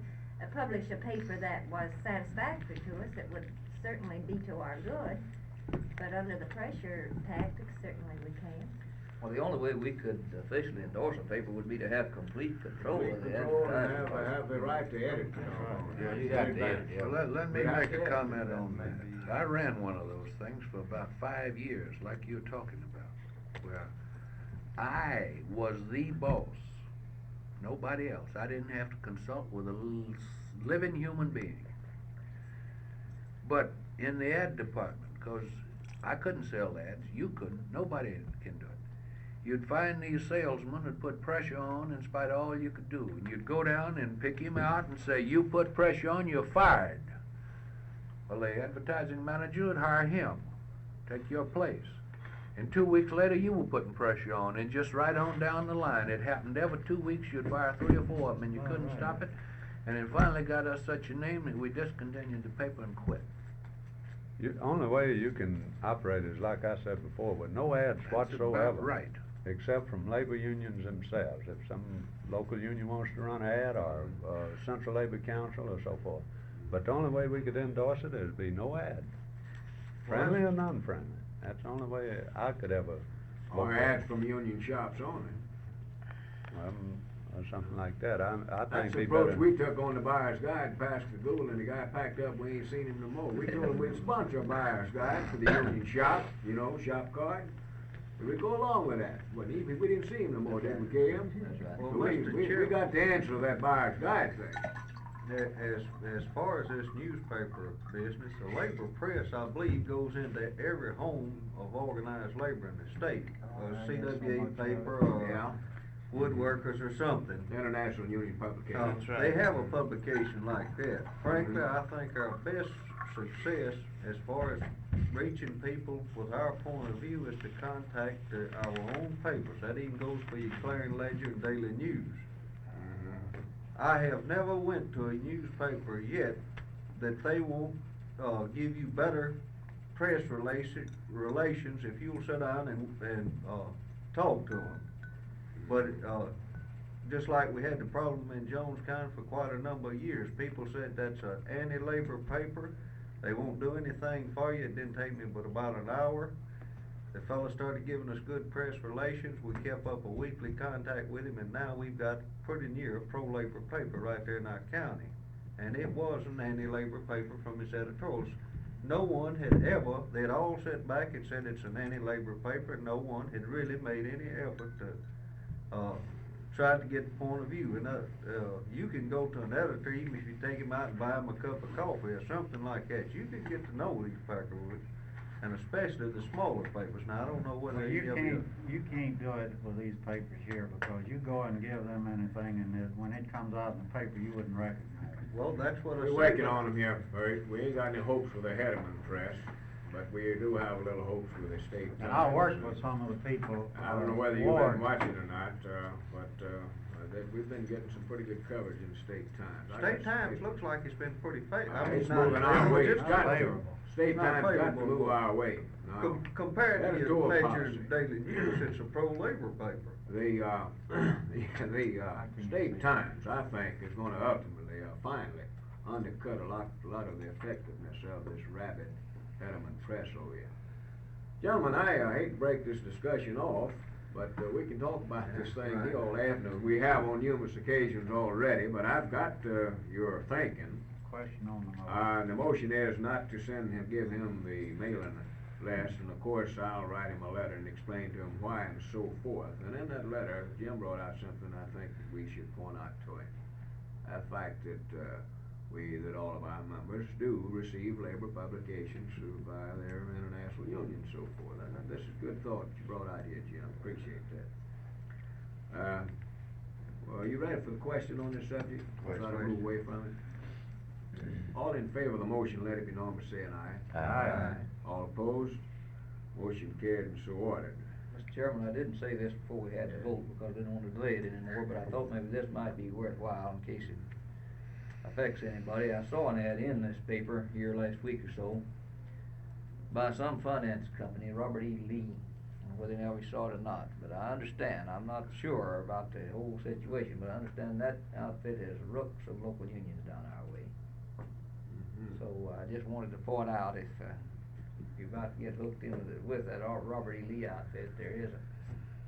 publish a paper that was satisfactory to us, it would certainly be to our good. But under the pressure tactics, certainly we can. Well, the only way we could officially endorse a paper would be to have complete control of the Control and advertising. have the right to edit, you know. Yeah, you got to edit, yeah. Well, let me We have make to a edit comment that, on maybe. that. I ran one of those things for about 5 years, like you're talking about, where I was the boss, nobody else. I didn't have to consult with a living human being. But in the ad department, because I couldn't sell ads, you couldn't, nobody can do it. You'd find these salesmen that put pressure on in spite of all you could do. And you'd go down and pick him out and say, you put pressure on, you're fired. Well, the advertising manager would hire him, take your place. And 2 weeks later, you were putting pressure on, and just right on down the line. It happened every 2 weeks, you'd fire 3 or 4 of them, and you couldn't stop it. And it finally got us such a name that we discontinued the paper and quit. The only way you can operate is, like I said before, with no ads That's whatsoever. about right. Except from labor unions themselves. If some local union wants to run an ad, or Central Labor Council, or so forth. But the only way we could endorse it is be no ad. Friendly or non-friendly. That's the only way I could ever. Or ads from union shops only. Or something like that. I That's think the be approach better. we took on the buyer's guide, passed the Google, and the guy packed up, we ain't seen him no more. We told him we'd sponsor a buyer's guide for the union shop, you know, shop card. And we'd go along with that. But we didn't see him no more, did we, Cam? That's right. Well, So Mr. we Chairman. got the answer to that buyer's guide thing. As far as this newspaper business, the labor press, I believe, goes into every home of organized labor in the state. A CWA paper, Yeah. or Woodworkers or something. International Union Publication. They have a publication like that. Frankly, I think our best success as far as reaching people with our point of view is to contact our own papers. That even goes for your Clarion Ledger and Daily News. I have never went to a newspaper yet that they won't give you better press relations if you'll sit down and talk to them. But just like we had the problem in Jones County for quite a number of years, people said that's an anti-labor paper. They won't do anything for you. It didn't take me but about an hour. The fellow started giving us good press relations. We kept up a weekly contact with him, and now we've got pretty near a pro-labor paper right there in our county. And it was an anti-labor paper from its editorials. No one had ever, they'd all sat back and said it's an anti-labor paper. No one had really made any effort to try to get the point of view. And you can go to an editor, even if you take him out and buy him a cup of coffee or something like that. You can get to know these packers, and especially the smaller papers. Now, I don't know whether Well, any of you can't do it with these papers here, because you go and give them anything, and when it comes out in the paper, you wouldn't recognize it. Well, that's what I We're said. working on them here, Bert. We ain't got any hopes with the Hedeman Press, but we do have a little hopes with the state. And I worked with some of the people. I don't know whether you've Ward. been watching or not, but we've been getting some pretty good coverage in the State Times. State Times looks like it's been pretty favorable. It's moving our way. It's got to. favorable. State Not Times got to favorable, move but our way. Now, Compared to Editorial your Ledger policy. and Daily News, it's a pro-labor paper. The State Times, I think, is gonna ultimately, finally undercut a lot of the effectiveness of this rabid Hedeman Press over here. Gentlemen, I hate to break this discussion off, but we can talk about this thing here all afternoon. We have on numerous occasions already, but I've got your thinking. Question on the motion. The motion is not to give him the mailing list, and of course, I'll write him a letter and explain to him why and so forth. And in that letter, Jim brought out something I think that we should point out to him. The fact that that all of our members do receive labor publications by their international union and so forth. And this is good thought you brought out here, Jim. Appreciate that. Well, you ready for the question on this subject? Try to move away from it. All in favor of the motion, let it be known by saying aye. Aye. All opposed? Motion carried and so ordered. Mr. Chairman, I didn't say this before we had to vote, because I didn't want to delay it anymore, but I thought maybe this might be worthwhile in case it affects anybody. I saw an ad in this paper here last week or so by some finance company, Robert E. Lee, whether now we saw it or not, but I understand, I'm not sure about the whole situation, but I understand that outfit has rooked some local unions down our way. So I just wanted to point out if you're about to get hooked into with that Robert E. Lee outfit, there is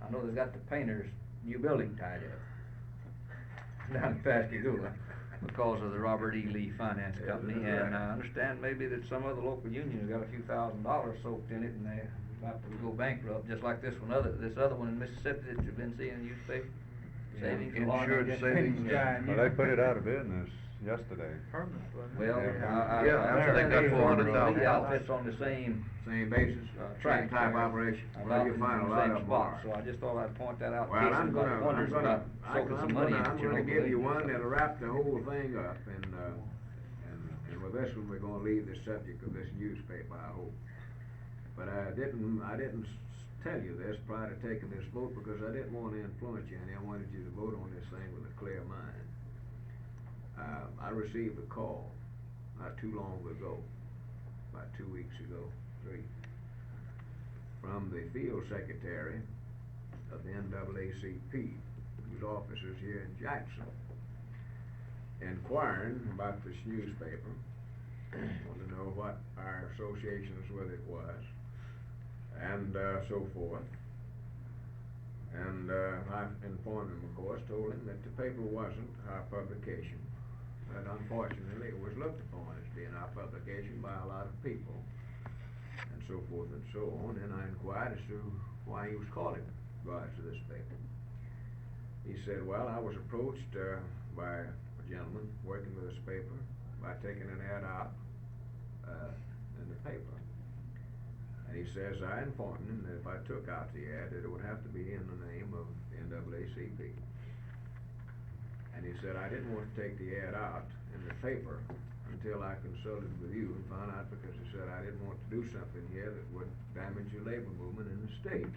I know they've got the painter's new building tied up down in Pascagoula because of the Robert E. Lee Finance Company, and I understand maybe that some other local unions got a few $1,000s soaked in it, and they're about to go bankrupt, just like this other one in Mississippi that you've been seeing in the newspaper. Savings. Insured savings. Well, they put it out of business yesterday. Well, Yeah, I I think that's $400,000. outfits on the same Same basis, track same type there, operation. about Well, you in find a the lot same of them spot. are. So I just thought I'd point that out in Well, case anybody wonders about soaking some money in it, I'm you know, gonna give you but- one that'll wrap the whole thing up, and with this one, we're gonna leave the subject of this newspaper, I hope. But I didn't tell you this prior to taking this vote, because I didn't wanna influence you, and I wanted you to vote on this thing with a clear mind. I received a call not too long ago, about 2 weeks ago, 3, from the field secretary of the NAACP, whose office is here in Jackson, inquiring about this newspaper, wanted to know what our associations with it was, and so forth. And I informed him, of course, told him that the paper wasn't our publication, that unfortunately it was looked upon as being our publication by a lot of people, and so forth and so on. And I inquired as to why he was calling in regards to this paper. He said, well, I was approached by a gentleman working with this paper by taking an ad out in the paper. And he says, I informed him that if I took out the ad, that it would have to be in the name of NAACP. And he said, I didn't want to take the ad out in the paper until I consulted with you and found out, because he said I didn't want to do something here that would damage the labor movement in the state.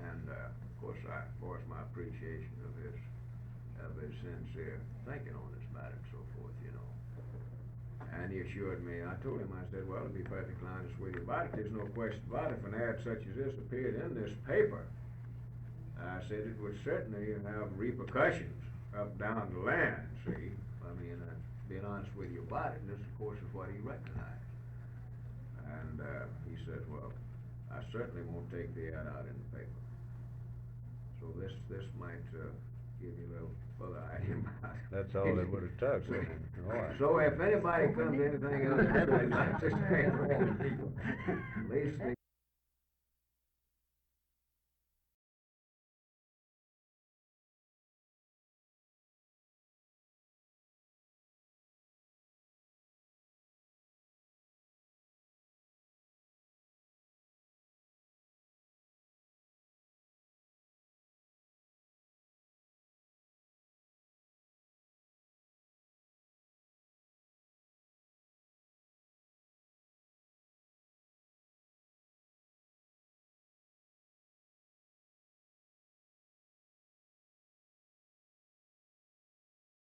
And of course I voiced my appreciation of his sincere thinking on this matter and so forth, you know. And he assured me, I told him, I said, well, to be perfectly honest with you about it, there's no question about it. If an ad such as this appeared in this paper, I said it would certainly have repercussions up down the line, see. I mean, being honest with you about it, and this of course is what he recognized. And he said, well, I certainly won't take the ad out in the paper. So this might give you a little further idea about it. That's all it would have took. So if anybody comes to anything else, I'd like to say, at least